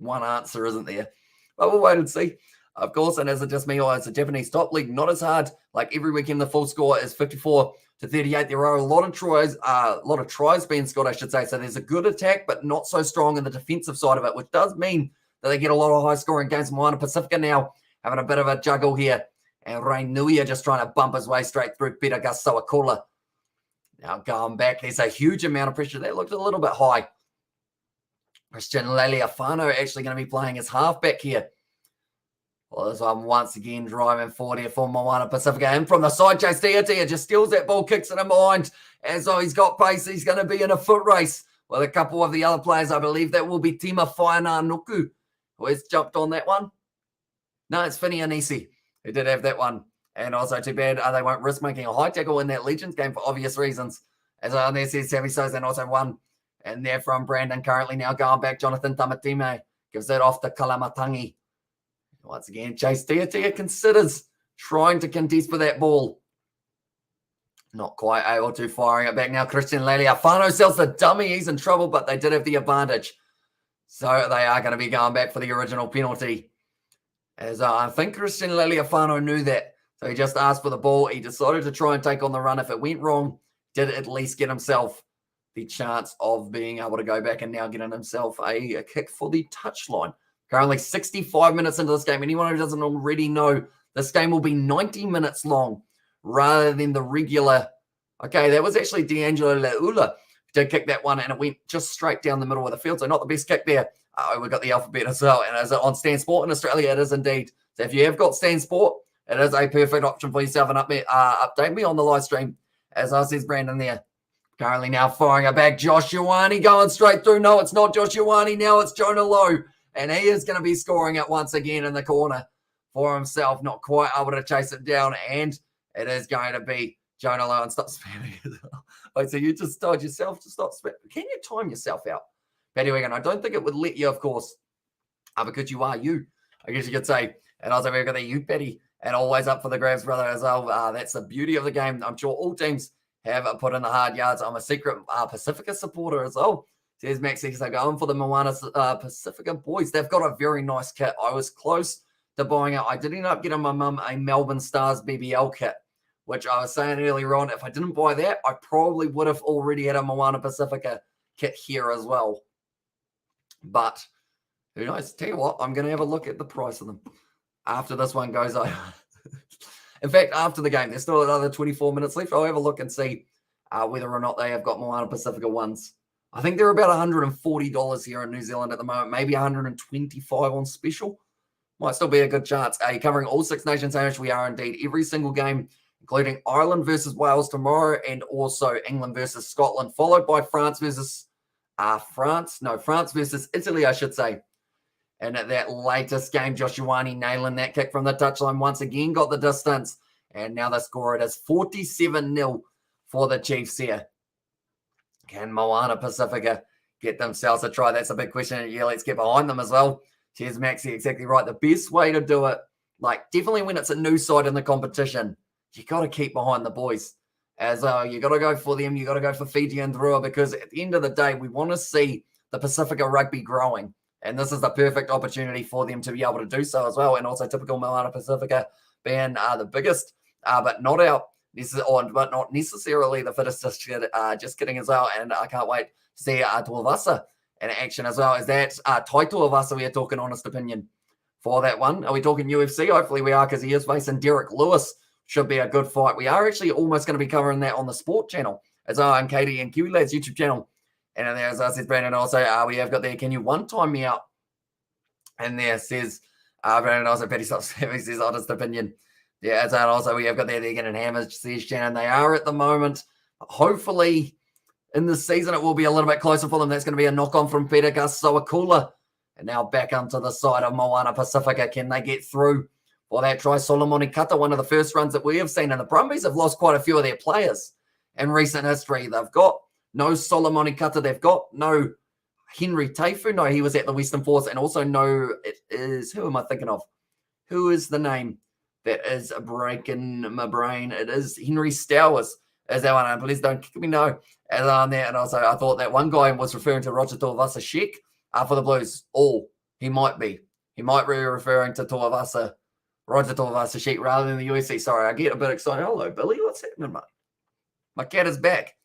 answer, isn't there? But we'll wait and see. Of course, and as it just me, or it's a Japanese top league, not as hard. Like every weekend, the full score is 54-38. There are a lot of tries being scored, I should say. So there's a good attack, but not so strong in the defensive side of it, which does mean that they get a lot of high-scoring games. Moana Pasifika now having a bit of a juggle here. And Rain Nuia just trying to bump his way straight through Peter Gasawakola. Now going back, there's a huge amount of pressure. That looked a little bit high. Christian Leleafano actually going to be playing as halfback here. Well, this one once again driving forward here for Moana Pasifika. In from the side, Chase Tiatia just steals that ball, kicks it in behind. And so he's got pace. He's going to be in a foot race with a couple of the other players. I believe that will be Tima Whainā-Nuku, who has jumped on that one. No, it's Finney Anisi who did have that one. And also too bad they won't risk making a high tackle in that Legends game for obvious reasons. As on there says Sammy Sozan also won. And there from Brandon currently now going back. Jonathan Tamatime gives that off to Kalamatangi. Once again, Chase Tiatia considers trying to contest for that ball. Not quite able to, firing it back now. Christian Leleafano sells the dummy. He's in trouble, but they did have the advantage. So they are going to be going back for the original penalty. As I think Christian Leleafano knew that. So he just asked for the ball. He decided to try and take on the run. If it went wrong, did at least get himself the chance of being able to go back and now getting himself a kick for the touchline. Currently 65 minutes into this game. Anyone who doesn't already know, this game will be 90 minutes long rather than the regular. Okay, that was actually D'Angelo Laula who did kick that one, and it went just straight down the middle of the field. So not the best kick there. We got the alphabet as well. And as on Stan Sport in Australia, it is indeed. So if you have got Stan Sport, it is a perfect option for yourself. And update me on the live stream, as I says Brandon there. Currently now firing it back. Josh Ioane going straight through. No, it's not Josh Ioane. Now it's Jonah Lowe. And he is going to be scoring it once again in the corner for himself. Not quite able to chase it down. And it is going to be Jonah Lowe. And stop spamming as well. Wait, so you just told yourself to stop spamming. Can you time yourself out? Paddy Wigan, I don't think it would let you, of course, because you are you, I guess you could say. And also we've got the you, Paddy, and always up for the grabs, brother, as well. That's the beauty of the game. I'm sure all teams have put in the hard yards. I'm a secret Pasifika supporter as well. Says Maxi, so going for the Moana Pasifika boys. They've got a very nice kit. I was close to buying it. I did end up getting my mum a Melbourne Stars BBL kit, which I was saying earlier on. If I didn't buy that, I probably would have already had a Moana Pasifika kit here as well. But who knows? Tell you what, I'm going to have a look at the price of them after this one goes over. In fact, after the game, there's still another 24 minutes left. I'll have a look and see whether or not they have got Moana Pasifika ones. I think they're about $140 here in New Zealand at the moment, maybe $125 on special. Might still be a good chance. Covering all Six Nations Irish, we are indeed every single game including Ireland versus Wales tomorrow and also England versus Scotland, followed by France versus Italy, I should say. And at that latest game, Josh Ioane nailing that kick from the touchline once again got the distance. And now the score, it is 47-0 for the Chiefs here. Can Moana Pasifika get themselves a try? That's a big question. Yeah, let's get behind them as well. Cheers, Maxie, exactly right. The best way to do it, like definitely when it's a new side in the competition, you got to keep behind the boys. As you got to go for them. You got to go for Fiji and Drua, because at the end of the day, we want to see the Pasifika rugby growing. And this is the perfect opportunity for them to be able to do so as well. And also typical Moana Pasifika being the biggest, but not necessarily the fittest. Just kidding as well. And I can't wait to see Tuivasa in action as well. Is that Tai Tuivasa we are talking honest opinion for that one? Are we talking UFC? Hopefully we are, because he is facing Derek Lewis. Should be a good fight. We are actually almost going to be covering that on the Sport channel as well, and Katie and Kiwi Lads YouTube channel. And there, as I said, Brandon, also, we have got there, can you one-time me out? And there says, Brandon, also, Petty Stops, he says, honest opinion. Yeah, as also, we have got there, they're getting hammered, says Shannon. They are at the moment. Hopefully, in this season, it will be a little bit closer for them. That's going to be a knock-on from Peter Gasawakula. And now back onto the side of Moana Pasifika. Can they get through? Well, that try Solomoni Kata, one of the first runs that we have seen. And the Brumbies have lost quite a few of their players in recent history. They've got no Solomoni Kata. They've got no Henry Taifu. No, he was at the Western Force. And also no, it is, who am I thinking of? Who is the name that is breaking my brain? It is Henry Stowers. Is that one? And please don't kick me, no. As on there. And also, I thought that one guy was referring to Roger Tuivasa Sheik for the Blues. He might be. He might be referring to Tuivasa. Roger Tuivasa Sheik rather than the USC. Sorry, I get a bit excited. Hello, Billy. What's happening, mate? My cat is back.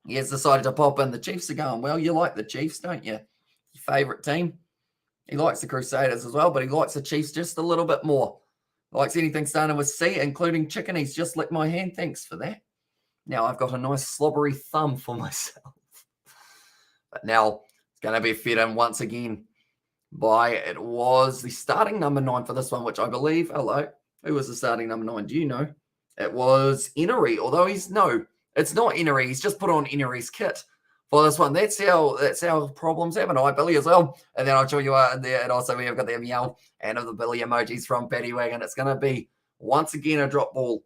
He has decided to pop in. The Chiefs are going well. You like the Chiefs, don't you? Your favourite team. He likes the Crusaders as well, but he likes the Chiefs just a little bit more. Likes anything starting with C, including chicken. He's just licked my hand. Thanks for that. Now I've got a nice slobbery thumb for myself. But now it's going to be fed in once again by, it was the starting number 9 for this one, which I believe, hello, who was the starting number 9? Do you know? It was Inery, although it's not Inery. He's just put on Inery's kit for this one. That's how problems happen. I Billy as well. And then I'll show you there. And also we have got the meow and of the Billy emojis from Paddy Wagon. It's going to be once again a drop ball.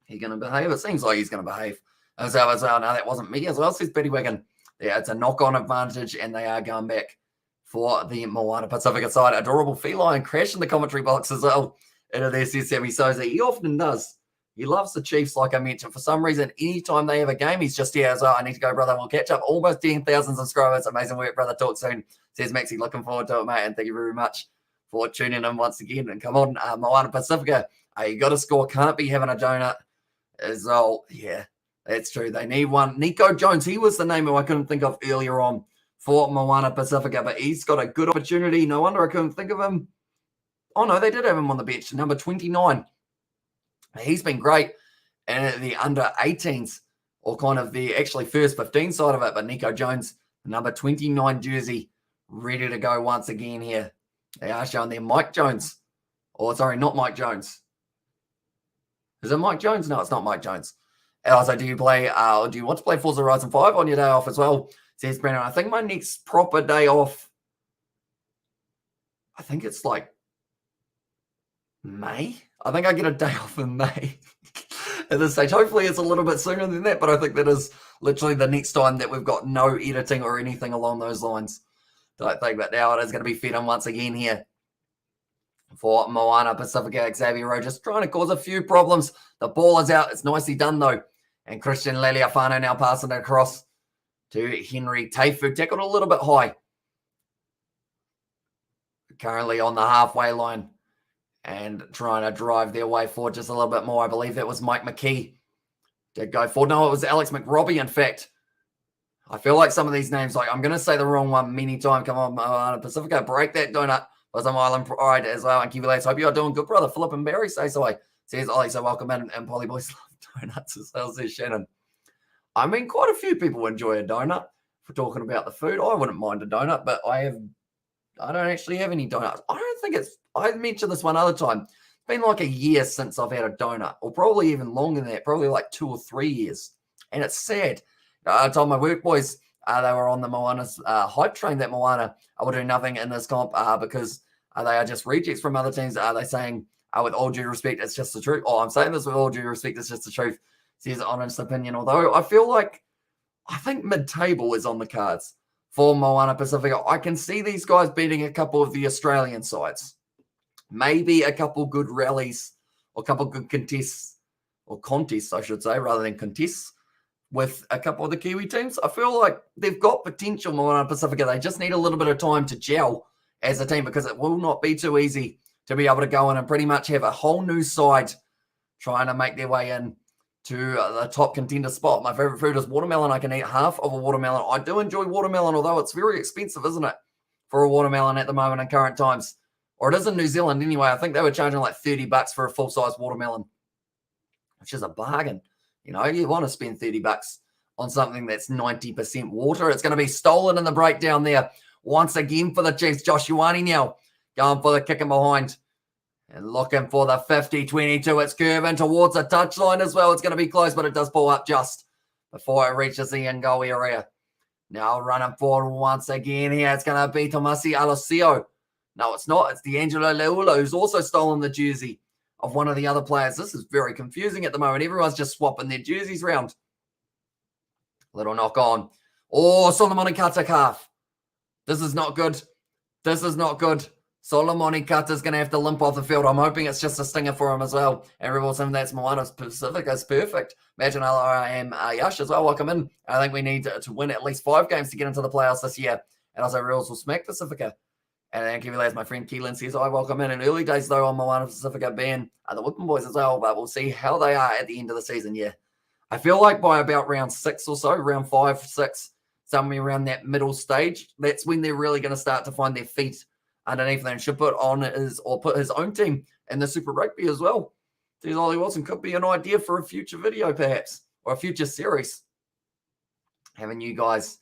He's going to behave. It seems like he's going to behave as well. No, that wasn't me as well, says Paddy Wagon. Yeah, it's a knock-on advantage, and they are going back for the Moana Pasifika side. Adorable feline crash in the commentary box as well. And there says Sammy Sosa. He often does. He loves the Chiefs, like I mentioned. For some reason, anytime they have a game, he's just here as well. I need to go, brother. We'll catch up. Almost 10,000 subscribers. Amazing work, brother. Talk soon. Says Maxie. Looking forward to it, mate. And thank you very much for tuning in once again. And come on, Moana Pasifika. You got to score. Can't be having a donut as well. Yeah, that's true. They need one. Nico Jones. He was the name who I couldn't think of earlier on for Moana Pasifika, but he's got a good opportunity. No wonder I couldn't think of him. Oh, no, they did have him on the bench. Number 29. He's been great in the under-18s, or kind of the actually first 15 side of it. But Nico Jones, number 29 jersey, ready to go once again here. They are showing there Mike Jones. Or, sorry, not Mike Jones. Is it Mike Jones? No, it's not Mike Jones. Also, do you want to play Forza Horizon 5 on your day off as well? Says Brandon. I think my next proper day off, I think it's like May. I think I get a day off in May at this stage. Hopefully it's a little bit sooner than that, but I think that is literally the next time that we've got no editing or anything along those lines. Don't think, but now it is going to be fed on once again here for Moana Pasifika. Xavier Rowe just trying to cause a few problems. The ball is out. It's nicely done, though. And Christian Leliafano now passing it across to Henry Taifu. Tackled a little bit high. Currently on the halfway line and trying to drive their way forward just a little bit more. I believe that was Mike McKee to go forward. No, it was Alex McRobbie, in fact. I feel like some of these names, like I'm going to say the wrong one many times. Come on, Moana Pasifika, break that donut. Was on Island Pride as well. And Kiwi Lads, hope you're doing good, brother. Philip and Barry say so. Says Ollie, so welcome in. And Polly Boys love donuts as well, says Shannon. I mean, quite a few people enjoy a donut for talking about the food. I wouldn't mind a donut, but I don't actually have any donuts. I don't think I mentioned this one other time. been like a year since I've had a donut, or probably even longer than that, probably like 2 or 3 years. And it's sad. I told my work boys they were on the Moana's hype train that Moana will do nothing in this comp because they are just rejects from other teams. Are they saying, with all due respect, it's just the truth? Oh, I'm saying this with all due respect, it's just the truth. It's his honest opinion. Although I think mid-table is on the cards for Moana Pasifika. I can see these guys beating a couple of the Australian sides. Maybe a couple good rallies or a couple good contests, I should say, rather than contests, with a couple of the Kiwi teams. I feel like they've got potential, Moana Pasifika. They just need a little bit of time to gel as a team, because it will not be too easy to be able to go in and pretty much have a whole new side trying to make their way in to the top contender spot. My favorite food is watermelon. I can eat half of a watermelon. I do enjoy watermelon, although it's very expensive, isn't it, for a watermelon at the moment in current times? Or it is in New Zealand anyway. I think they were charging like $30 for a full-size watermelon, which is a bargain. You know, you want to spend $30 on something that's 90% water. It's going to be stolen in the breakdown there. Once again for the Chiefs, Josh Ioane now going for the kick in behind and looking for the 50-22. It's curving towards the touchline as well. It's going to be close, but it does pull up just before it reaches the in-goal area. Now running forward once again here. It's going to be Tomasi Alosio. No, it's not. It's D'Angelo Leula, who's also stolen the jersey of one of the other players. This is very confusing at the moment. Everyone's just swapping their jerseys around. Little knock on. Oh, Solomoni Kata calf. This is not good. This is not good. Solomoni Kata's going to have to limp off the field. I'm hoping it's just a stinger for him as well. And reveals him that's Moana Pasifika is perfect. Imagine LRM Yash as well. Welcome in. I think we need to win at least 5 games to get into the playoffs this year. And also Reels will smack Pasifika. And then Kiwi Lads, my friend Keelan says, I welcome in early days though on Moana Pasifika being the Whipping Boys as well, but we'll see how they are at the end of the season. Yeah, I feel like by about round 6 or so, round 5, 6, somewhere around that middle stage, that's when they're really going to start to find their feet underneath them and should put his own team in the Super Rugby as well. Says Ollie Wilson, could be an idea for a future video perhaps, or a future series. Having you guys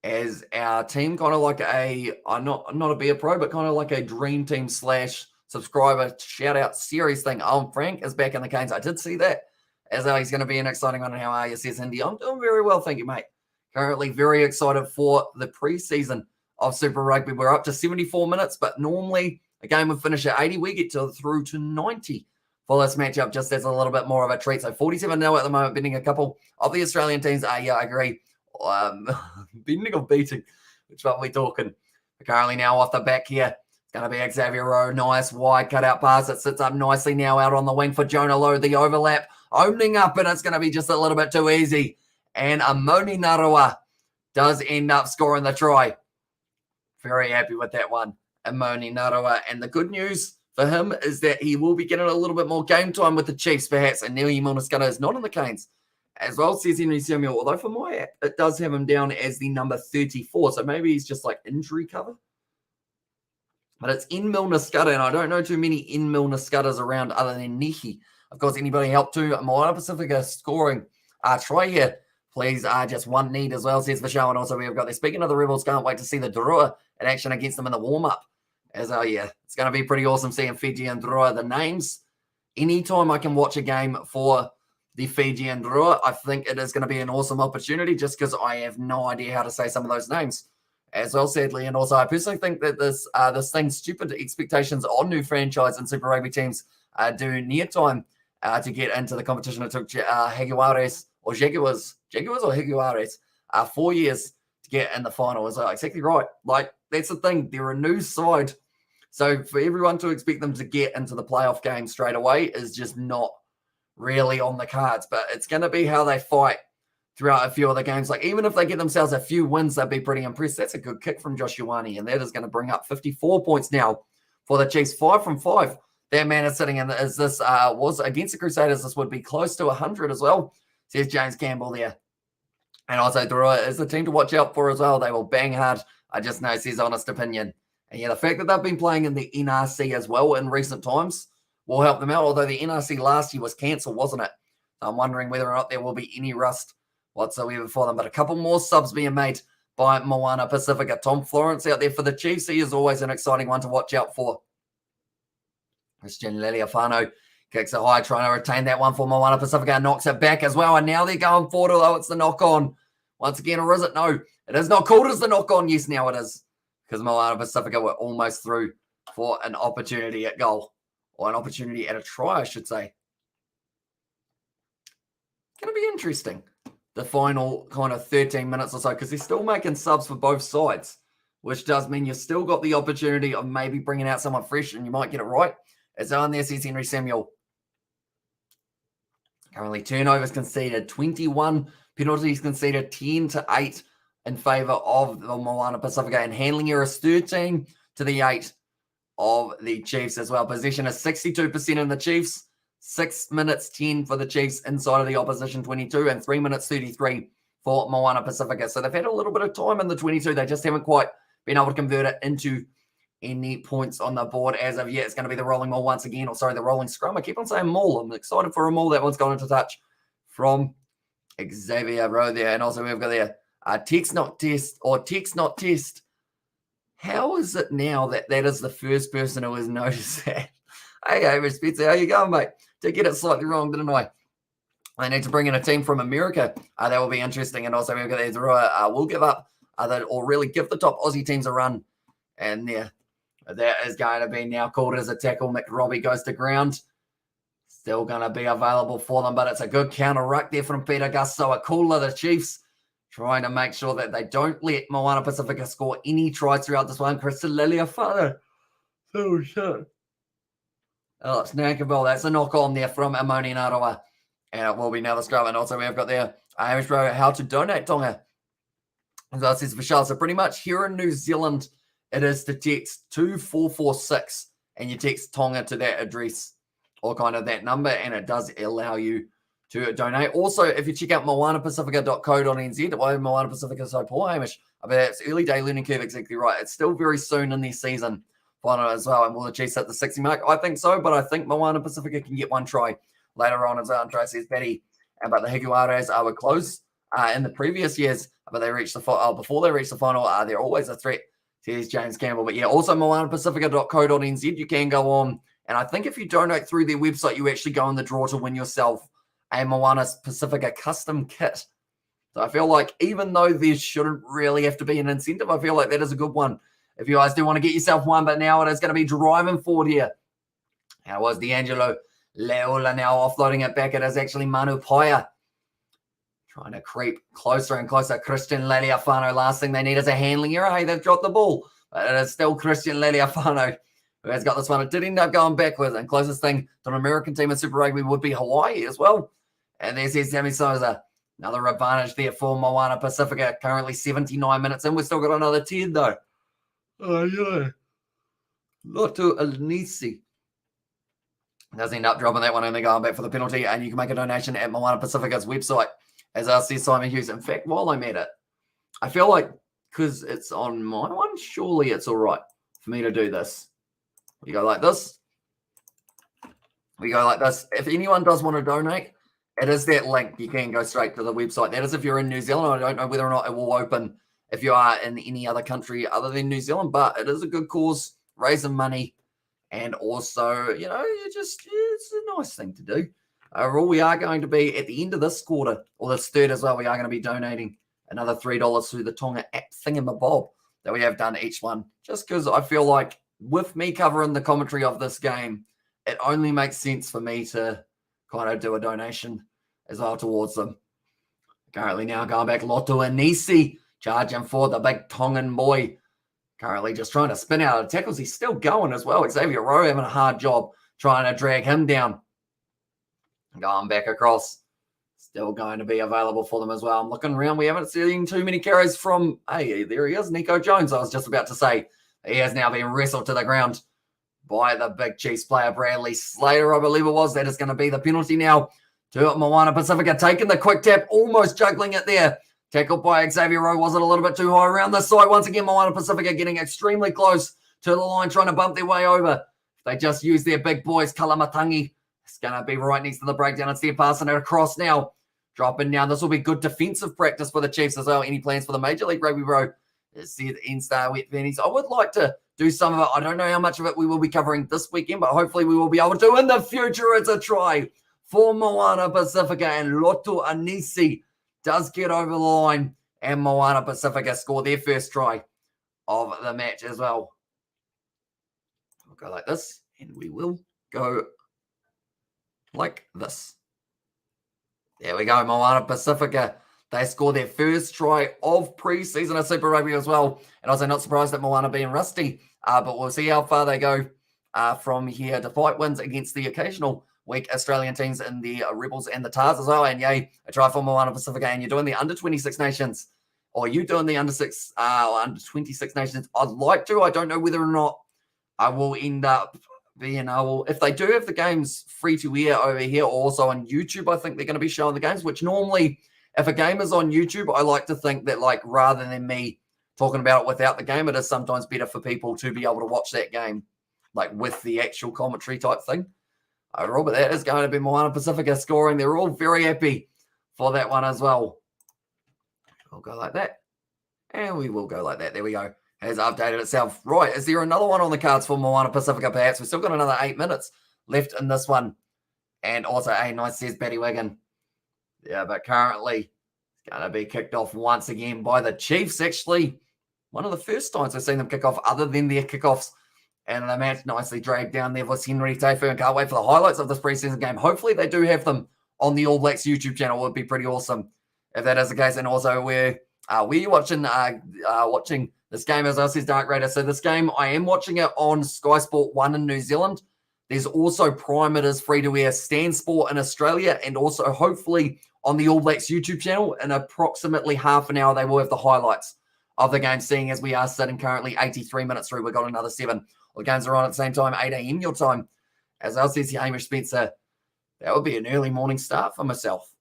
as our team, kind of like not a Beer Pro, but kind of like a dream team / subscriber shout out series thing. Frank is back in the Canes. I did see that. As he's going to be an exciting one. And how are you, says Indy? I'm doing very well, thank you, mate. Currently very excited for the preseason of Super Rugby. We're up to 74 minutes, but normally a game would finish at 80. We get through to 90 for this matchup, just as a little bit more of a treat. So 47-0 at the moment, beating a couple of the Australian teams. Yeah, I agree. Bending or beating, which one are we talking? We're currently now off the back here. It's going to be Xavier Rowe. Nice wide cutout pass. It sits up nicely now out on the wing for Jonah Lowe. The overlap opening up, and it's going to be just a little bit too easy. And Amoni Narua does end up scoring the try. Very happy with that one, Amoni Narua. And the good news for him is that he will be getting a little bit more game time with the Chiefs, perhaps. And Nui Monaskata is not in the Canes as well, says Henry Samuel. Although for my app, it does have him down as the number 34. So maybe he's just like injury cover. But it's in Milner Scudder, and I don't know too many in Milner Scudders around other than Nihi. Of course, anybody help to Moana Pasifika scoring try here, please. Just one need as well, says Vishal. And also we've got there. Speaking of the Rebels, can't wait to see the Drua in action against them in the warm-up. As yeah, it's going to be pretty awesome seeing Fiji and Drua. The names, anytime I can watch a game for the Fiji and Drua, I think it is going to be an awesome opportunity just because I have no idea how to say some of those names as well, sadly. And also I personally think that this thing's stupid expectations on new franchise and Super Rugby teams do near time to get into the competition. It took Jaguares or 4 years to get in the final as well. Exactly right. Like, that's the thing. They're a new side. So for everyone to expect them to get into the playoff game straight away is just not really on the cards. But it's going to be how they fight throughout a few of the games. Like, even if they get themselves a few wins, they'd be pretty impressed. That's a good kick from Josh Ioane, and that is going to bring up 54 points now for the Chiefs. 5 from 5. That man is sitting in. As this was against the Crusaders, this would be close to 100 as well, says James Campbell there. And also, Drua is the team to watch out for as well. They will bang hard. I just know it's his honest opinion. And yeah, the fact that they've been playing in the NRC as well in recent times will help them out. Although the NRC last year was cancelled, wasn't it? So I'm wondering whether or not there will be any rust whatsoever for them. But a couple more subs being made by Moana Pasifika. Tom Florence out there for the Chiefs. He is always an exciting one to watch out for. Christian Liliafano kicks it high, trying to retain that one for Moana Pasifika, knocks it back as well, and now they're going forward, although it's the knock-on. Once again, or is it? No, it is not called as the knock-on. Yes, now it is, because Moana Pasifika were almost through for an opportunity at goal, or an opportunity at a try, I should say. Going to be interesting, the final kind of 13 minutes or so, because they're still making subs for both sides, which does mean you've still got the opportunity of maybe bringing out someone fresh, and you might get it right. It's on there, says Henry Samuel. Currently, turnovers conceded 21, penalties conceded 10-8 in favour of the Moana Pasifika, and handling errors 13 to the 8 of the Chiefs as well. Possession is 62% in the Chiefs, 6 minutes 10 for the Chiefs inside of the opposition 22, and 3 minutes 33 for Moana Pasifika. So they've had a little bit of time in the 22. They just haven't quite been able to convert it into any points on the board as of yet. It's going to be the rolling maul once again, or sorry, the rolling scrum. I keep on saying maul. I'm excited for a maul. That one's gone into touch from Xavier Rowe there. And also we've got there text not test, or text not test. How is it now that that is the first person who has noticed that? Hey, Respect, how you going, mate? Did get it slightly wrong, didn't I? I need to bring in a team from America. That will be interesting. And also we've got there, we'll give up, or really give the top Aussie teams a run. And yeah, that is going to be now called as a tackle. McRobbie goes to ground. Still going to be available for them, but it's a good counter ruck there from Peter Gus. So a cooler, the Chiefs trying to make sure that they don't let Moana Pasifika score any tries throughout this one. Christian Liliafano. Oh, shit. Oh, it's Nankabell. That's a knock on there from Amoni Narawa. And it will be now the scrum. And also we've got there, Hamish Bro, how to donate, Tonga. So that says Michelle. So pretty much here in New Zealand, it is to text 2446 and you text Tonga to that address or kind of that number, and it does allow you to donate. Also, if you check out moanapasifika.co.nz, why Moana Pasifika so poor, Hamish? I mean, it's early day learning curve, exactly right. It's still very soon in their season final as well. And will the Chiefs hit the 60 mark? I think so, but I think Moana Pasifika can get one try later on as well. And try says Patty. But the Higuaras were close in the previous years, but they reached the before they reached the final. They're always a threat. Says James Campbell. But yeah, also moanapasifika.co.nz, you can go on. And I think if you donate through their website, you actually go in the draw to win yourself a Moana Pasifika custom kit. So I feel like even though there shouldn't really have to be an incentive, I feel like that is a good one. If you guys do want to get yourself one, but now it is going to be driving forward here. How was D'Angelo Leola now offloading it back? It is actually Manu Paia trying to creep closer and closer. Christian Liliafano, last thing they need is a handling error. Hey, they've dropped the ball. But it is still Christian Liliafano who has got this one. It did end up going backwards. And closest thing to an American team in Super Rugby would be Hawaii as well. And there's his Sammy Souza. Another advantage there for Moana Pasifika. Currently 79 minutes in. We've still got another 10 though. Oh, yeah. Loto Alnisi does end up dropping that one and they're going back for the penalty. And you can make a donation at Moana Pasifika's website, as I see Simon Hughes. In fact, while I'm at it, I feel like because it's on my one, surely it's all right for me to do this. We go like this. We go like this. If anyone does want to donate, it is that link. You can go straight to the website. That is if you're in New Zealand. I don't know whether or not it will open if you are in any other country other than New Zealand, but it is a good cause, raising money, and also, you know, it's a nice thing to do. Overall, we are going to be, at the end of this quarter, or this third as well, we are going to be donating another $3 through the Tonga app thingamabob that we have done each one, just because I feel like with me covering the commentary of this game, it only makes sense for me to kind of do a donation as well towards them. Currently now going back, Loto Anisi charging for the big Tongan boy. Currently just trying to spin out of tackles. He's still going as well. Xavier Rowe having a hard job trying to drag him down. Going back across. Still going to be available for them as well. I'm looking around. We haven't seen too many carries from, hey, there he is, Nico Jones. I was just about to say he has now been wrestled to the ground by the big Chiefs player, Bradley Slater, I believe it was. That is going to be the penalty now to Moana Pasifika. Taking the quick tap, almost juggling it there. Tackled by Xavier Rowe. Was it a little bit too high around this side? Once again, Moana Pasifika getting extremely close to the line, trying to bump their way over. They just use their big boys, Kalamatangi. It's going to be right next to the breakdown. It's there passing it across now. Dropping down. This will be good defensive practice for the Chiefs as well. Any plans for the Major League Rugby, bro? See the N-Star Wet Pennies. I would like to do some of it. I don't know how much of it we will be covering this weekend, but hopefully we will be able to in the future. It's a try for Moana Pasifika, and Loto Anisi does get over the line, and Moana Pasifika score their first try of the match as well. We'll go like this, and we will go like this. There we go, Moana Pasifika. They score their first try of pre-season of Super Rugby as well. And also not surprised that Moana being rusty, but we'll see how far they go from here, despite wins against the occasional weak Australian teams in the Rebels and the Tars as well. And yay, a try for Moana Pasifika, and you're doing the under-26 nations, or you doing the under-26 nations. I'd like to. I don't know whether or not I will end up being able, if they do have the games free to air over here, also on YouTube, I think they're going to be showing the games, which normally, if a game is on YouTube, I like to think that, like, rather than me talking about it without the game, it is sometimes better for people to be able to watch that game, like, with the actual commentary type thing. Overall, but that is going to be Moana Pasifika scoring. They're all very happy for that one as well. We'll go like that. And we will go like that. There we go. Has updated itself. Right, is there another one on the cards for Moana Pasifika perhaps? We've still got another 8 minutes left in this one. And also, nice, says Batty Wigan. Yeah, but currently it's going to be kicked off once again by the Chiefs. Actually, one of the first times I've seen them kick off other than their kickoffs. And the match nicely dragged down there with Henry Teifu, and can't wait for the highlights of this preseason game. Hopefully they do have them on the All Blacks YouTube channel. It would be pretty awesome if that is the case. And also we're watching this game, as I says Dark Raider. So this game, I am watching it on Sky Sport 1 in New Zealand. There's also Prime, it is free to air, Stan Sport in Australia, and also hopefully on the All Blacks YouTube channel in approximately half an hour, they will have the highlights of the game, seeing as we are sitting currently 83 minutes through. We've got another 7. All the games are on at the same time, 8 a.m. your time. As I says, Hamish Spencer, that would be an early morning start for myself.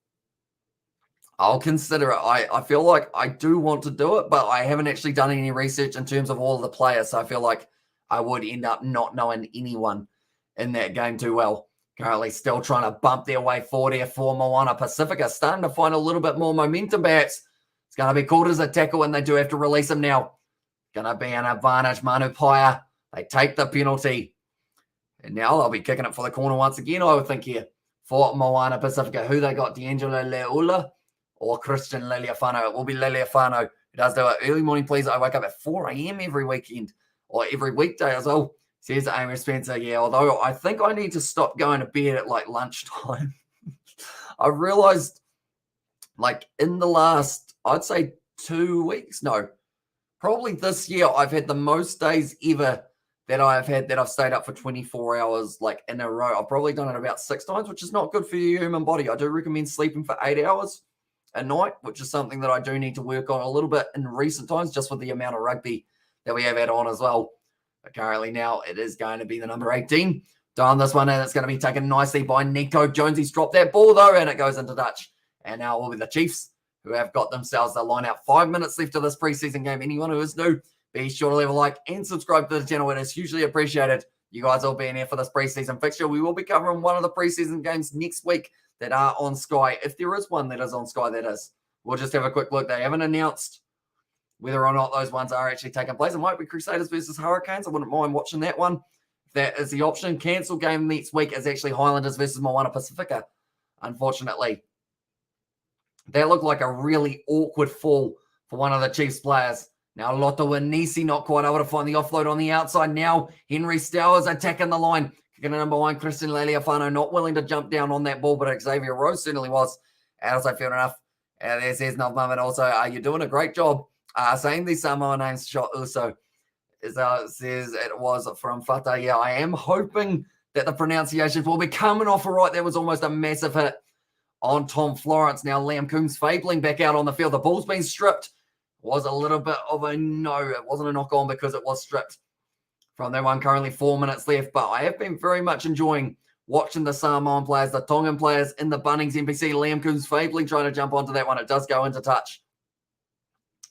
I'll consider it. I feel like I do want to do it, but I haven't actually done any research in terms of all of the players, so I feel like I would end up not knowing anyone in that game too well. Currently still trying to bump their way forward here for Moana Pasifika, starting to find a little bit more momentum perhaps. It's going to be called as a tackle, and they do have to release him now. Going to be an advantage. Manu Paia, they take the penalty. And now they'll be kicking it for the corner once again, I would think here, for Moana Pasifika. Who they got, D'Angelo Leula or Christian Liliafano? It will be Liliafano, who does do it. Early morning, please. I wake up at 4 a.m. every weekend, or every weekday as well, says Amy Spencer. Yeah, although I think I need to stop going to bed at like lunchtime. I realized, like, in the last, I'd say 2 weeks, no, probably this year, I've had the most days ever that I've had that I've stayed up for 24 hours, like, in a row. I've probably done it about 6 times, which is not good for your human body. I do recommend sleeping for 8 hours a night, which is something that I do need to work on a little bit in recent times, just with the amount of rugby that we have had on as well. But currently now it is going to be the number 18 down this one, and it's going to be taken nicely by Nico Jones. He's dropped that ball though, and it goes into touch. And now it will be the Chiefs, who have got themselves the line out. 5 minutes left of this preseason game. Anyone who is new, be sure to leave a like and subscribe to the channel. It is hugely appreciated. You guys all being here for this preseason fixture. We will be covering one of the preseason games next week that are on Sky. If there is one that is on Sky, that is. We'll just have a quick look. They haven't announced whether or not those ones are actually taking place. It might be Crusaders versus Hurricanes. I wouldn't mind watching that one. If that is the option. Cancel game next week is actually Highlanders versus Moana Pasifika, unfortunately. That looked like a really awkward fall for one of the Chiefs players. Now Loto Anisi not quite able to find the offload on the outside. Now Henry Stowers attacking the line. Kicking to number 1, Christian Liliafano, not willing to jump down on that ball, but Xavier Rose certainly was. Outside field enough. There says Nov Moment also, you're doing a great job saying these Samoa names. Shot also says it was from Fata. Yeah, I am hoping that the pronunciations will be coming off all right. That was almost a massive hit on Tom Florence. Now Liam Coombs Fabling back out on the field. The ball's been stripped. Was a little bit of a no. It wasn't a knock on because it was stripped from that one. Currently 4 minutes left, but I have been very much enjoying watching the Samoan players, the Tongan players in the Bunnings NPC. Liam Coombs Fabling trying to jump onto that one. It does go into touch.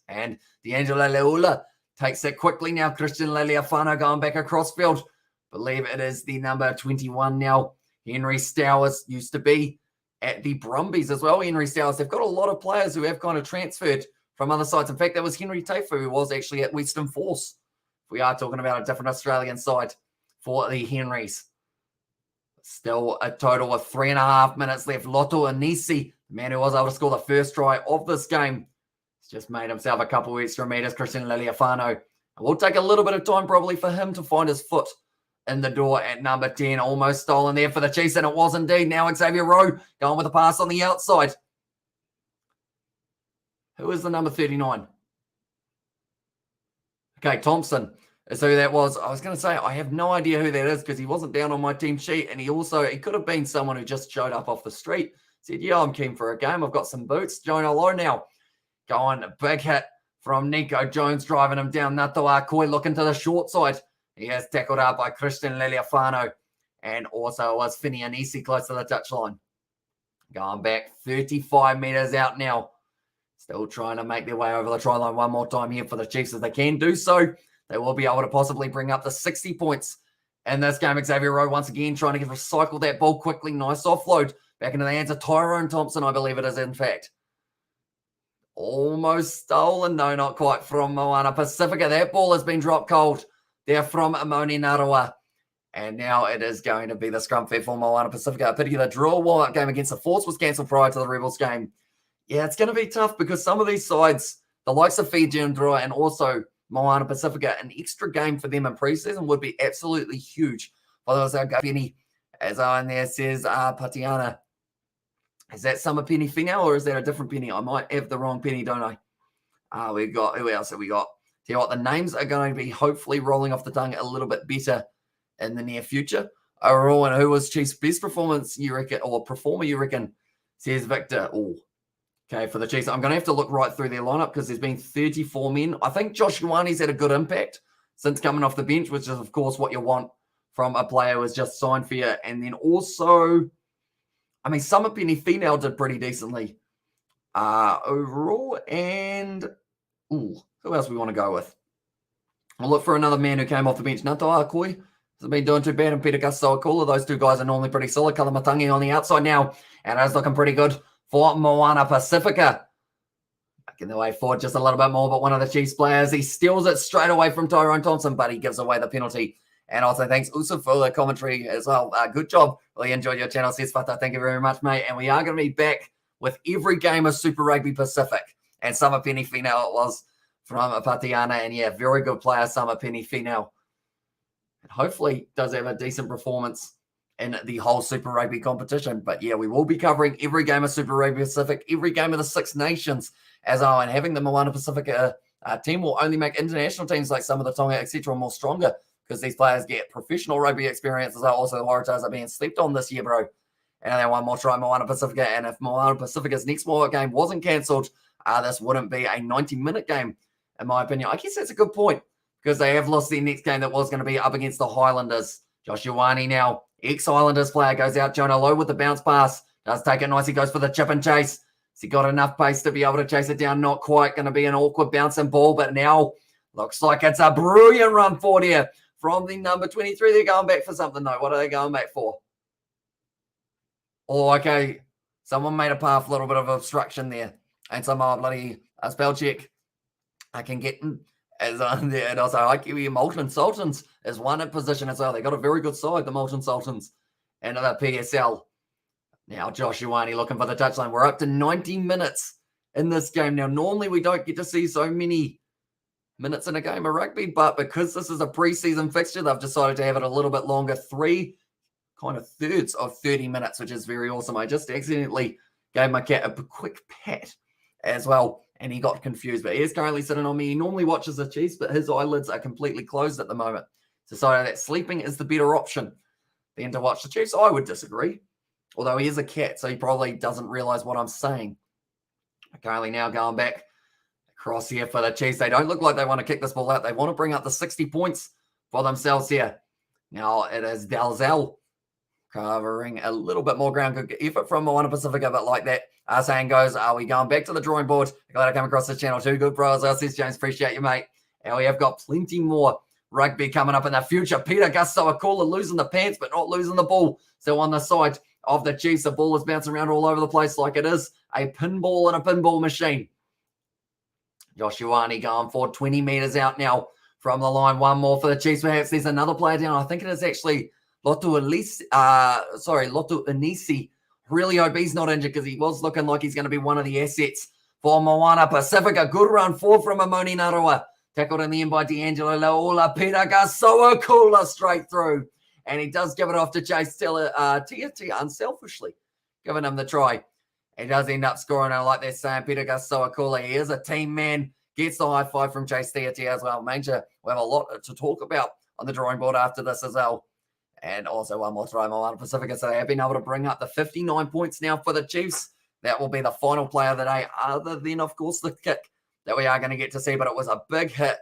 And D'Angelo Leula takes it quickly now. Christian Liliafano going back across field. Believe it is the number 21 now. Henry Stowers used to be at the Brumbies as well. Henry Stowers, they've got a lot of players who have kind of transferred from other sides. In fact, that was Henry Taifu, who was actually at Western Force. We are talking about a different Australian side for the Henrys. Still a total of 3.5 minutes left. Loto Anisi, the man who was able to score the first try of this game, has just made himself a couple extra meters. Christian Liliafano. It will take a little bit of time probably for him to find his foot in the door at number 10. Almost stolen there for the Chiefs, and it was indeed. Now Xavier Rowe going with a pass on the outside. Who is the number 39? Okay, Thompson is who that was. I was going to say, I have no idea who that is because he wasn't down on my team sheet, and he could have been someone who just showed up off the street. Said, yeah, I'm keen for a game. I've got some boots. Jonah Lowe now going a big hit from Nico Jones, driving him down. Natoa Koi looking to the short side. He has tackled out by Christian Liliafano, and also was Finney Anisi close to the touchline. Going back 35 meters out now. Still trying to make their way over the try line one more time here for the Chiefs. If they can do so, they will be able to possibly bring up the 60 points in this game. Xavier Rowe once again trying to recycle that ball quickly. Nice offload back into the hands of Tyrone Thompson, I believe it is, in fact. Almost stolen. No, not quite, from Moana Pasifika. That ball has been dropped cold there from Amoni Narua. And now it is going to be the scrum fair for Moana Pasifika. A pity the draw warm-up game against the Force was cancelled prior to the Rebels game. Yeah, it's going to be tough because some of these sides, the likes of Fiji and Drua and also Moana Pasifika, an extra game for them in preseason would be absolutely huge. For those that go Penny, as Owen there says, Patiana. Is that Summer Penny female or is that a different Penny? I might have the wrong Penny, don't I? We got, who else have we got? Tell you what, the names are going to be hopefully rolling off the tongue a little bit better in the near future. Overall, and who was Chiefs' best performance, you reckon, or performer, you reckon, says Victor. Oh, okay, for the Chiefs. I'm going to have to look right through their lineup because there's been 34 men. I think Josh Ioane's had a good impact since coming off the bench, which is, of course, what you want from a player who has just signed for you. And then also, I mean, Summer Penny Finau did pretty decently overall. And, who else we want to go with? I'll look for another man who came off the bench. Natoa Akoi hasn't been doing too bad, and Peter Gusto Akula. Those two guys are normally pretty solid. Kalamatangi on the outside now, and it's looking pretty good for Moana Pasifika. Making their way forward just a little bit more, but one of the Chiefs players, he steals it straight away from Tyrone Thompson, but he gives away the penalty. And also thanks Usa for the commentary as well. Good job. Really enjoyed your channel, says Fata. Thank you very much, mate. And we are going to be back with every game of Super Rugby Pacific. And Summer Penny Finau it was from Patiana. And yeah, very good player, Summer Penny Finau. And hopefully does have a decent performance in the whole Super Rugby competition. But yeah, we will be covering every game of Super Rugby Pacific, every game of the Six Nations as well. And having the Moana Pasifika team will only make international teams like some of the Tonga, etc. more stronger because these players get professional rugby experience as well. Also, the Waratahs are being slept on this year, bro. And they one more try, Moana Pasifika. And if Moana Pasifika's next Moa game wasn't cancelled, this wouldn't be a 90-minute game, in my opinion. I guess that's a good point because they have lost their next game that was going to be up against the Highlanders. Josh Ioane now, ex-Highlanders player, goes out. Jonah Lowe with the bounce pass. Does take it nice. He goes for the chip and chase. Has he got enough pace to be able to chase it down? Not quite. Going to be an awkward bouncing ball, but now looks like it's a brilliant run forward here from the number 23. They're going back for something, though. What are they going back for? Oh, okay. Someone made a path, a little bit of obstruction there. And some bloody spell check. I can get as on there. And also, I give you Molten Sultans is one in position as well. They got a very good side, the Molten Sultans, and the PSL. Now, Josh Ioane looking for the touchline. We're up to 90 minutes in this game. Now, normally we don't get to see so many minutes in a game of rugby, but because this is a preseason fixture, they've decided to have it a little bit longer, 3 kind of thirds of 30 minutes, which is very awesome. I just accidentally gave my cat a quick pat as well, and he got confused, but he is currently sitting on me. He normally watches the Chiefs, but his eyelids are completely closed at the moment. Decided that sleeping is the better option than to watch the Chiefs. I would disagree, although he is a cat, so he probably doesn't realize what I'm saying. Currently now going back across here for the Chiefs. They don't look like they want to kick this ball out. They want to bring up the 60 points for themselves here. Now it is Dalzell covering a little bit more ground. Good effort from Moana Pasifika, but like that saying goes, are we going back to the drawing board? Glad I came across this channel too. Good, bro. As I says, James, appreciate you, mate. And we have got plenty more rugby coming up in the future. Peter Gusto Akula losing the pants, but not losing the ball. So on the side of the Chiefs, the ball is bouncing around all over the place like it is a pinball in a pinball machine. Josh Ioane going for 20 metres out now from the line. One more for the Chiefs. Perhaps there's another player down. I think it is actually Lotu Inisi. Really hope he's not injured because he was looking like he's going to be one of the assets for Moana Pasifika. Good run forward from Amoni Narawa. Tackled in the end by D'Angelo Laola. Peter Gasoa Kula straight through. And he does give it off to Chase Tia unselfishly, giving him the try. He does end up scoring. I like that saying, Peter Gasoa Kula. He is a team man. Gets the high five from Chase Tia as well. Major, we have a lot to talk about on the drawing board after this as well. And also one more try, Moana Pasifika. So they have been able to bring up the 59 points now for the Chiefs. That will be the final play of the day, other than, of course, the kick that we are going to get to see. But it was a big hit.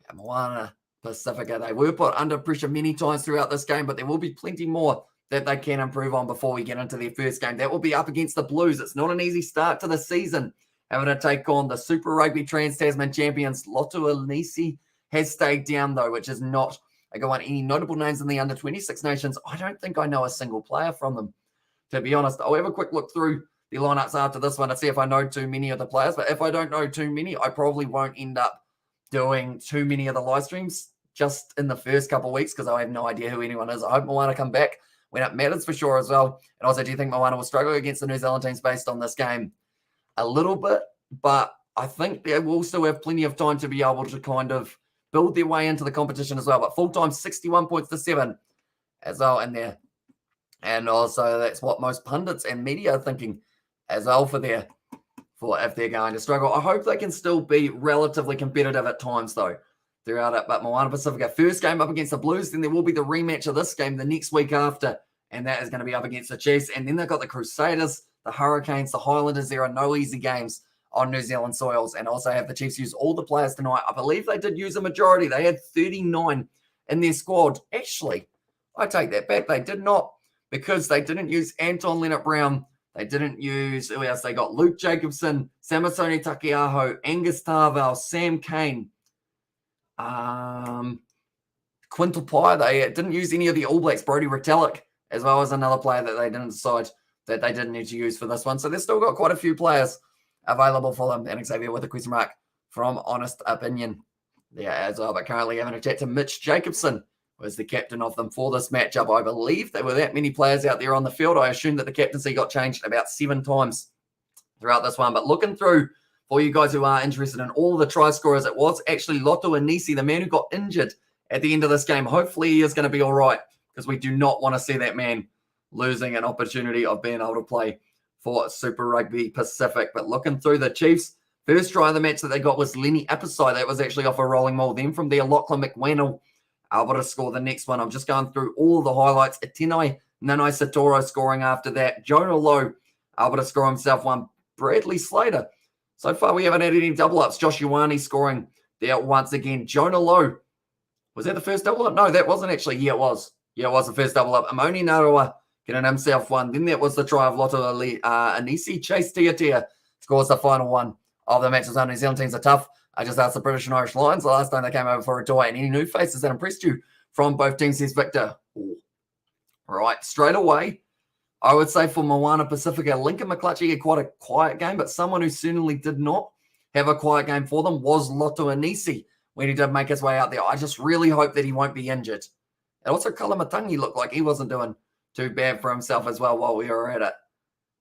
And Moana Pasifika, they were put under pressure many times throughout this game, but there will be plenty more that they can improve on before we get into their first game. That will be up against the Blues. It's not an easy start to the season, having to take on the Super Rugby Trans-Tasman champions. Lotu Inisi has stayed down, though, which is not a good one. Any notable names in the under-26 nations? I don't think I know a single player from them, to be honest. I'll have a quick look through the lineups after this one to see if I know too many of the players. But if I don't know too many, I probably won't end up doing too many of the live streams just in the first couple of weeks because I have no idea who anyone is. I hope Moana come back when it matters for sure as well. And also, do you think Moana will struggle against the New Zealand teams based on this game? A little bit, but I think they will still have plenty of time to be able to kind of build their way into the competition as well. But full time, 61 points to 7 as well in there. And also, that's what most pundits and media are thinking as well for if they're going to struggle. I hope they can still be relatively competitive at times, though, throughout it. But Moana Pasifika, first game up against the Blues. Then there will be the rematch of this game the next week after. And that is going to be up against the Chiefs. And then they've got the Crusaders, the Hurricanes, the Highlanders. There are no easy games on New Zealand soils. And also have the Chiefs use all the players tonight. I believe they did use a majority. They had 39 in their squad. Actually, I take that back. They did not, because they didn't use Anton Leonard-Brown. They didn't use, who else? They got Luke Jacobson, Samasoni Takiaho, Angus Tarvell, Sam Kane, Quintal Pye. They didn't use any of the All Blacks. Brodie Retallick, as well as another player that they didn't decide that they didn't need to use for this one. So they've still got quite a few players available for them. And Xavier with a question mark from Honest Opinion there as well. But currently having a chat to Mitch Jacobson, was the captain of them for this matchup. I believe there were that many players out there on the field. I assume that the captaincy got changed about 7 times throughout this one. But looking through, for you guys who are interested in all the try scorers, it was actually Lotu Inisi, the man who got injured at the end of this game. Hopefully he is going to be all right, because we do not want to see that man losing an opportunity of being able to play for Super Rugby Pacific. But looking through the Chiefs, first try of the match that they got was Lenny Apasai. That was actually off a rolling maul. Then from there, Lachlan McWannell able to score the next one. I'm just going through all the highlights. Atenai Nanai Satoro scoring after that. Jonah Lowe able to score himself one. Bradley Slater. So far, we haven't had any double-ups. Josh Ioane scoring there once again. Jonah Lowe. Was that the first double-up? No, that wasn't actually. Yeah, it was. Yeah, it was the first double-up. Amoni Narawa getting himself one. Then that was the try of Lotu Inisi. Chase Tia scores the final one of the matches. New Zealand teams are tough. I just asked the British and Irish Lions the last time they came over for a tour. And any new faces that impressed you from both teams, says Victor. Ooh. Right, straight away, I would say for Moana Pasifika, Lincoln McClutchy had quite a quiet game, but someone who certainly did not have a quiet game for them was Lotu Inisi when he did make his way out there. I just really hope that he won't be injured. And also, Kalamatangi looked like he wasn't doing too bad for himself as well while we were at it.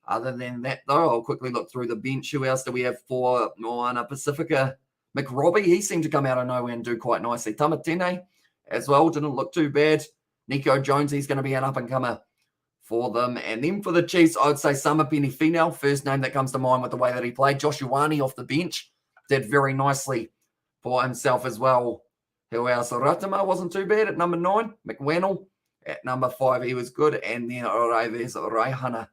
Other than that, though, I'll quickly look through the bench. Who else do we have for Moana Pasifika? McRobbie, he seemed to come out of nowhere and do quite nicely. Tamatene as well, didn't look too bad. Nico Jones, he's going to be an up-and-comer for them. And then for the Chiefs, I would say Samapeni Finau, first name that comes to mind with the way that he played. Josh Ioane off the bench did very nicely for himself as well. Who else? Ratama wasn't too bad at number 9. McWannell at number 5, he was good. And then there's Raihana.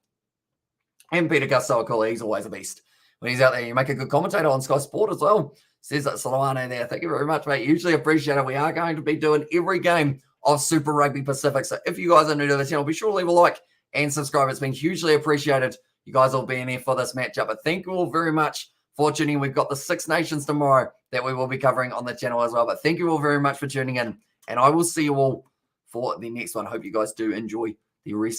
And Peter Gasoa, he's always a beast. When he's out there, you make a good commentator on Sky Sport as well. Says that Solano there. Thank you very much, mate. Usually appreciate it. We are going to be doing every game of Super Rugby Pacific. So if you guys are new to the channel, be sure to leave a like and subscribe. It's been hugely appreciated. You guys all being here for this matchup. But thank you all very much for tuning in. We've got the 6 Nations tomorrow that we will be covering on the channel as well. But thank you all very much for tuning in. And I will see you all for the next one. Hope you guys do enjoy the rest